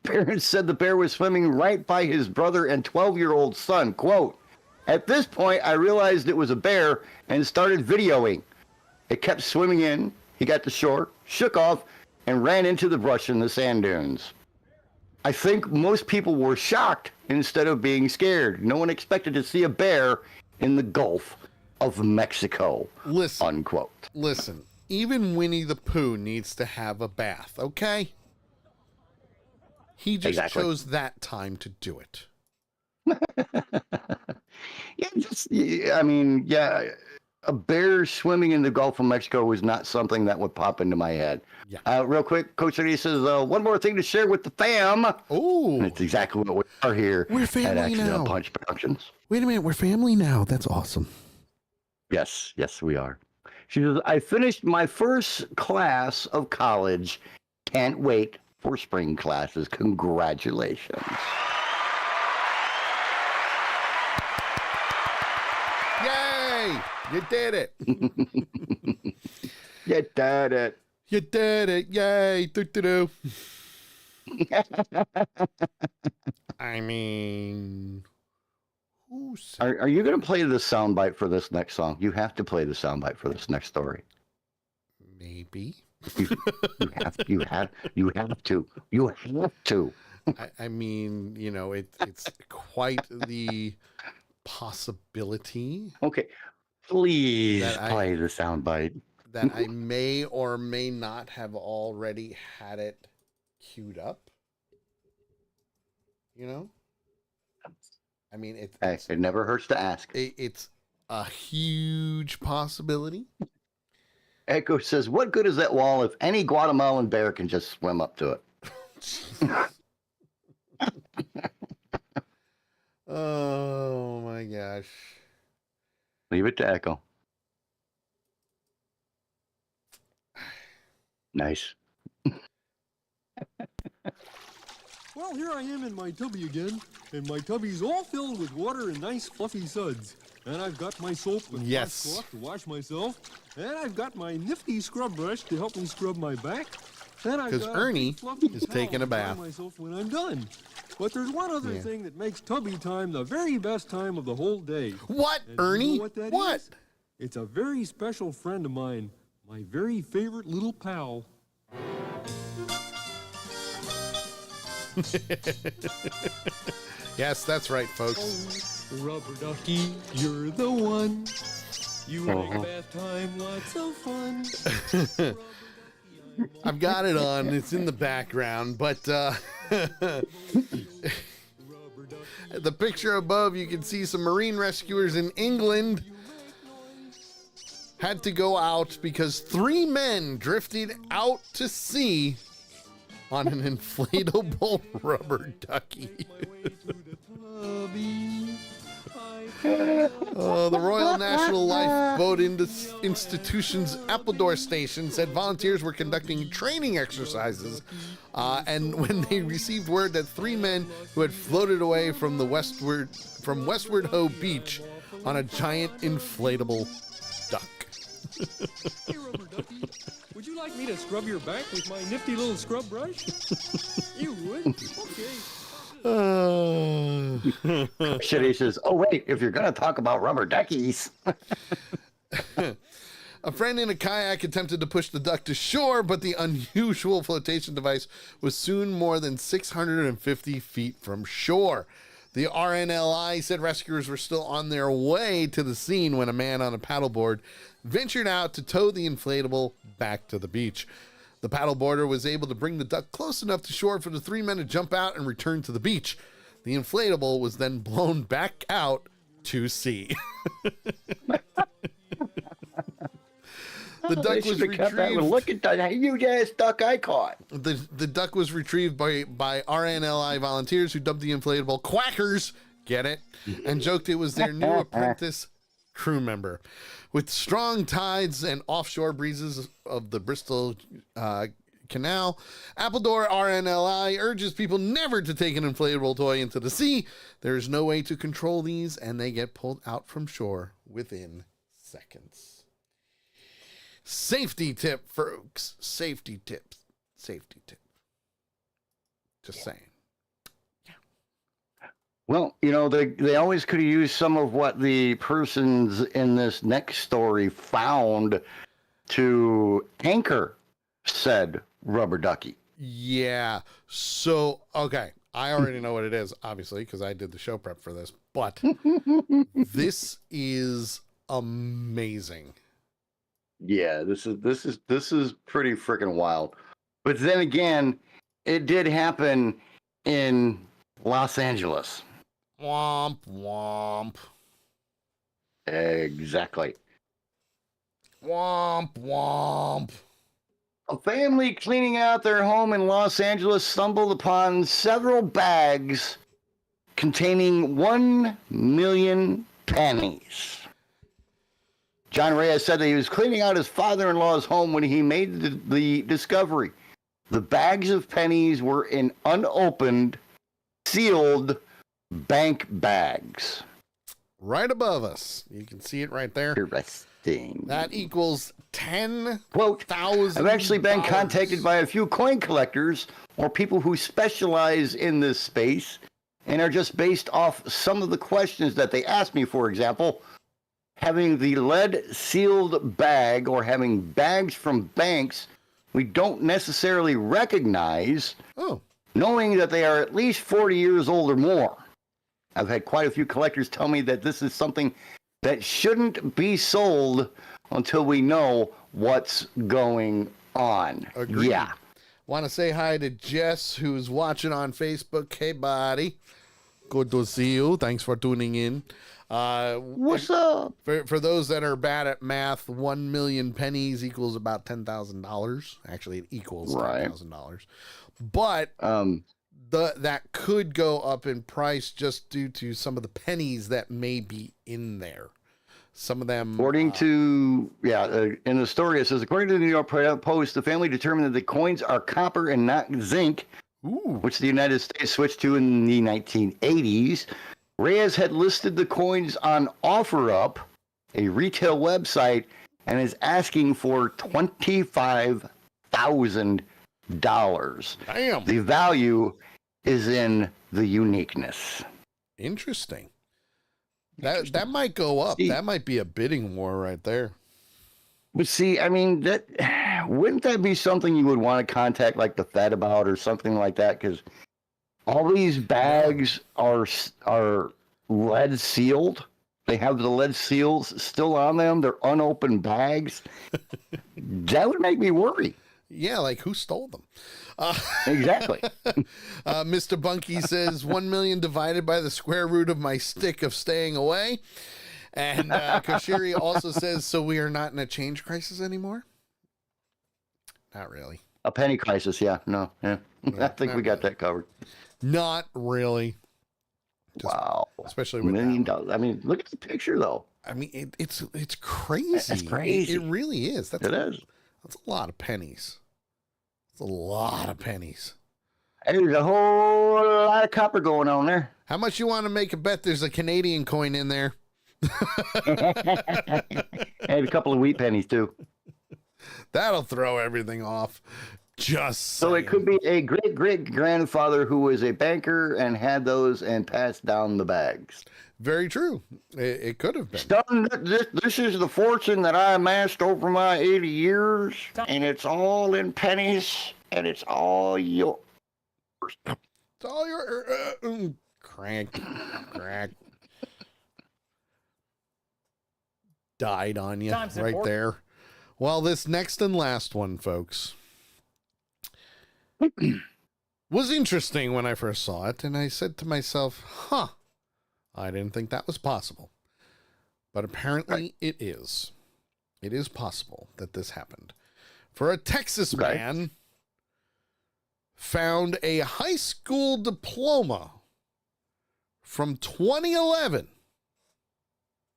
Speaker 3: Parents said the bear was swimming right by his brother and 12-year-old son. Quote, at this point, I realized it was a bear and started videoing. It kept swimming in. He got to shore, shook off, and ran into the brush in the sand dunes. I think most people were shocked instead of being scared. No one expected to see a bear in the Gulf of Mexico.
Speaker 2: Listen,
Speaker 3: unquote.
Speaker 2: Listen, even Winnie the Pooh needs to have a bath, okay? He just chose that time to do it.
Speaker 3: a bear swimming in the Gulf of Mexico was not something that would pop into my head.
Speaker 1: Yeah.
Speaker 3: Real quick, Coach Eddie says, one more thing to share with the fam.
Speaker 1: Oh.
Speaker 3: And it's exactly what we are here
Speaker 1: We're
Speaker 3: at
Speaker 1: family
Speaker 3: Accidental
Speaker 1: now.
Speaker 3: Punch Productions.
Speaker 1: Wait a minute, we're family now. That's awesome.
Speaker 3: Yes, we are. She says, I finished my first class of college. Can't wait for spring classes. Congratulations.
Speaker 1: Yay! You did it.
Speaker 3: You did it.
Speaker 1: You did it. Yay. Do. I mean, who said...
Speaker 3: Are you going to play the soundbite for this next song? You have to play the soundbite for this next story.
Speaker 1: Maybe.
Speaker 3: You have to.
Speaker 1: I mean, you know, it's quite the possibility.
Speaker 3: Okay, please
Speaker 1: that
Speaker 3: play the soundbite.
Speaker 1: That I may or may not have already had it queued up. You know? I mean,
Speaker 3: it never hurts to ask.
Speaker 1: It's a huge possibility.
Speaker 3: Echo says, what good is that wall if any Guatemalan bear can just swim up to it?
Speaker 1: Oh my gosh.
Speaker 3: Leave it to Echo. Nice.
Speaker 14: Well, here I am in my tubby again, and my tubby's all filled with water and nice fluffy suds. And I've got my soap and washcloth to wash myself, and I've got my nifty scrub brush to help me scrub my back.
Speaker 1: Because Ernie is taking a bath.
Speaker 14: Myself when I'm done. But there's one other thing that makes tubby time the very best time of the whole day.
Speaker 1: What,
Speaker 14: and
Speaker 1: Ernie?
Speaker 14: You know what that is? It's a very special friend of mine, my very favorite little pal.
Speaker 1: Yes, that's right, folks.
Speaker 14: Oh, Rubber Ducky, you're the one. You make bath time lots of fun.
Speaker 1: I've got it on. It's in the background, but the picture above, you can see some marine rescuers in England had to go out because 3 men drifted out to sea on an inflatable rubber ducky. The Royal National Lifeboat Institution's Appledore station said volunteers were conducting training exercises, and when they received word that 3 men who had floated away from Westward Ho Beach on a giant inflatable duck.
Speaker 14: Hey, Rubber Ducky, would you like me to scrub your back with my nifty little scrub brush? You would? Okay.
Speaker 3: Shitty says, oh, wait, if you're going to talk about rubber duckies.
Speaker 1: A friend in a kayak attempted to push the duck to shore, but the unusual flotation device was soon more than 650 feet from shore. The RNLI said rescuers were still on their way to the scene when a man on a paddleboard ventured out to tow the inflatable back to the beach. The paddleboarder was able to bring the duck close enough to shore for the 3 men to jump out and return to the beach. The inflatable was then blown back out to sea. The duck was retrieved.
Speaker 3: Look at that huge ass duck I caught.
Speaker 1: The duck was retrieved by RNLI volunteers who dubbed the inflatable Quackers, get it, and joked it was their new apprentice crew member. With strong tides and offshore breezes of the Bristol Canal, Appledore RNLI urges people never to take an inflatable toy into the sea. There is no way to control these, and they get pulled out from shore within seconds. Safety tip, folks. Safety tips. Safety tip. Just saying.
Speaker 3: Well, you know, they always could have used some of what the persons in this next story found to anchor said rubber ducky.
Speaker 1: Yeah. So, okay. I already know what it is, obviously, because I did the show prep for this. But this is amazing.
Speaker 3: Yeah, this is pretty freaking wild. But then again, it did happen in Los Angeles.
Speaker 1: Womp womp.
Speaker 3: Exactly.
Speaker 2: Womp womp.
Speaker 3: A family cleaning out their home in Los Angeles stumbled upon several bags containing 1 million pennies. John Reyes said that he was cleaning out his father-in-law's home when he made the discovery. The bags of pennies were in unopened, sealed bank bags.
Speaker 2: Right above us. You can see it right there.
Speaker 3: Interesting.
Speaker 2: That equals $10,000.
Speaker 3: Quote, I've actually been contacted by a few coin collectors or people who specialize in this space and are just based off some of the questions that they asked me. For example, having the lead sealed bag or having bags from banks we don't necessarily recognize, knowing that they are at least 40 years old or more. I've had quite a few collectors tell me that this is something that shouldn't be sold until we know what's going on.
Speaker 2: Agreed.
Speaker 3: Yeah.
Speaker 2: Want to say hi to Jess, who's watching on Facebook. Hey, buddy. Good to see you. Thanks for tuning in.
Speaker 3: What's up?
Speaker 2: For those that are bad at math, 1 million pennies equals about $10,000. Actually, it equals $10,000. But that could go up in price just due to some of the pennies that may be in there. Some of them.
Speaker 3: According to, in the story, it says, according to the New York Post, the family determined that the coins are copper and not zinc, which the United States switched to in the 1980s. Reyes had listed the coins on OfferUp, a retail website, and is asking for $25,000.
Speaker 2: Damn.
Speaker 3: The value is in the uniqueness.
Speaker 2: Interesting. That might go up. That might be a bidding war right there.
Speaker 3: But see, I mean, wouldn't that be something you would want to contact like the Fed about or something like that? Because all these bags are lead sealed. They have the lead seals still on them. They're unopened bags. That would make me worry.
Speaker 2: Yeah, like who stole them?
Speaker 3: Exactly.
Speaker 2: Mr. Bunky says 1 million divided by the square root of my stick of staying away. And Koshiri also says, so we are not in a change crisis anymore? Not really.
Speaker 3: A penny crisis, yeah. No, yeah. I think we got that covered.
Speaker 2: Not really.
Speaker 3: Wow.
Speaker 2: Especially with
Speaker 3: $1 million. I mean, look at the picture, though.
Speaker 2: I mean, it's crazy.
Speaker 3: That's crazy.
Speaker 2: It really is.
Speaker 3: It is.
Speaker 2: That's a lot of pennies. It's a lot of pennies.
Speaker 3: There's a whole lot of copper going on there.
Speaker 2: How much you want to make a bet there's a Canadian coin in there?
Speaker 3: And a couple of wheat pennies, too.
Speaker 2: That'll throw everything off. Just
Speaker 3: so it could be a great-great-grandfather who was a banker and had those and passed down the bags.
Speaker 2: Very true. It could have been.
Speaker 3: Son, this is the fortune that I amassed over my 80 years, and it's all in pennies, and it's all yours.
Speaker 2: It's all your... crank. Died on you right there. Well, this next and last one, folks, was interesting when I first saw it, and I said to myself, I didn't think that was possible. But apparently it is. It is possible that this happened. For a Texas man found a high school diploma from 2011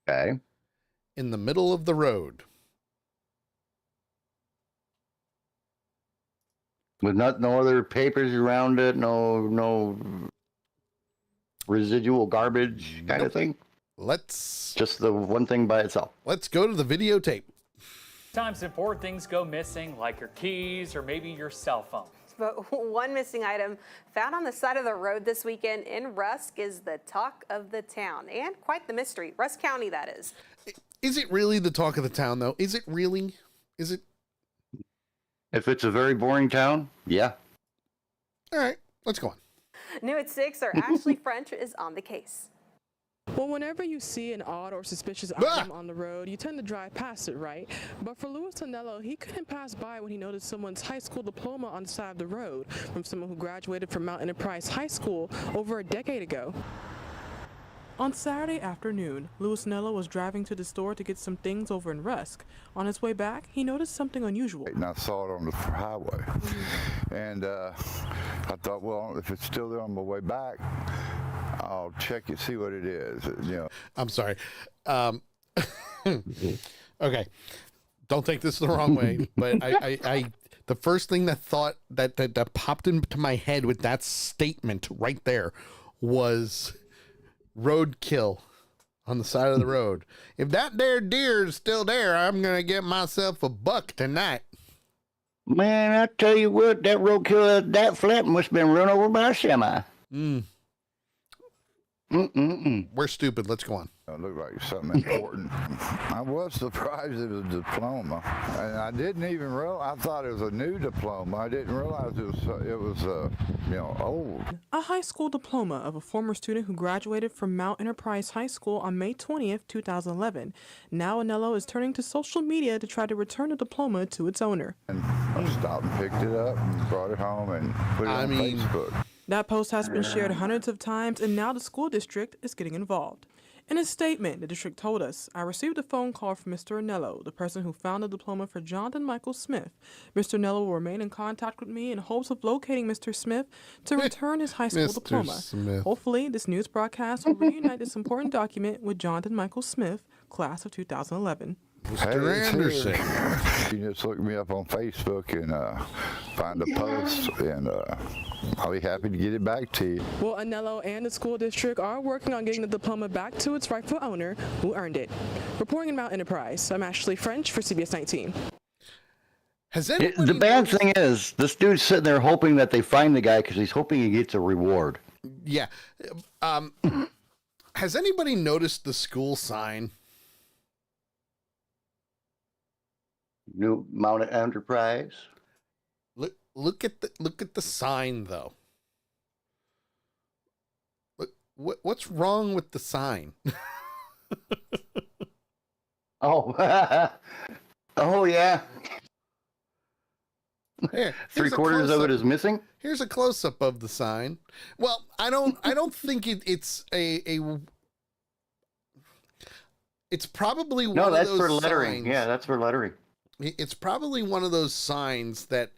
Speaker 2: in the middle of the road.
Speaker 3: With no other papers around it, no residual garbage kind of thing? Just the one thing by itself.
Speaker 2: Let's go to the videotape.
Speaker 15: Sometimes important things go missing, like your keys or maybe your cell phone.
Speaker 16: But one missing item found on the side of the road this weekend in Rusk is the talk of the town, and quite the mystery. Rusk County, that is.
Speaker 2: Is it really the talk of the town, though? Is it really? Is it?
Speaker 3: If it's a very boring town, yeah.
Speaker 2: All right, let's go on.
Speaker 16: New at 6, our Ashley French is on the case.
Speaker 17: Well, whenever you see an odd or suspicious item on the road, you tend to drive past it, right? But for Louis Tonello, he couldn't pass by when he noticed someone's high school diploma on the side of the road from someone who graduated from Mount Enterprise High School over a decade ago. On Saturday afternoon, Louis Nello was driving to the store to get some things over in Rusk. On his way back, he noticed something unusual.
Speaker 18: And I saw it on the highway. And I thought, well, if it's still there on my way back, I'll check it, see what it is. You know.
Speaker 1: I'm sorry. Okay. Don't take this the wrong way, but I the first thing that popped into my head with that statement right there was roadkill on the side of the road. If that there deer is still there, I'm gonna get myself a buck tonight.
Speaker 3: Man, I tell you what, that roadkill, that flat must have been run over by a semi.
Speaker 1: We're stupid. Let's go on.
Speaker 18: It looked like something important. I was surprised it was a diploma, and I didn't even realize. I thought it was a new diploma. I didn't realize it was old.
Speaker 17: A high school diploma of a former student who graduated from Mount Enterprise High School on May 20th, 2011. Now Anello is turning to social media to try to return the diploma to its owner.
Speaker 18: And I stopped and picked it up and brought it home and put it on Facebook.
Speaker 17: That post has been shared hundreds of times, and now the school district is getting involved. In a statement, the district told us, I received a phone call from Mr. Anello, the person who found the diploma for Jonathan Michael Smith. Mr. Anello will remain in contact with me in hopes of locating Mr. Smith to return his high school
Speaker 1: Mr.
Speaker 17: diploma.
Speaker 1: Smith.
Speaker 17: Hopefully, this news broadcast will reunite this important document with Jonathan Michael Smith, class of 2011.
Speaker 1: Mr. Anderson.
Speaker 18: You just look me up on Facebook and find a post, and I'll be happy to get it back to you.
Speaker 17: Well, Anello and the school district are working on getting the diploma back to its rightful owner, who earned it. Reporting in Mount Enterprise, I'm Ashley French for CBS 19.
Speaker 3: The bad thing is, this dude's sitting there hoping that they find the guy because he's hoping he gets a reward.
Speaker 1: Yeah. Has anybody noticed the school sign?
Speaker 3: New Mount Enterprise.
Speaker 1: Look at the sign though. What's wrong with the sign?
Speaker 3: Oh, oh yeah.
Speaker 1: Here,
Speaker 3: 3/4 of it is missing.
Speaker 1: Here's a close up of the sign. Well, I don't think it's it's probably one of those.
Speaker 3: No, that's for lettering.
Speaker 1: Signs.
Speaker 3: Yeah, that's for lettering.
Speaker 1: It's probably one of those signs that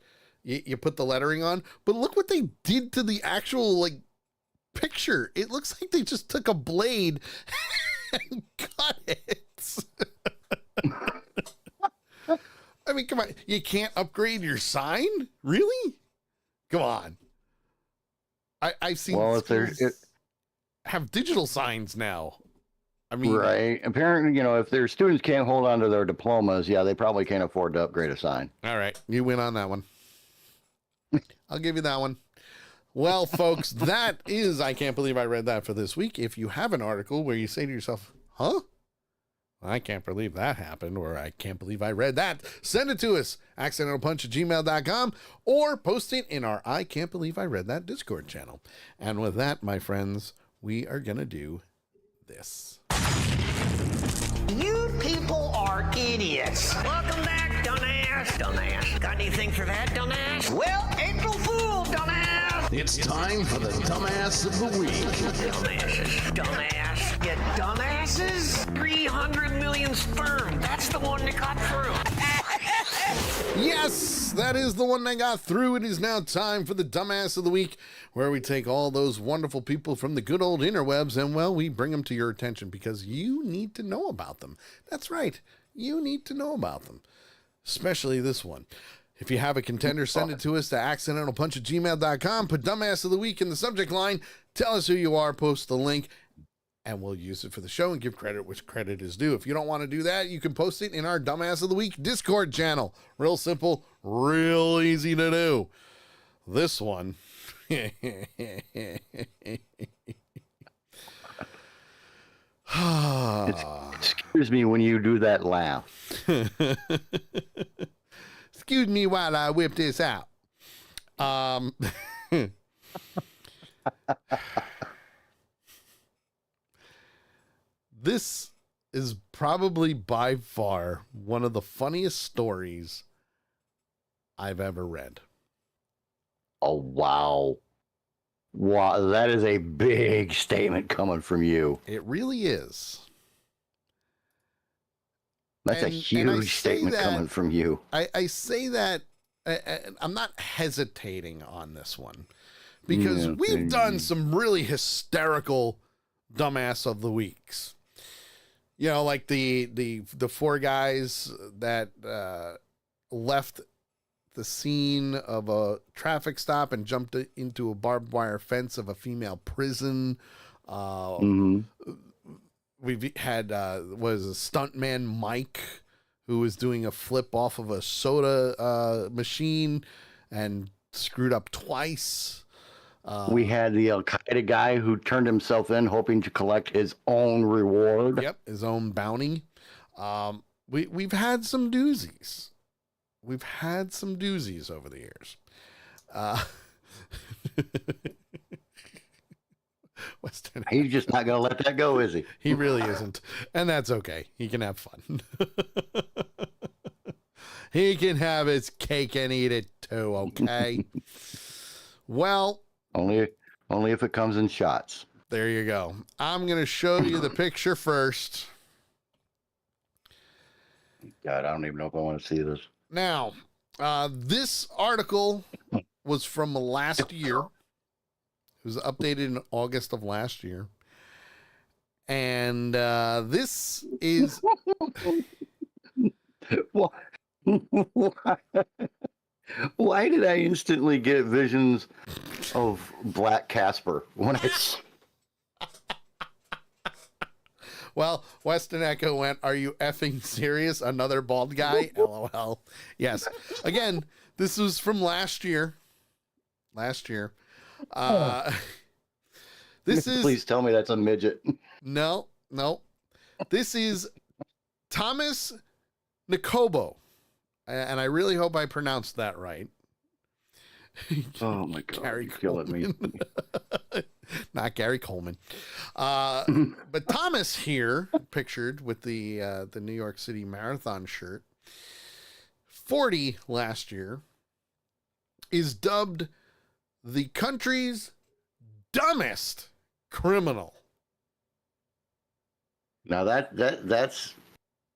Speaker 1: you put the lettering on, but look what they did to the actual picture. It looks like they just took a blade and cut it. I mean, come on. You can't upgrade your sign? Really? Come on. I've seen schools have digital signs now. I mean,
Speaker 3: right. Apparently, if their students can't hold on to their diplomas, yeah, they probably can't afford to upgrade a sign.
Speaker 1: All right. You win on that one. I'll give you that one. Well, folks, that is I Can't Believe I Read That for this week. If you have an article where you say to yourself, huh? I can't believe that happened, or I can't believe I read that, send it to us, accidentalpunch@gmail.com, or post it in our I Can't Believe I Read That Discord channel. And with that, my friends, we are going to do this.
Speaker 19: You people are idiots. Welcome back, dumbass. Dumbass. Got anything for that, dumbass? Well, April Fool, dumbass.
Speaker 20: It's time for the Dumbass of the Week.
Speaker 19: Dumbasses. Dumbass. You dumbasses? 300 million sperm. That's the one that got through.
Speaker 1: Yes, that is the one that got through. It is now time for the Dumbass of the Week, where we take all those wonderful people from the good old interwebs and, well, we bring them to your attention because you need to know about them. That's right. You need to know about them, especially this one. If you have a contender, send it to us to accidentalpunch@gmail.com. Put Dumbass of the Week in the subject line. Tell us who you are. Post the link. And we'll use it for the show and give credit which credit is due. If you don't want to do that, you can post it in our Dumbass of the Week Discord channel. Real simple, real easy to do. This one.
Speaker 3: Excuse me when you do that laugh.
Speaker 1: Excuse me while I whip this out. This is probably by far one of the funniest stories I've ever read.
Speaker 3: Oh, wow. Wow, that is a big statement coming from you.
Speaker 1: It really is.
Speaker 3: That's a
Speaker 1: And I
Speaker 3: huge
Speaker 1: say
Speaker 3: statement
Speaker 1: that-
Speaker 3: coming from you.
Speaker 1: I say that I'm not hesitating on this one because
Speaker 3: Yeah,
Speaker 1: we've done some really hysterical dumbass of the weeks. You know, like the four guys that left the scene of a traffic stop and jumped into a barbed wire fence of a female prison. We've had was a stuntman Mike who was doing a flip off of a soda machine and screwed up twice.
Speaker 3: We had the Al Qaeda guy who turned himself in hoping to collect his own reward.
Speaker 1: Yep, his own bounty. We've had some doozies. We've had some doozies over the years. Western.
Speaker 3: He's just not going to let that go, is he?
Speaker 1: He really isn't. And that's okay. He can have fun. He can have his cake and eat it too, okay? Well,
Speaker 3: only if it comes in shots.
Speaker 1: There you go. I'm going to show you the picture first.
Speaker 3: God, I don't even know if I want to see this.
Speaker 1: Now, this article was from last year. It was updated in August of last year. And this is...
Speaker 3: Why did I instantly get visions of Black Casper when I...
Speaker 1: Well, Weston Echo went, "Are you effing serious? Another bald guy?" LOL. Yes. Again, this was from last year. This is...
Speaker 3: Please tell me that's a midget.
Speaker 1: No. This is Thomas Nikobo. And I really hope I pronounced that right.
Speaker 3: Oh my God,
Speaker 1: Gary
Speaker 3: you're killing me.
Speaker 1: Not Gary Coleman. But Thomas here, pictured with the New York City Marathon shirt, 40 last year, is dubbed the country's dumbest criminal.
Speaker 3: Now that's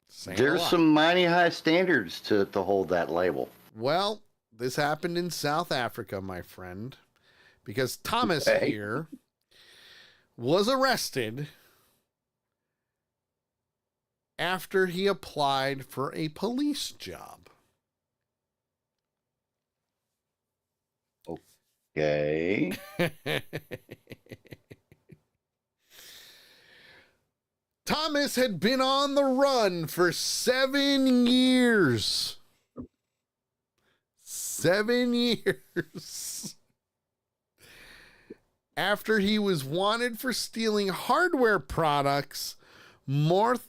Speaker 1: Saying a
Speaker 3: there's
Speaker 1: lot.
Speaker 3: some mighty high standards to hold that label.
Speaker 1: Well, this happened in South Africa, my friend, because Thomas
Speaker 3: Okay.
Speaker 1: here was arrested after he applied for a police job.
Speaker 3: Okay.
Speaker 1: Thomas had been on the run for 7 years. 7 years. After he was wanted for stealing hardware products worth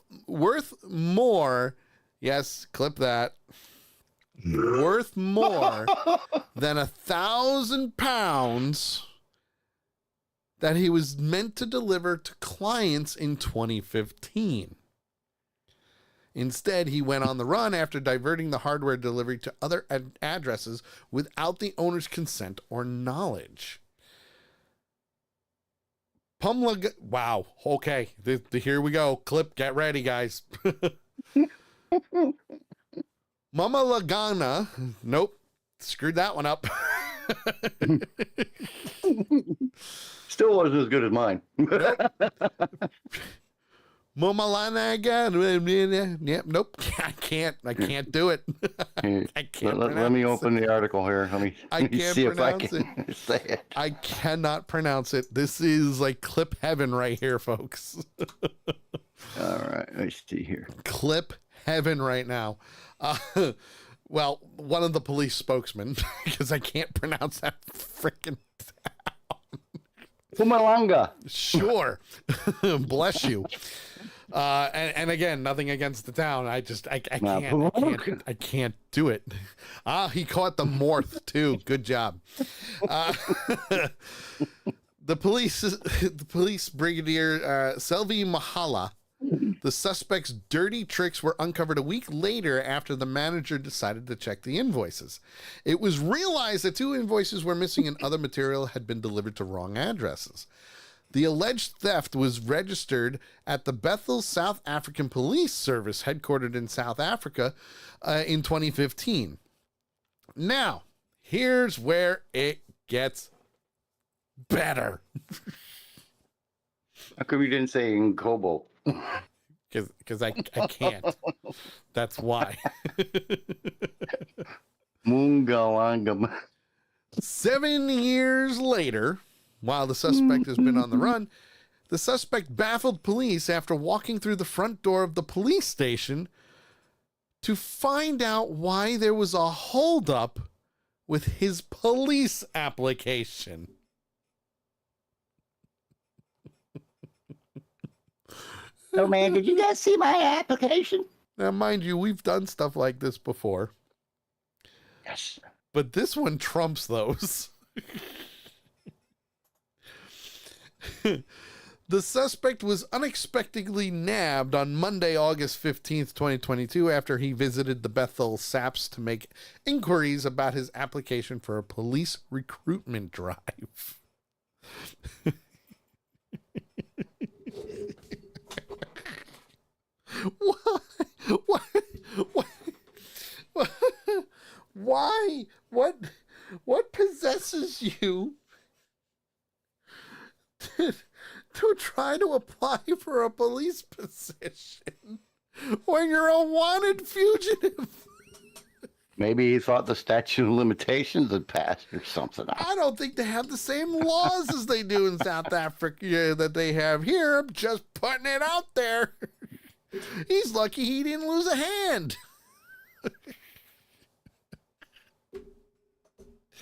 Speaker 1: more, yes, clip that, worth more than £1,000 that he was meant to deliver to clients in 2015. Instead, he went on the run after diverting the hardware delivery to other addresses without the owner's consent or knowledge. Wow. Okay. Here we go. Clip. Get ready, guys. Mama Lagana. Nope. Screwed that one up.
Speaker 3: Still wasn't as good as mine.
Speaker 1: Mama Lanaga. Yep. Nope. I can't do it. I can't.
Speaker 3: Let me open the article here. Let me
Speaker 1: can't
Speaker 3: see if I
Speaker 1: pronounce
Speaker 3: can say it.
Speaker 1: I cannot pronounce it. This is like clip heaven right here, folks.
Speaker 3: All right. Let's see here.
Speaker 1: Clip heaven right now. Well, one of the police spokesmen, because I can't pronounce that freaking
Speaker 3: Pumalanga.
Speaker 1: Sure. Bless you. And again, nothing against the town. I can't do it. He caught the morph too. Good job. The police brigadier Selvi Mahala The suspect's dirty tricks were uncovered a week later after the manager decided to check the invoices. It was realized that 2 invoices were missing and other material had been delivered to wrong addresses. The alleged theft was registered at the Bethel South African Police Service, headquartered in South Africa, in 2015. Now, here's where it gets better.
Speaker 3: How come you didn't say in Kobo?
Speaker 1: Because I can't. That's why.
Speaker 3: Mungalangam.
Speaker 1: 7 years later, while the suspect has been on the run, the suspect baffled police after walking through the front door of the police station to find out why there was a holdup with his police application.
Speaker 3: Oh man, did you guys see my application?
Speaker 1: Now, mind you, we've done stuff like this before.
Speaker 3: Yes.
Speaker 1: But this one trumps those. The suspect was unexpectedly nabbed on Monday, August 15th, 2022, after he visited the Bethel SAPS to make inquiries about his application for a police recruitment drive. Why? What possesses you to try to apply for a police position when you're a wanted fugitive?
Speaker 3: Maybe he thought the statute of limitations had passed or something.
Speaker 1: I don't think they have the same laws as they do in South Africa that they have here. I'm just putting it out there. He's lucky he didn't lose a hand.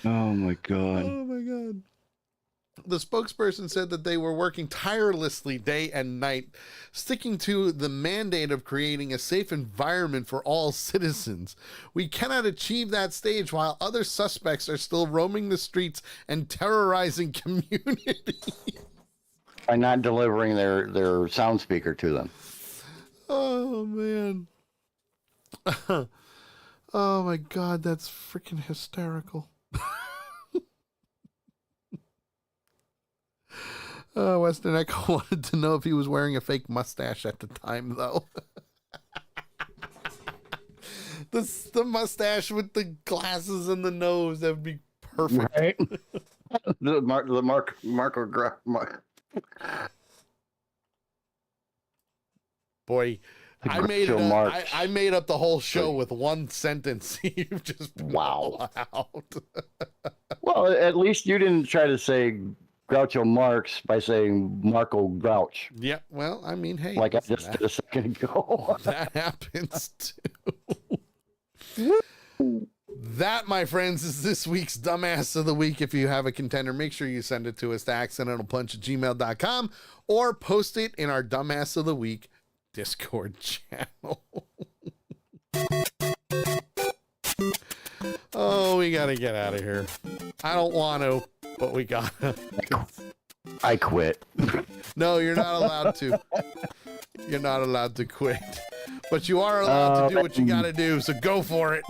Speaker 3: Oh my God.
Speaker 1: Oh my God. The spokesperson said that they were working tirelessly day and night, sticking to the mandate of creating a safe environment for all citizens. We cannot achieve that stage while other suspects are still roaming the streets and terrorizing communities.
Speaker 3: By not delivering their sound speaker to them.
Speaker 1: Oh, man. Oh, my God, that's freaking hysterical. Western Echo wanted to know if he was wearing a fake mustache at the time, though. The mustache with the glasses and the nose, that would be perfect.
Speaker 3: Right? Mark.
Speaker 1: Boy, I made up the whole show with one sentence. You just
Speaker 3: wow.
Speaker 1: Out.
Speaker 3: Well, at least you didn't try to say Groucho Marx by saying Marco Grouch.
Speaker 1: Yeah, well, I mean, hey.
Speaker 3: Like I just did a second ago.
Speaker 1: That happens too. That, my friends, is this week's Dumbass of the Week. If you have a contender, make sure you send it to us to accidentalpunch@gmail.com or post it in our Dumbass of the Week Discord channel. Oh, we got to get out of here. I don't want to, but we got to.
Speaker 3: I quit.
Speaker 1: No, you're not allowed to. You're not allowed to quit. But you are allowed to do what you got to do, so go for it.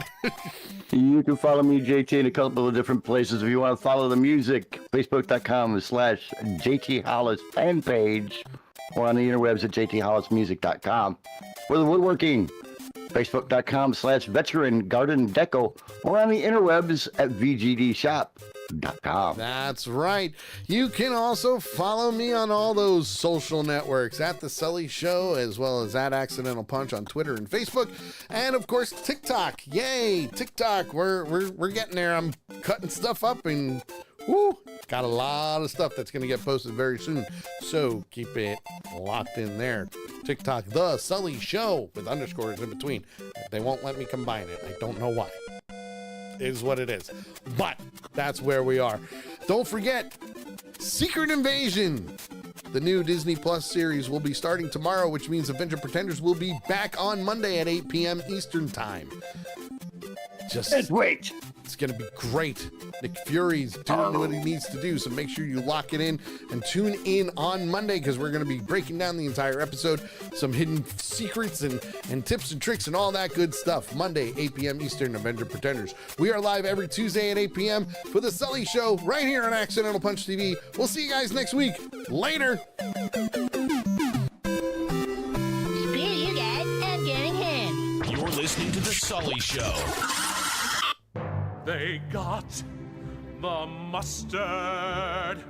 Speaker 3: You can follow me, JT, in a couple of different places. If you want to follow the music, facebook.com/JT Hollis fan page, or on the interwebs at jthollismusic.com. For the woodworking, facebook.com/veteran garden deco, or on the interwebs at vgdshop.com.
Speaker 1: That's right. You can also follow me on all those social networks at The Sully Show, as well as at Accidental Punch on Twitter and Facebook, and of course TikTok. Yay, TikTok! We're getting there. I'm cutting stuff up and woo, got a lot of stuff that's going to get posted very soon. So keep it locked in there. TikTok, The Sully Show, with underscores in between. They won't let me combine it. I don't know why. It is what it is. But that's where we are. Don't forget, Secret Invasion. The new Disney Plus series will be starting tomorrow, which means Avenger Pretenders will be back on Monday at 8 p.m. Eastern Time.
Speaker 3: Just wait.
Speaker 1: It's going to be great. Nick Fury's doing what he needs to do, so make sure you lock it in and tune in on Monday because we're going to be breaking down the entire episode, some hidden secrets and tips and tricks and all that good stuff. Monday, 8 p.m. Eastern, Avenger Pretenders. We are live every Tuesday at 8 p.m. for the Sully Show right here on Accidental Punch TV. We'll see you guys next week. Later.
Speaker 19: You guys, I'm getting him.
Speaker 20: You're listening to The Sully Show.
Speaker 21: They got the mustard.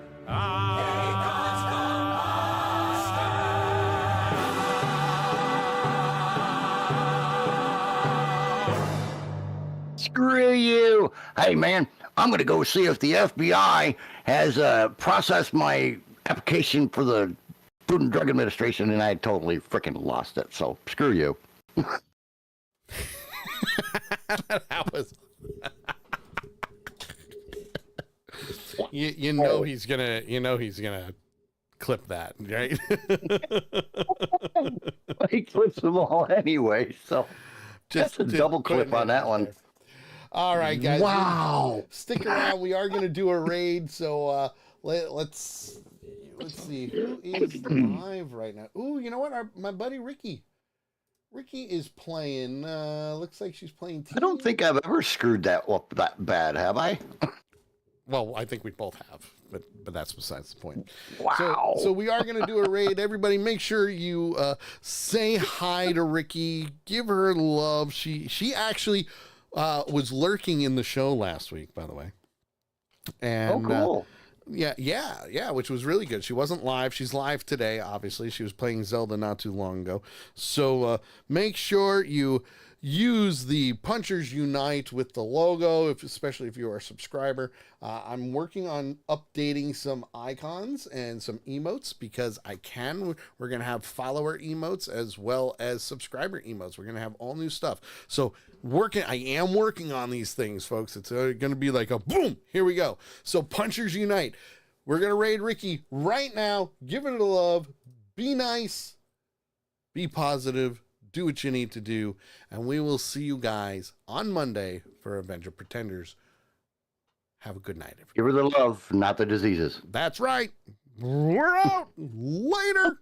Speaker 3: Screw you. Hey, man, I'm going to go see if the FBI has processed my application for the Food and Drug Administration, and I totally freaking lost it. So screw you.
Speaker 1: That was... you know he's gonna clip that, right?
Speaker 3: He clips them all anyway, so just a double clip on that one.
Speaker 1: All right, guys.
Speaker 3: Wow.
Speaker 1: Stick around. We are gonna do a raid, so let's see who is live right now. Ooh, you know what? My buddy Ricky is playing. Looks like she's playing team.
Speaker 3: I don't think I've ever screwed that up that bad, have I?
Speaker 1: Well, I think we both have, but that's besides the point.
Speaker 3: Wow.
Speaker 1: So we are going to do a raid. Everybody, make sure you say hi to Ricky. Give her love. She actually was lurking in the show last week, by the way. And,
Speaker 3: cool.
Speaker 1: Yeah, which was really good. She wasn't live. She's live today, obviously. She was playing Zelda not too long ago. So make sure you use the Punchers Unite with the logo, especially if you are a subscriber. I'm working on updating some icons and some emotes because I can. We're going to have follower emotes as well as subscriber emotes. We're going to have all new stuff. So I am working on these things, folks. It's going to be like a boom. Here we go. So Punchers Unite. We're going to raid Ricky right now. Give it a love. Be nice. Be positive. Do what you need to do, and we will see you guys on Monday for Avenger Pretenders. Have a good night, everybody.
Speaker 3: Give her the love, not the diseases.
Speaker 1: That's right. We're out. Later.